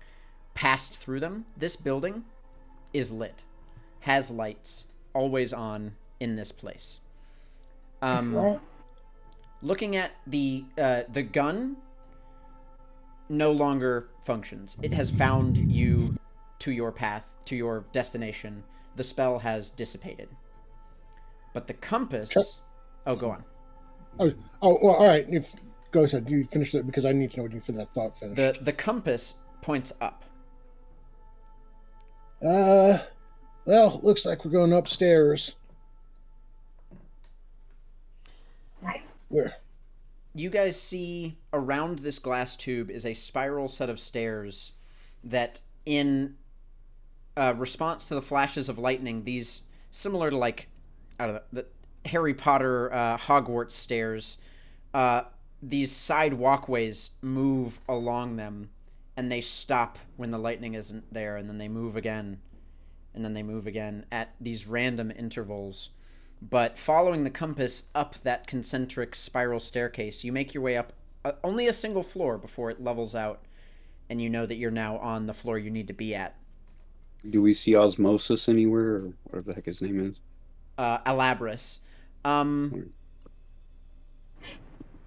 passed through them. This building is lit, has lights, always on in this place. Looking at the gun, no longer functions. It has found you to your path, to your destination. The spell has dissipated. But the compass... Oh, go on. Well, all right. Go ahead. You finished it because I need to know when you that thought finished. The compass points up. Well, looks like we're going upstairs. Nice. Where? You guys see around this glass tube is a spiral set of stairs that, in response to the flashes of lightning, these similar to like, I don't know, the Harry Potter Hogwarts stairs, these side walkways move along them, and they stop when the lightning isn't there, and then they move again, and then they move again at these random intervals. But following the compass up that concentric spiral staircase, you make your way up only a single floor before it levels out, and you know that you're now on the floor you need to be at. Do we see Osmosis anywhere, or whatever the heck his name is? Elabris.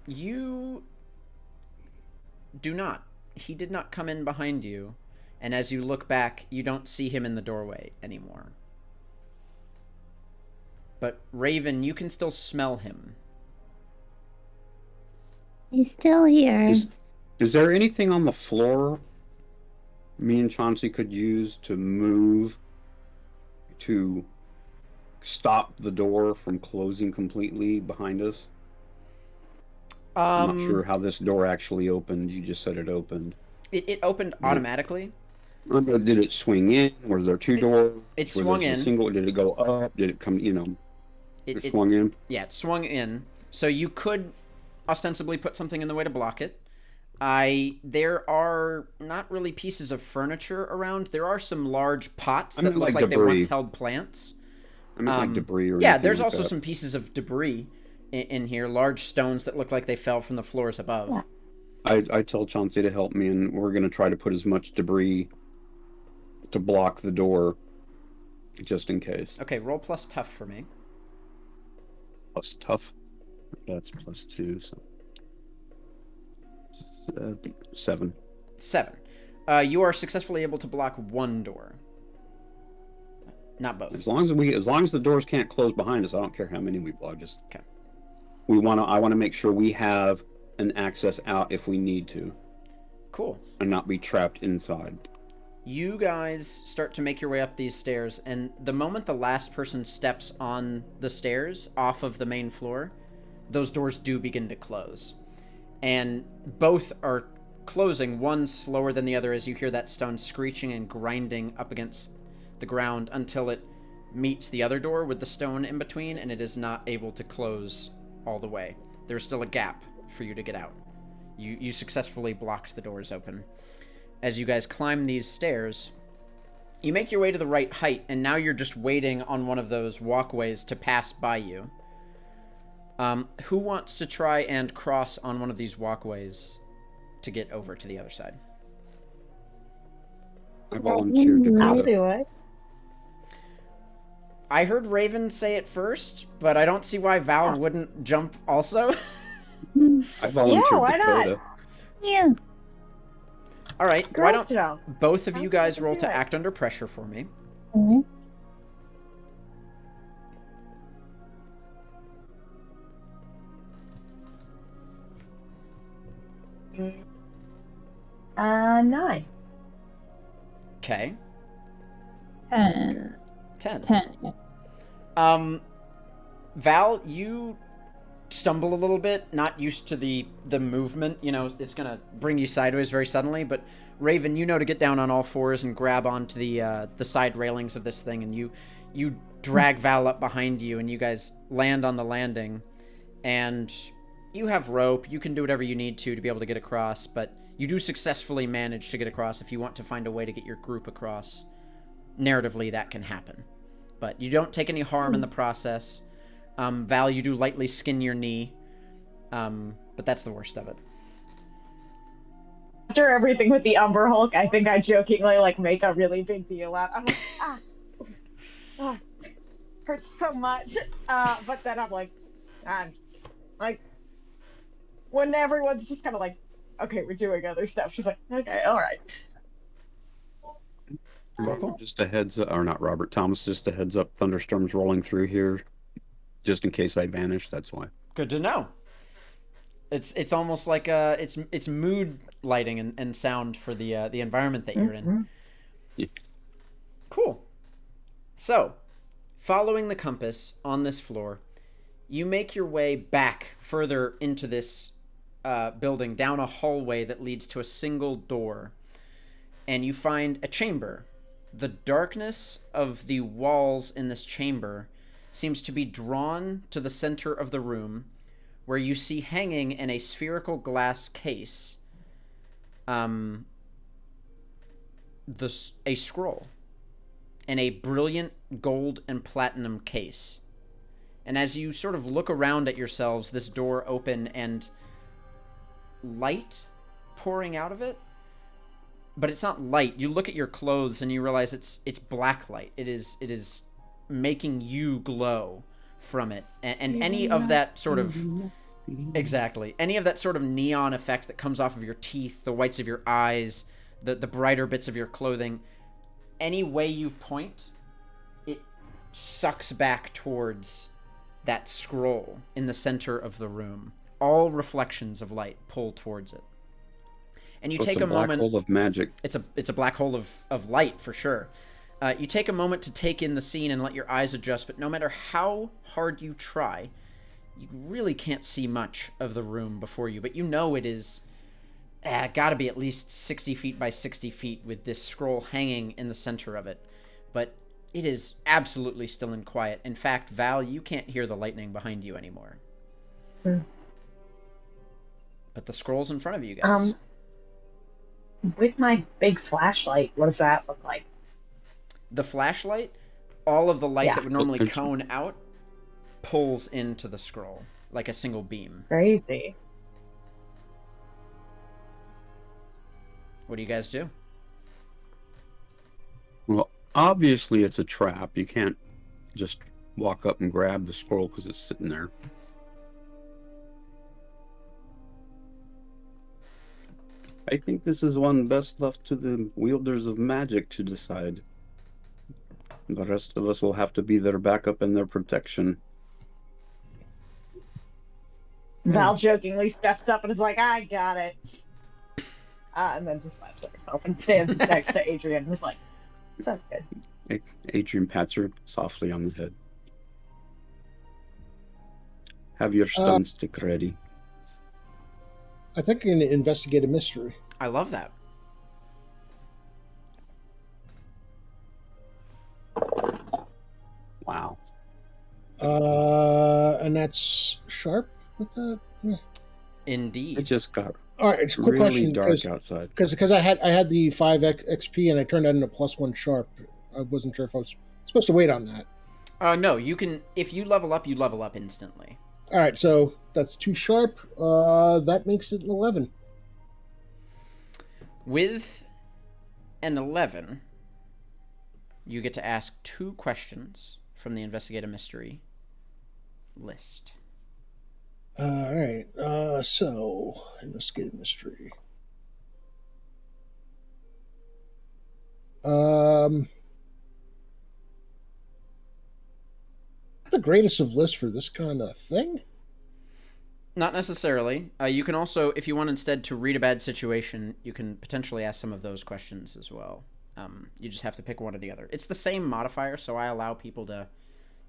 You do not. He did not come in behind you, and as you look back, you don't see him in the doorway anymore. But Raven, you can still smell him. He's still here. Is there anything on the floor me and Chauncey could use to move to stop the door from closing completely behind us? I'm not sure how this door actually opened. You just said it opened. It opened automatically. Did it swing in? Was there two doors? It swung in. Single? Did it go up? Did it come? It swung in. Yeah, it swung in. So you could ostensibly put something in the way to block it. There are not really pieces of furniture around. There are some large pots that look like they once held plants. I mean, like debris or yeah, there's also some pieces of debris in here, large stones that look like they fell from the floors above. Yeah. I tell Chauncey to help me, and we're going to try to put as much debris to block the door, just in case. Okay, roll plus tough for me. Plus tough? That's +2, so... 7. 7. You are successfully able to block one door. Not both. As long as the doors can't close behind us, I don't care how many we block. Just okay. I want to make sure we have an access out if we need to. Cool. And not be trapped inside. You guys start to make your way up these stairs, and the moment the last person steps on the stairs off of the main floor, those doors do begin to close. And both are closing, one slower than the other, as you hear that stone screeching and grinding up against the ground until it meets the other door with the stone in between, and it is not able to close all the way. There's still a gap for you to get out. You successfully blocked the doors open. As you guys climb these stairs, you make your way to the right height, and now you're just waiting on one of those walkways to pass by you. Who wants to try and cross on one of these walkways to get over to the other side? I volunteered to I'll do it. I heard Raven say it first, but I don't see why Val wouldn't jump also. I volunteered why Dakota. not? Yeah. All right, Girls why don't jump. both of you guys roll do to it. act under pressure for me? Okay. Mm. 9. Okay. 10. 10. Val, you stumble a little bit, not used to the movement. You know, it's gonna bring you sideways very suddenly. But Raven, you know to get down on all fours and grab onto the side railings of this thing, and you drag Val up behind you, and you guys land on the landing. And you have rope. You can do whatever you need to be able to get across, but you do successfully manage to get across. If you want to find a way to get your group across, narratively that can happen. But you don't take any harm in the process. Val, you do lightly skin your knee, but that's the worst of it. After everything with the Umber Hulk, I think I jokingly make a really big deal out. I'm like, hurts so much. But then I'm like, when everyone's just kind of like, okay, we're doing other stuff. She's like, okay, all right. Cool. Just a heads up, or not Robert Thomas, just a heads up, thunderstorms rolling through here, just in case I vanish, that's why. Good to know. It's almost like it's mood lighting and sound for the environment that you're in. Yeah. Cool. So, following the compass on this floor, you make your way back further into this building, down a hallway that leads to a single door, and you find a chamber. The darkness of the walls in this chamber seems to be drawn to the center of the room, where you see hanging in a spherical glass case a scroll in a brilliant gold and platinum case. And as you sort of look around at yourselves, this door open and light pouring out of it. But it's not light. You look at your clothes and you realize it's black light. It is making you glow from it. And any of that sort of any of that sort of neon effect that comes off of your teeth, the whites of your eyes, the brighter bits of your clothing, any way you point, it sucks back towards that scroll in the center of the room. All reflections of light pull towards it. And you take a moment. It's a black hole of magic. It's a black hole of light for sure. You take a moment to take in the scene and let your eyes adjust, but no matter how hard you try, you really can't see much of the room before you, but you know it is gotta be at least 60 feet by 60 feet with this scroll hanging in the center of it. But it is absolutely still and quiet. In fact, Val, you can't hear the lightning behind you anymore. But the scroll's in front of you guys. With my big flashlight, what does that look like? The flashlight, all of the light Yeah. that would normally cone out, pulls into the scroll like a single beam. Crazy. What do you guys do? Well, obviously it's a trap. You can't just walk up and grab the scroll because it's sitting there. I think this is one best left to the wielders of magic to decide. The rest of us will have to be their backup and their protection. Val jokingly steps up and is like, I got it. And then just laughs at herself and stands next to Adrian and is like, sounds good. Adrian pats her softly on the head. Have your stun stick ready. I think you're going to investigate a mystery. I love that. Wow. And that's sharp with that? Yeah. Indeed. It just got All right, it's a quick really question. dark outside. Because I had the 5 XP and I turned that into +1 sharp. I wasn't sure if I was supposed to wait on that. No, you can. If you level up instantly. All right, so that's 2 sharp. That makes it an 11. With an 11, you get to ask 2 questions from the Investigate a Mystery list. All right, so investigate a mystery. Not the greatest of lists for this kind of thing. Not necessarily. You can also, if you want instead to read a bad situation, you can potentially ask some of those questions as well. You just have to pick one or the other. It's the same modifier, so I allow people to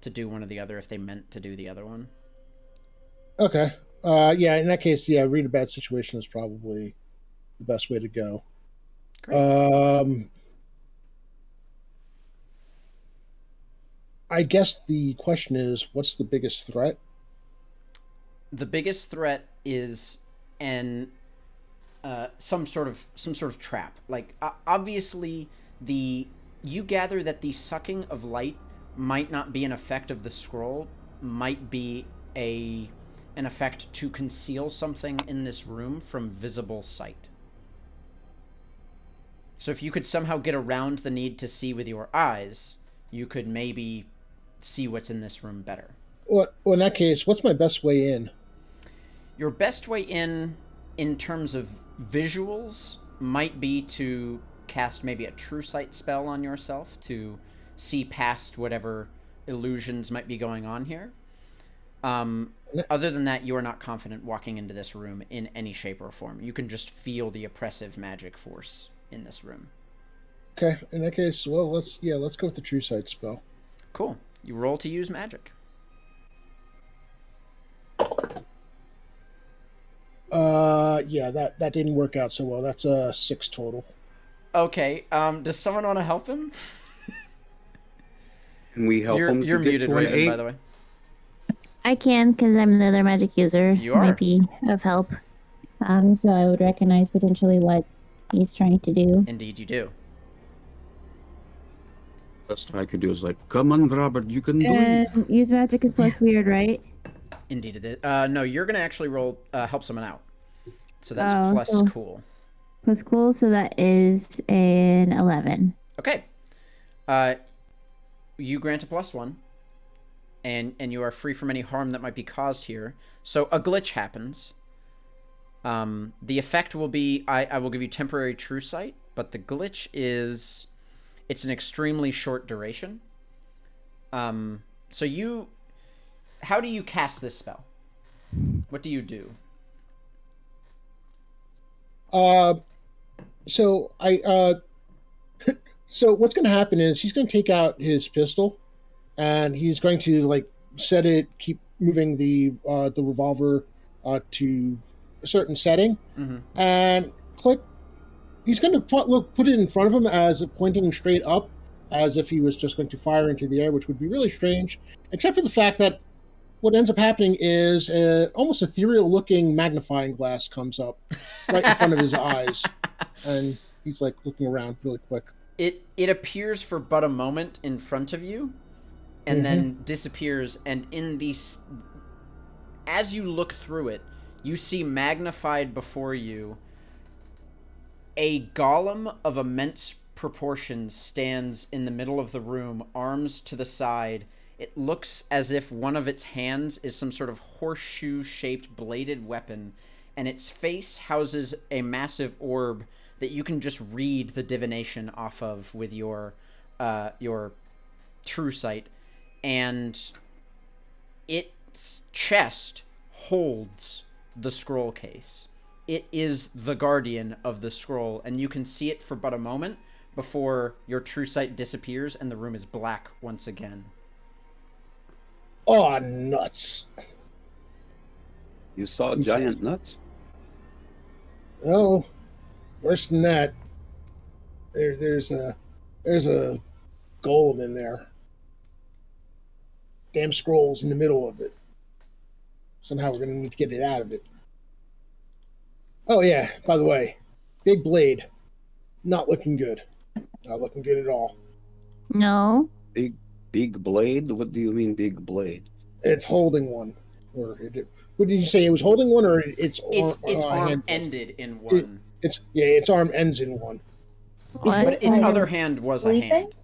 do one or the other if they meant to do the other one. Okay. Yeah, in that case, yeah, read a bad situation is probably the best way to go. Great. I guess the question is, what's the biggest threat? The biggest threat is some sort of trap. Like obviously, you gather that the sucking of light might not be an effect of the scroll, might be an effect to conceal something in this room from visible sight. So if you could somehow get around the need to see with your eyes, you could maybe see what's in this room better. Well, in that case, what's my best way in? Your best way in terms of visuals, might be to cast maybe a true sight spell on yourself to see past whatever illusions might be going on here. Other than that, you are not confident walking into this room in any shape or form. You can just feel the oppressive magic force in this room. Okay, in that case, well, let's go with the true sight spell. Cool. You roll to use magic. Yeah, that didn't work out so well. That's a 6 total. Okay. Does someone want to help him? Can we help him? You're muted, Raven, by the way. I can, because I'm another magic user. You are. Might be of help. So I would recognize potentially what he's trying to do. Indeed, you do. Best I could do is like, come on, Robert, you can do And it. use magic is plus weird, right? Indeed, it is. No, you're gonna actually roll help someone out. So that's Oh, plus so- cool. Plus cool, so that is an 11. Okay. You grant a +1, and you are free from any harm that might be caused here. So a glitch happens. The effect will be I will give you temporary true sight, but the glitch is it's an extremely short duration. So how do you cast this spell? What do you do? So so what's going to happen is he's going to take out his pistol, and he's going to like set it, keep moving the revolver to a certain setting, Mm-hmm. and click. He's going to put it in front of him as pointing straight up, as if he was just going to fire into the air, which would be really strange, except for the fact that what ends up happening is almost ethereal-looking magnifying glass comes up right in front of his eyes, and he's like looking around really quick. It appears for but a moment in front of you, and then disappears. And as you look through it, you see magnified before you a golem of immense proportions stands in the middle of the room, arms to the side. It looks as if one of its hands is some sort of horseshoe-shaped bladed weapon, and its face houses a massive orb that you can just read the divination off of with your true sight. And its chest holds the scroll case. It is the guardian of the scroll, and you can see it for but a moment before your true sight disappears and the room is black once again. Oh, nuts. You saw giant nuts? Oh, worse than that. There's a golem in there. Damn scroll's in the middle of it. Somehow we're going to need to get it out of it. Oh, yeah, by the way, big blade. Not looking good. Not looking good at all. No. Big blade? What do you mean big blade? It's holding one. What did you say? It was holding one, or its arm ended in one. Its arm ends in one. What? But its other hand was a hand.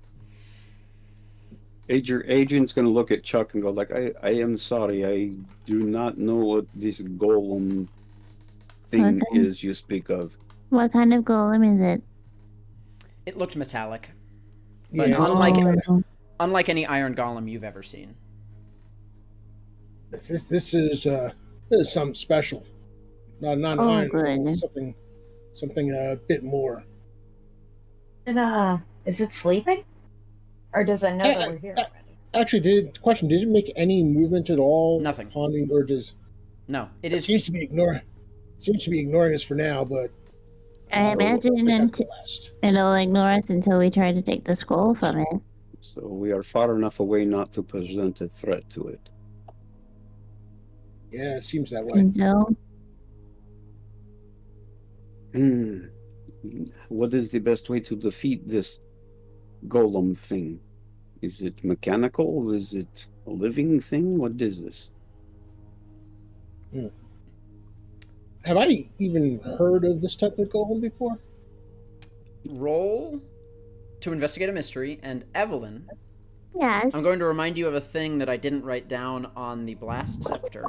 Adrian's going to look at Chuck and go like, I am sorry, I do not know what this golem thing is you speak of. What kind of golem is it? It looked metallic. But Yeah, unlike any iron golem you've ever seen. This is something special. Not an iron golem, something a bit more. And is it sleeping? Or does it know that we're here already? Actually, did it make any movement at all? Nothing. Or does No, it seems to be ignoring us for now, but I imagine it'll ignore us until we try to take the scroll from it. So we are far enough away not to present a threat to it. Yeah, it seems that way. So, What is the best way to defeat this golem thing? Is it mechanical? Is it a living thing? What is this? Have I even heard of this type of golem before? Roll to investigate a mystery, and Evelyn, yes. I'm going to remind you of a thing that I didn't write down on the blast scepter.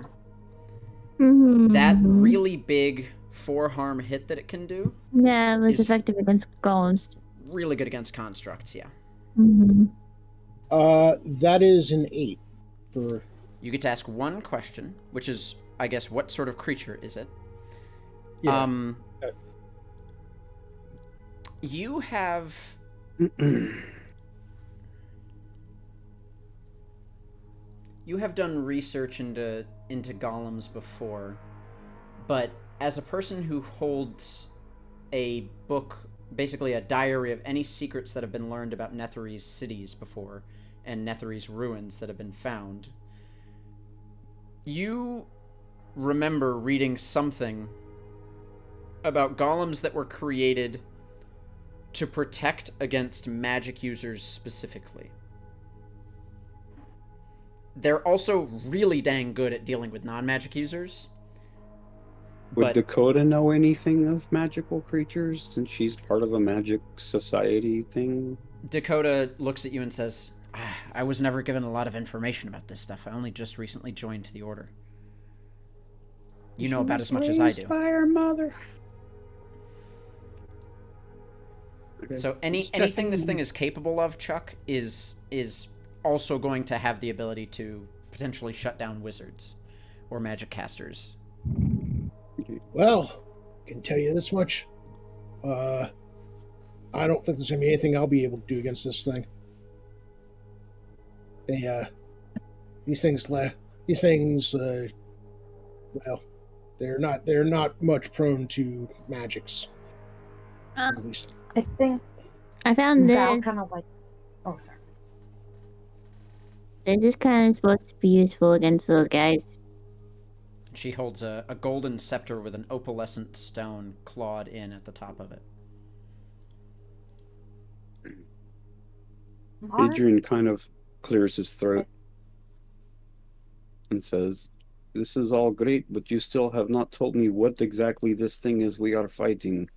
That really big 4 harm hit that it can do. Yeah, it's effective against golems. Really good against constructs, yeah. That is an 8. You get to ask one question, which is, I guess, what sort of creature is it? Yeah. You have... You have done research into golems before, but as a person who holds a book, basically a diary of any secrets that have been learned about Netherese cities before, and Netherese ruins that have been found, you remember reading something about golems that were created to protect against magic users specifically. They're also really dang good at dealing with non-magic users. Would Dakota know anything of magical creatures since she's part of a magic society thing? Dakota looks at you and says, I was never given a lot of information about this stuff. I only just recently joined the order. You know about as much as I do. Fire mother. Okay. So anything this thing is capable of, Chuck, is also going to have the ability to potentially shut down wizards or magic casters. Well, I can tell you this much. I don't think there's going to be anything I'll be able to do against this thing. these things, well, they're not much prone to magics. At least I think I found Val this. kind of like. Oh, sorry. They're just kind of supposed to be useful against those guys. She holds a golden scepter with an opalescent stone clawed in at the top of it. Adrian kind of clears his throat and says, "This is all great, but you still have not told me what exactly this thing is we are fighting.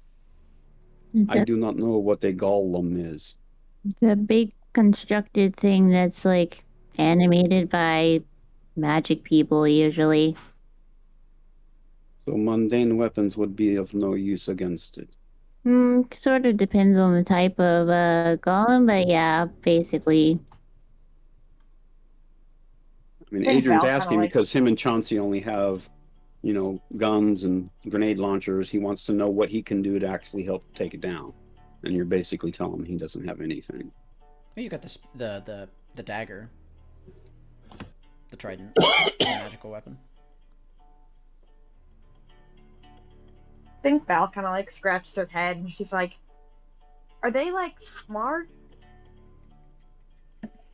I do not know what a golem is." It's a big constructed thing that's like animated by magic people usually. So mundane weapons would be of no use against it. Sort of depends on the type of golem, but yeah, basically. I mean, I think Adrian's Val kinda asking like- because him and Chauncey only have, guns and grenade launchers. He wants to know what he can do to actually help take it down. And you're basically telling him he doesn't have anything. Oh, you got the dagger. The trident. It's a magical weapon. I think Val kind of like scratches her head and she's like, "Are they like smart?"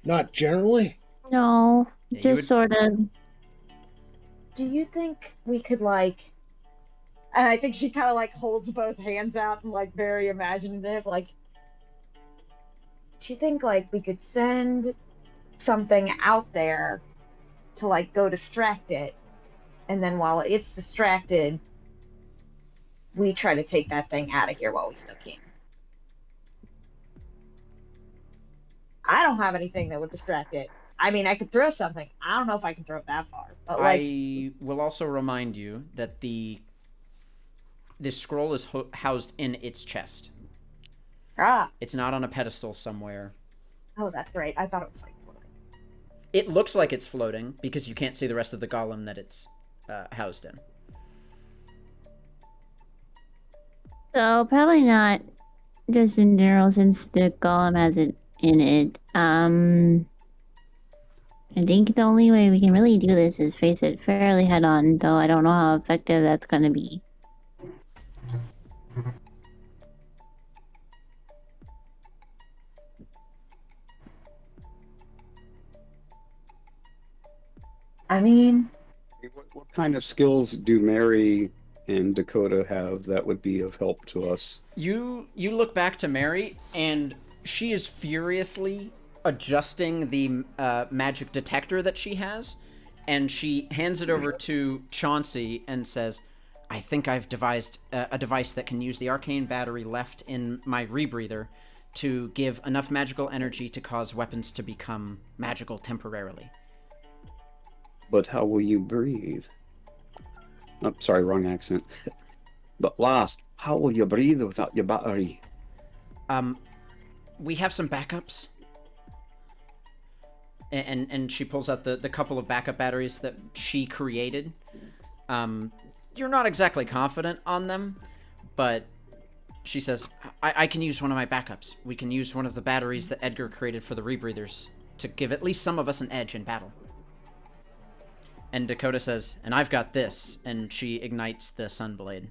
not generally. No, Yeah, you just would- sort of. Do you think we could like? And I think she kind of like holds both hands out and like very imaginative. Like, do you think like we could send something out there to like go distract it, and then while it's distracted, we try to take that thing out of here while we still can? I don't have anything that would distract it. I mean, I could throw something. I don't know if I can throw it that far, but like, I will also remind you that this scroll is housed in its chest. It's not on a pedestal somewhere. Oh, that's right. I thought it was like floating. It looks like it's floating because you can't see the rest of the golem that it's housed in. So probably not just in general since the golem has it in it. I think the only way we can really do this is face it fairly head on, though I don't know how effective that's gonna be. I mean, What kind of skills do Mary and Dakota have that would be of help to us? You look back to Mary, and she is furiously adjusting the magic detector that she has, and she hands it over to Chauncey and says, "I think I've devised a device that can use the arcane battery left in my rebreather to give enough magical energy to cause weapons to become magical temporarily." But how will you breathe? Oh, sorry, wrong accent. But last, how will you breathe without your battery? We have some backups. And she pulls out the couple of backup batteries that she created. You're not exactly confident on them, but she says, I can use one of my backups. We can use one of the batteries that Edgar created for the rebreathers to give at least some of us an edge in battle. And Dakota says, and I've got this, and she ignites the Sunblade.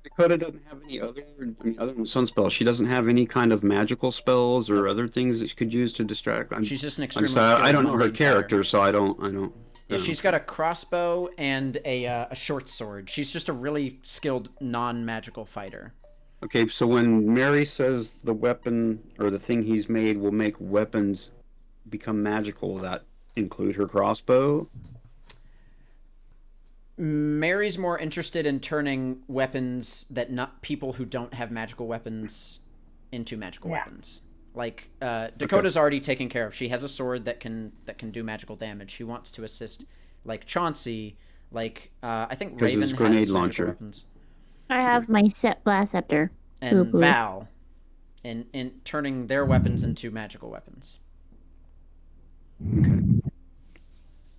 Dakota doesn't have any other than sun spells. She doesn't have any kind of magical spells or other things that she could use to distract. She's just an like I extremely said, skilled I don't know her mundane character, fighter. so I don't. Yeah, she's got a crossbow and a short sword. She's just a really skilled non-magical fighter. Okay, so when Mary says the weapon or the thing he's made will make weapons become magical, will that include her crossbow? Mary's more interested in turning weapons that not people who don't have magical weapons into magical weapons. Like Dakota's already taken care of. She has a sword that can do magical damage. She wants to assist, like Chauncey, like I think Raven has grenade magical launcher. weapons, I have my blast scepter. and Ooh. Val, in turning their weapons into magical weapons.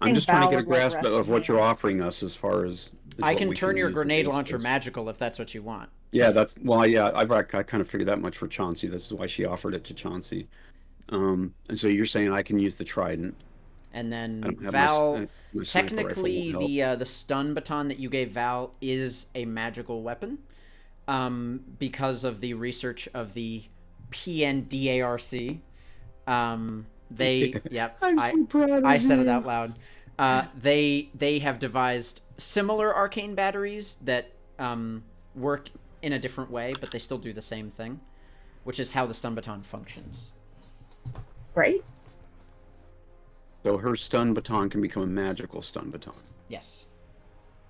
I'm just trying to get a Val would, like, grasp rest of her what you're hand. offering us as far as I what can we turn your use grenade against launcher this. magical if that's what you want. Yeah, I kind of figured that much for Chauncey. This is why she offered it to Chauncey. And so you're saying I can use the trident. And I then don't have Val, my sniper technically rifle will help. the stun baton that you gave Val is a magical weapon, because of the research of the PNDARC. Yep, I'm so proud of I said it you. out loud. They have devised similar arcane batteries that work in a different way, but they still do the same thing, which is how the stun baton functions. Great. So her stun baton can become a magical stun baton. Yes.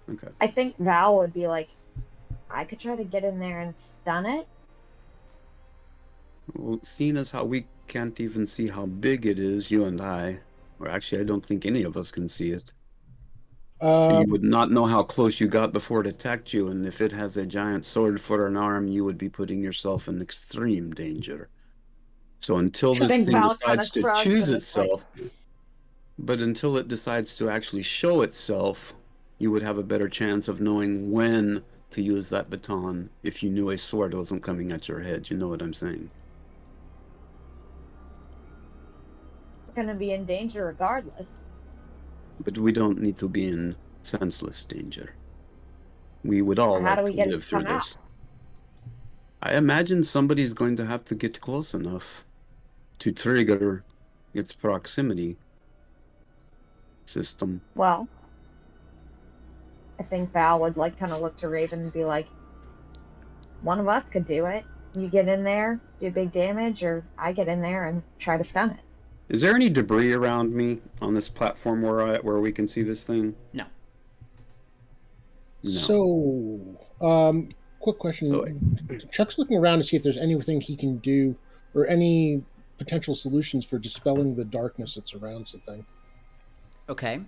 Okay. I think Val would be like, I could try to get in there and stun it. Well, seeing as how we can't even see how big it is, you and I, or actually, I don't think any of us can see it. You would not know how close you got before it attacked you, and if it has a giant sword for an arm, you would be putting yourself in extreme danger. So until I this think thing Val kind of decides to shrugs choose and it's like, itself, but until it decides to actually show itself, you would have a better chance of knowing when to use that baton if you knew a sword wasn't coming at your head. You know what I'm saying? we're gonna be in danger regardless. But we don't need to be in senseless danger. We would all How like do we to get it live to through come out? this. I imagine somebody's going to have to get close enough to trigger its proximity system. Well, I think Val would like kind of look to Raven and be like, one of us could do it. You get in there, do big damage, or I get in there and try to stun it. Is there any debris around me on this platform where we can see this thing? No. No. So, quick question. So- Chuck's looking around to see if there's anything he can do or any potential solutions for dispelling the darkness that surrounds the thing. Okay.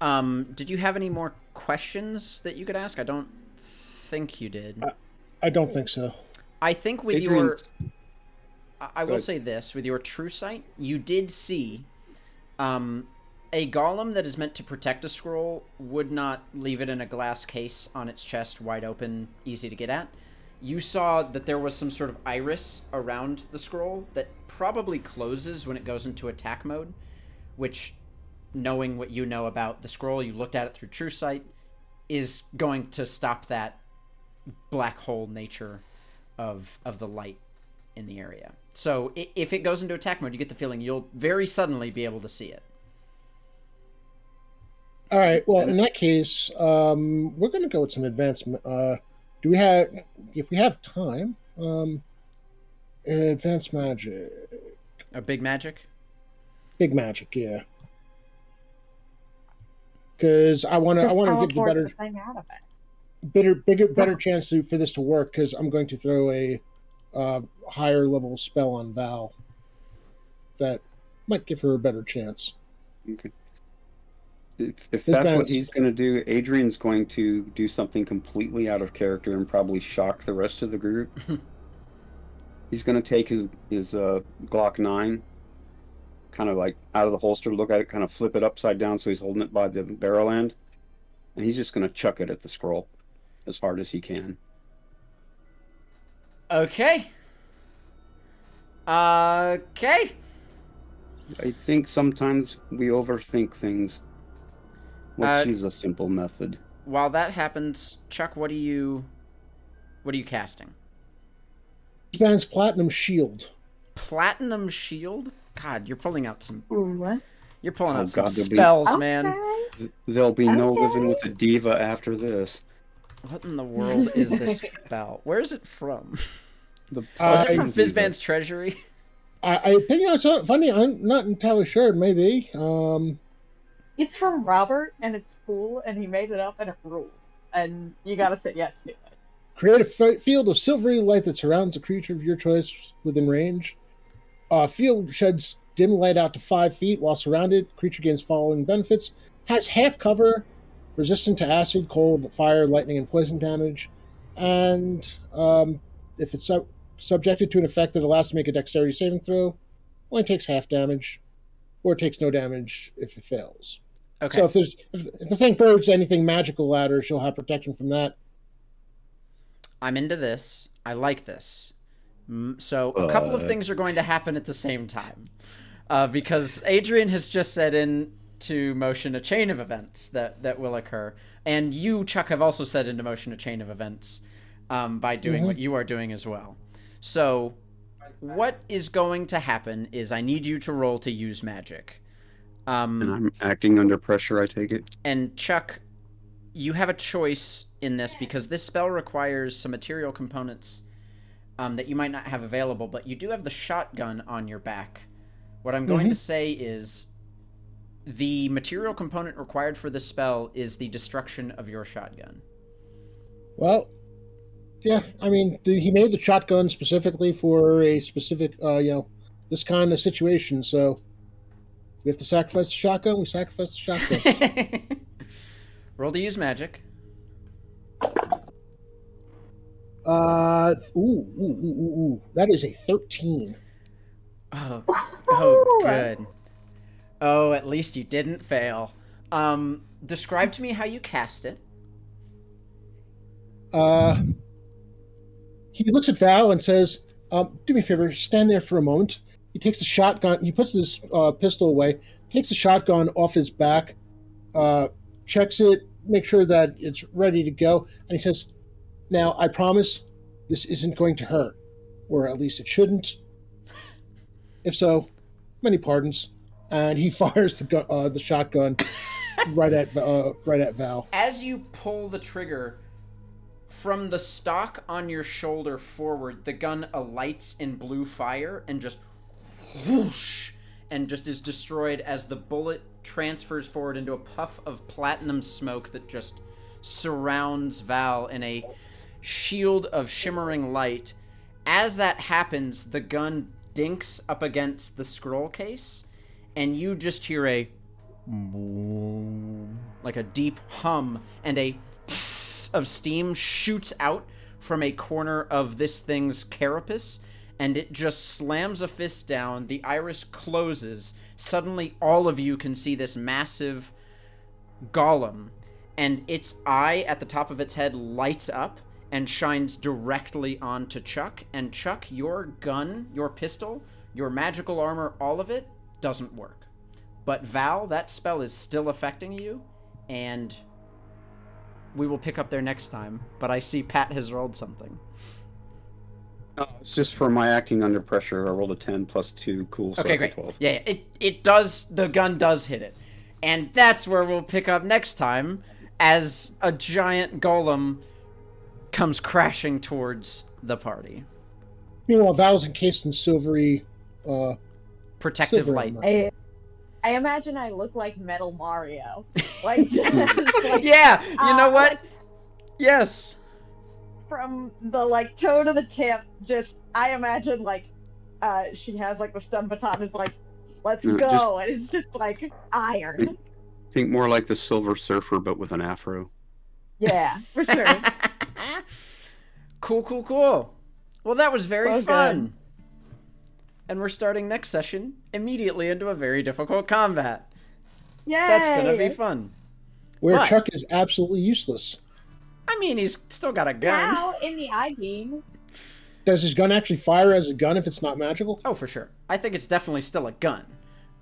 Did you have any more questions that you could ask? I don't think you did. I don't think so. I think with Adrian's- I will say this, with your true sight, you did see a golem that is meant to protect a scroll would not leave it in a glass case on its chest, wide open, easy to get at. You saw that there was some sort of iris around the scroll that probably closes when it goes into attack mode, which, knowing what you know about the scroll, you looked at it through true sight, is going to stop that black hole nature of the light in the area. So if it goes into attack mode, you get the feeling you'll very suddenly be able to see it. All right. Well, in that case, we're going to go with some advancement. Do we have, if we have time, advanced magic, A big magic? big magic, yeah. Because I want to give the teleport better, the thing out of it. better chance for this to work. Because I'm going to throw a higher level spell on Val that might give her a better chance. Okay. If This that's what man's- he's going to do, Adrian's going to do something completely out of character and probably shock the rest of the group. He's going to take his Glock 9, kind of like out of the holster, look at it, kind of flip it upside down so he's holding it by the barrel end, and he's just going to chuck it at the scroll as hard as he can. Okay. Okay. I think sometimes we overthink things. Let's Uh, use a simple method. While that happens, Chuck, what are you casting? This man's platinum shield. Platinum shield? God, you're pulling out some. Ooh. You're pulling Oh, out some God, there'll be- spells, man. Okay. There'll be no Okay. living with a diva after this. What in the world is this spell? Where is it from? The Was it I- from Fizzman's treasury? I think it's funny. I'm not entirely sure. Maybe. It's from Robert, and it's cool, and he made it up, and it rules. And you gotta say yes to it. Create a field of silvery light that surrounds a creature of your choice within range. Field sheds dim light out to 5 feet while surrounded. Creature gains following benefits: has half cover, resistant to acid, cold, fire, lightning, and poison damage. And if it's subjected to an effect that allows to make a dexterity saving throw, only takes half damage, or it takes no damage if it fails. Okay. So if the thing burns anything magical ladder, she'll have protection from that. I'm into this. I like this. So a couple of things are going to happen at the same time. because Adrian has just set into motion a chain of events that will occur. And you, Chuck, have also set into motion a chain of events by doing what you are doing as well. So what is going to happen is I need you to roll to use magic. And I'm acting under pressure, I take it. And Chuck, you have a choice in this because this spell requires some material components that you might not have available, but you do have the shotgun on your back. What I'm going to say is the material component required for this spell is the destruction of your shotgun. Well, yeah, I mean, he made the shotgun specifically for a specific, this kind of situation, so we have to sacrifice the shotgun, we sacrifice the shotgun. Roll to use magic. That is a 13. Oh, good. Oh, at least you didn't fail. Describe to me how you cast it. He looks at Val and says, do me a favor, stand there for a moment. He takes the shotgun, he puts his pistol away, takes the shotgun off his back, checks it, makes sure that it's ready to go, and he says, now, I promise this isn't going to hurt, or at least it shouldn't. If so, many pardons. And he fires the shotgun right at Val. As you pull the trigger, from the stock on your shoulder forward, the gun alights in blue fire and just whoosh, and just is destroyed as the bullet transfers forward into a puff of platinum smoke that just surrounds Val in a shield of shimmering light. As that happens, the gun dinks up against the scroll case, and you just hear a like a deep hum, and a of steam shoots out from a corner of this thing's carapace, and it just slams a fist down. The iris closes. Suddenly, all of you can see this massive golem, and its eye at the top of its head lights up and shines directly onto Chuck. And Chuck, your gun, your pistol, your magical armor, all of it doesn't work. But Val, that spell is still affecting you, and we will pick up there next time. But I see Pat has rolled something. It's just for my acting under pressure. I rolled a 10 plus 2. Cool. So okay, that's great. A 12. Yeah, it does. The gun does hit it. And that's where we'll pick up next time as a giant golem comes crashing towards the party. Meanwhile, Val's encased in silvery... protective silver light. armor. I imagine I look like Metal Mario. Like, just, like Yeah, you know what? Like, Yes. from the like toe to the tip, just I imagine like she has like the stun baton. It's like, let's go, and it's just like iron. Think more like the Silver Surfer, but with an afro. Yeah, for sure. Cool. Well, that was very So fun. good. And we're starting next session immediately into a very difficult combat. Yay! That's gonna be fun. Where But- Chuck is absolutely useless. I mean, he's still got a gun. Now in the eye beam. Does his gun actually fire as a gun if it's not magical? Oh, for sure. I think it's definitely still a gun.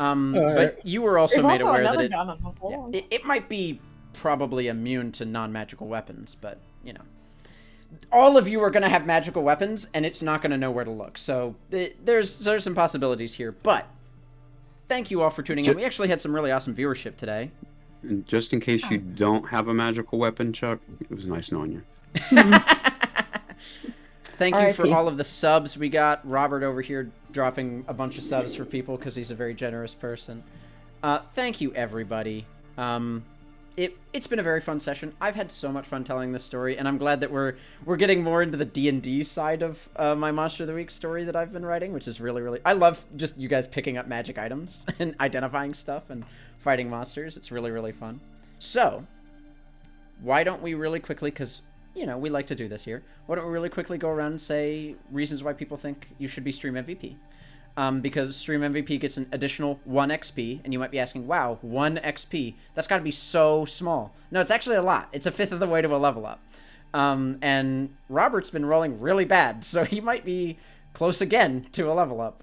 Alright. But you were also There's made also aware that another it, gun on the floor. it might be probably immune to non-magical weapons, but, you know. All of you are going to have magical weapons, and it's not going to know where to look. So there's some possibilities here. But thank you all for tuning in. We actually had some really awesome viewership today. And just in case you don't have a magical weapon, Chuck, it was nice knowing you. Thank you for RIP. all of the subs we got. Robert over here dropping a bunch of subs for people because he's a very generous person. Thank you, everybody. It's been a very fun session. I've had so much fun telling this story, and I'm glad that we're getting more into the D&D side of my Monster of the Week story that I've been writing, which is really... I love just you guys picking up magic items and identifying stuff and fighting monsters. It's really fun. So, why don't we really quickly, because, you know, we like to do this here, why don't we really quickly go around and say reasons why people think you should be Stream MVP? Because Stream MVP gets an additional 1 XP, and you might be asking, wow, 1 XP? That's got to be so small. No, it's actually a lot. It's a fifth of the way to a level up. And Robert's been rolling really bad, so he might be close again to a level up.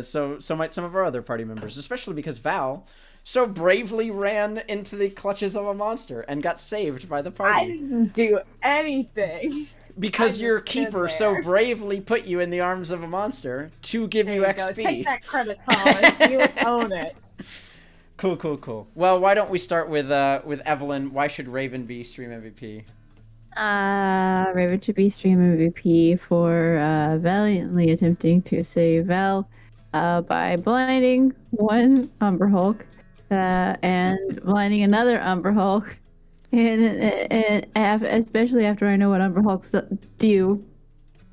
So might some of our other party members, especially because Val so bravely ran into the clutches of a monster and got saved by the I party. didn't do anything. Because I your just stood keeper so there. bravely put you in the arms of a monster to give There you you XP. go. Take that credit, Thomas. You own it. Cool. Well, why don't we start with Evelyn? Why should Raven be stream MVP? Raven should be stream MVP for valiantly attempting to save Val by blinding one Umber Hulk and blinding another Umber Hulk, and especially after I know what Umber Hulks do.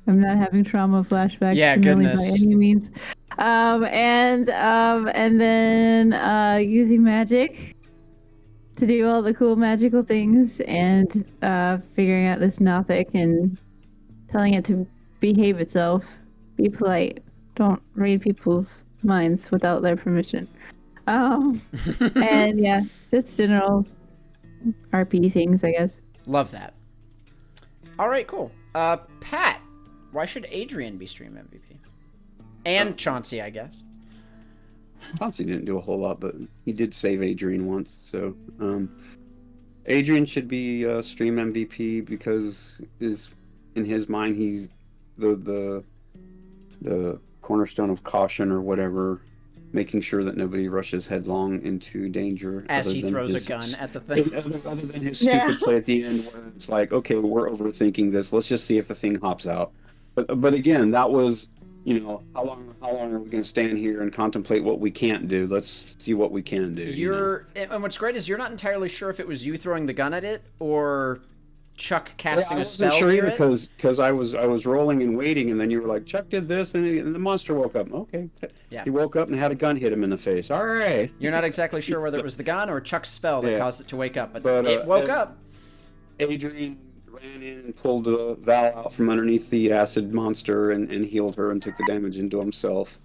I'm not having trauma flashbacks Yeah, to Millie by goodness. any means. And then using magic to do all the cool magical things and figuring out this Nothic and telling it to behave itself. Be polite. Don't read people's minds without their permission. And yeah, just general RP things, I guess. Love that. All right, cool. Pat, why should Adrian be stream MVP? And Chauncey, I guess. Chauncey didn't do a whole lot, but he did save Adrian once. So Adrian should be stream MVP because in his mind he's the cornerstone of caution or whatever, making sure that nobody rushes headlong into danger. As he throws a gun at the thing. Other than his stupid play at the end where it's like, okay, we're overthinking this. Let's just see if the thing hops out. But again, that was, how long are we going to stand here and contemplate what we can't do? Let's see what we can do. And what's great is you're not entirely sure if it was you throwing the gun at it or Chuck casting a spell. I wasn't sure because I was rolling and waiting, and then you were like, Chuck did this, and the monster woke up. Okay, yeah. He woke up and had a gun hit him in the face. All right. You're not exactly sure whether it was the gun or Chuck's spell that caused it to wake up, but it woke up. Adrian ran in and pulled Val out from underneath the acid monster and healed her and took the damage into himself.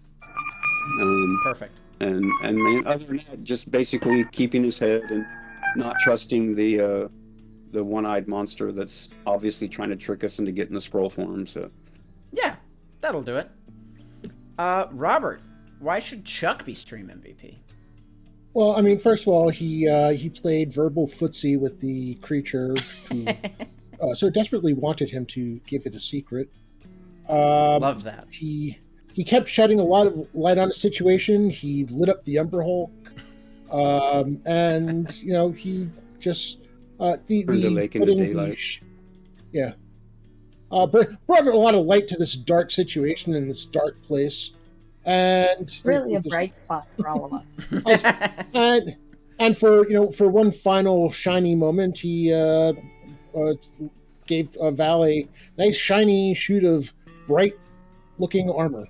Perfect. And other than that, just basically keeping his head and not trusting the one-eyed monster that's obviously trying to trick us into getting the scroll form. So yeah, that'll do it. Robert, why should Chuck be stream MVP? Well, I mean, first of all, he played verbal footsie with the creature who so desperately wanted him to give it a secret. Love that. He kept shedding a lot of light on the situation. He lit up the Umber Hulk, and he just turned the lake into daylight. Brought a lot of light to this dark situation in this dark place, and Really a bright spot for all of us. and for one final shiny moment, he gave Val a nice shiny shoot of bright looking armor.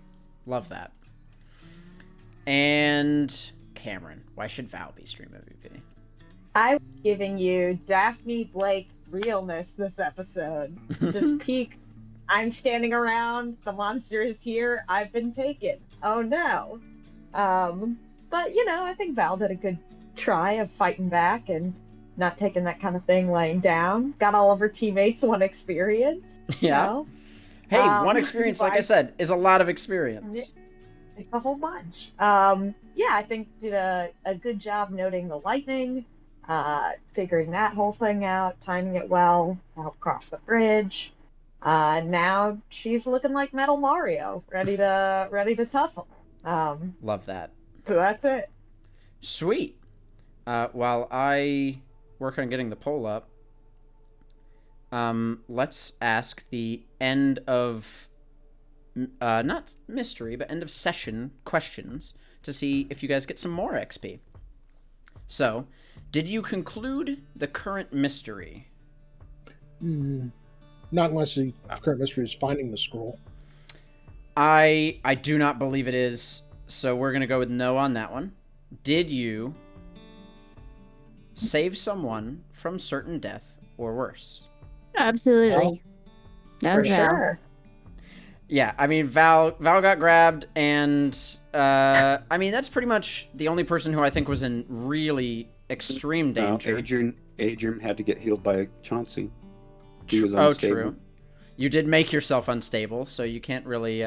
Love that. And Cameron, why should Val be stream MVP? I was giving you Daphne Blake realness this episode. Just peak. I'm standing around. The monster is here. I've been taken. Oh no. But I think Val did a good try of fighting back and not taking that kind of thing laying down. Got all of her teammates one experience. Yeah. Hey, one experience, like I said, is a lot of experience. It's a whole bunch. I think did a good job noting the lightning, figuring that whole thing out, timing it well to help cross the bridge. Now she's looking like Metal Mario, ready to tussle. Love that. So that's it. Sweet. While I work on getting the poll up, let's ask the end of not mystery, but end of session questions to see if you guys get some more XP. So, did you conclude the current mystery? Not unless the current mystery is finding the scroll. I do not believe it is, so we're gonna go with no on that one. Did you save someone from certain death or worse? Absolutely. That was For Val. sure. Yeah, I mean, Val got grabbed, and that's pretty much the only person who I think was in really extreme danger. Adrian had to get healed by Chauncey. He was unstable. True. You did make yourself unstable, so you can't really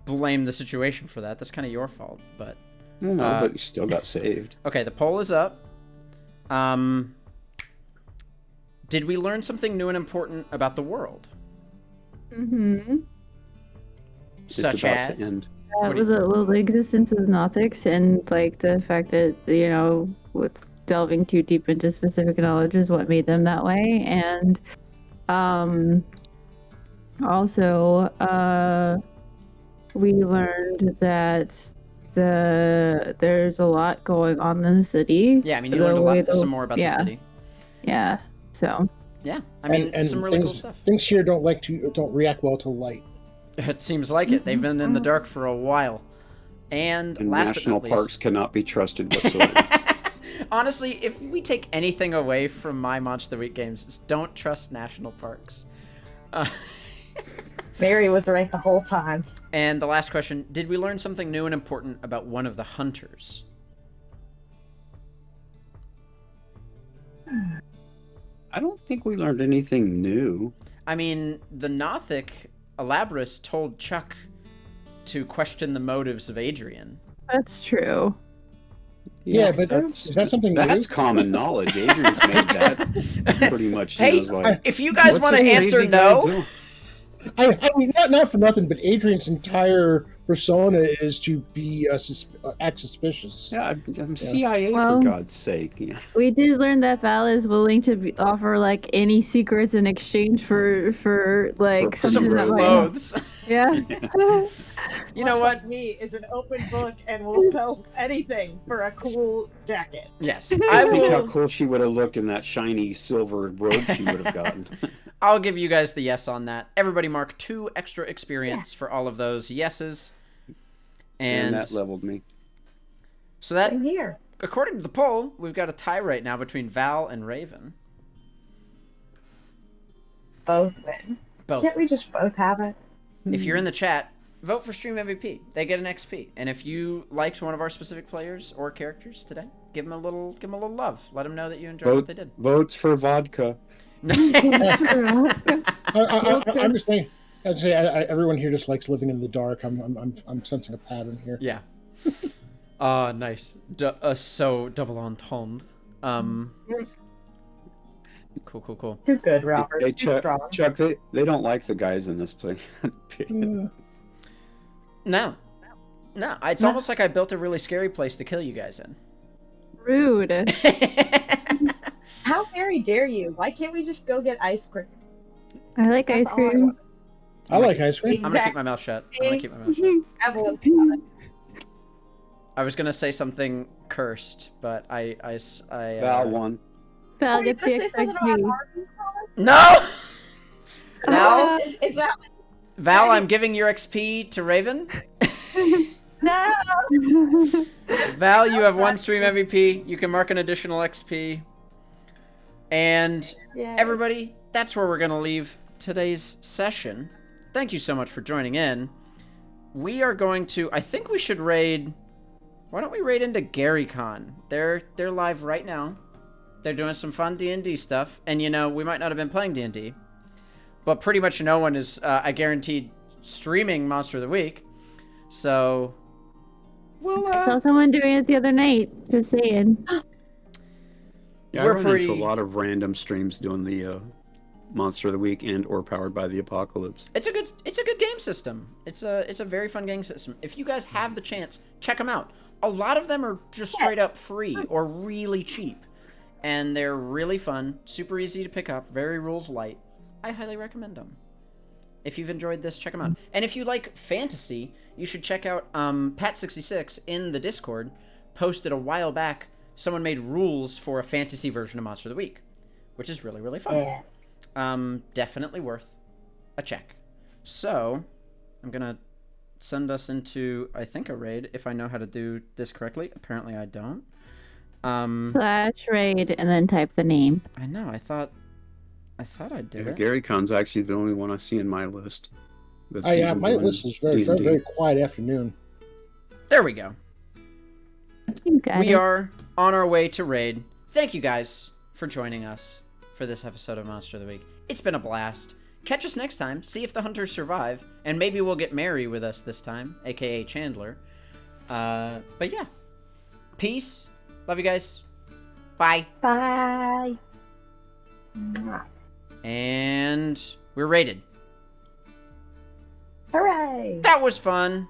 blame the situation for that. That's kind of your fault, but... No, but you still got saved. Okay, the poll is up. Did we learn something new and important about the world? Mm-hmm. Such It's about as... to end. What do The existence of Nothics and like the fact that, you know, with delving too deep into specific knowledge is what made them that way, and also we learned that there's a lot going on in the city. Yeah, I mean, you learned some more about the city. Yeah. So. Yeah, I mean, and some really things, cool stuff. Things here don't react well to light. It seems like it. They've been in the dark for a while. And last national but not parks least, cannot be trusted whatsoever. honestly, if we take anything away from my Monster of the Week games, it's don't trust national parks. Mary was right the whole time. And the last question, did we learn something new and important about one of the hunters? I don't think we learned anything new. I mean, the Nothic Elaborus told Chuck to question the motives of Adrian. That's true. Yeah, but is that something new? That's common knowledge. Adrian's made that pretty much. Hey, like, if you guys want to this answer lazy guy no, doing? I mean, not for nothing, but Adrian's entire persona is to be act suspicious. Yeah, I'm CIA Well, for God's sake. Yeah. We did learn that Val is willing to offer like any secrets in exchange for like For something that some might. clothes. Yeah. You know what? Me is an open book and will sell anything for a cool jacket. Yes, I I think how will. cool she would have looked in that shiny silver robe she would have gotten. I'll give you guys the yes on that. Everybody mark 2 extra experience for all of those yeses. And that leveled me. So that, Same here. according to the poll, we've got a tie right now between Val and Raven. Both win. Both. Can't we just both have it? If you're in the chat, vote for Stream MVP. They get an XP. And if you liked one of our specific players or characters today, give them a little love. Let them know that you enjoyed what they did. Votes for vodka. I'm just saying. I'd say everyone here just likes living in the dark. I'm sensing a pattern here. Yeah. Nice. So double entendre. Cool. Too good, Robert. Hey, Too strong. Chuck, they don't like the guys in this play. No. It's almost like I built a really scary place to kill you guys in. Rude. How very dare you? Why can't we just go get ice cream? I like That's ice all I cream. want. I like ice cream. I'm gonna keep my mouth shut. Evelyn, got it. I was gonna say something cursed, but I Val won. Val Were you gets the gonna say something about XP. Arkansas? No! Val, Is that Val, I'm giving your XP to Raven. no? Val, you have 1 stream MVP. You can mark an additional XP. And Yeah. everybody, that's where we're gonna leave today's session. Thank you so much for joining in. We are going to, I think we should raid, why don't we raid into GaryCon? They're live right now. They're doing some fun D&D stuff. And you know, we might not have been playing D&D, but pretty much no one is, I guaranteed, streaming Monster of the Week. So, we'll, I saw someone doing it the other night. Just saying. Yeah, We're I run pretty- into a lot of random streams doing the Monster of the Week and or Powered by the Apocalypse. It's a good game system. It's a very fun game system. If you guys have the chance, check them out. A lot of them are just straight up free or really cheap. And they're really fun, super easy to pick up, very rules light. I highly recommend them. If you've enjoyed this, check them out. And if you like fantasy, you should check out Pat66 in the Discord posted a while back. Someone made rules for a fantasy version of Monster of the Week, which is really, really fun. Yeah. Definitely worth a check. So, I'm gonna send us into, I think, a raid, if I know how to do this correctly. Apparently I don't. /raid and then type the name. I know, I thought I did it. Gary Con's actually the only one I see in my list. Yeah, my list is very quiet afternoon. There we go. You got We it. are on our way to raid. Thank you guys for joining us for this episode of Monster of the Week. It's been a blast. catch us next time. See if the hunters survive, and maybe we'll get Mary with us this time, aka Chandler. But yeah, peace. Love you guys. Bye. Bye. And we're rated. Hooray! That was fun.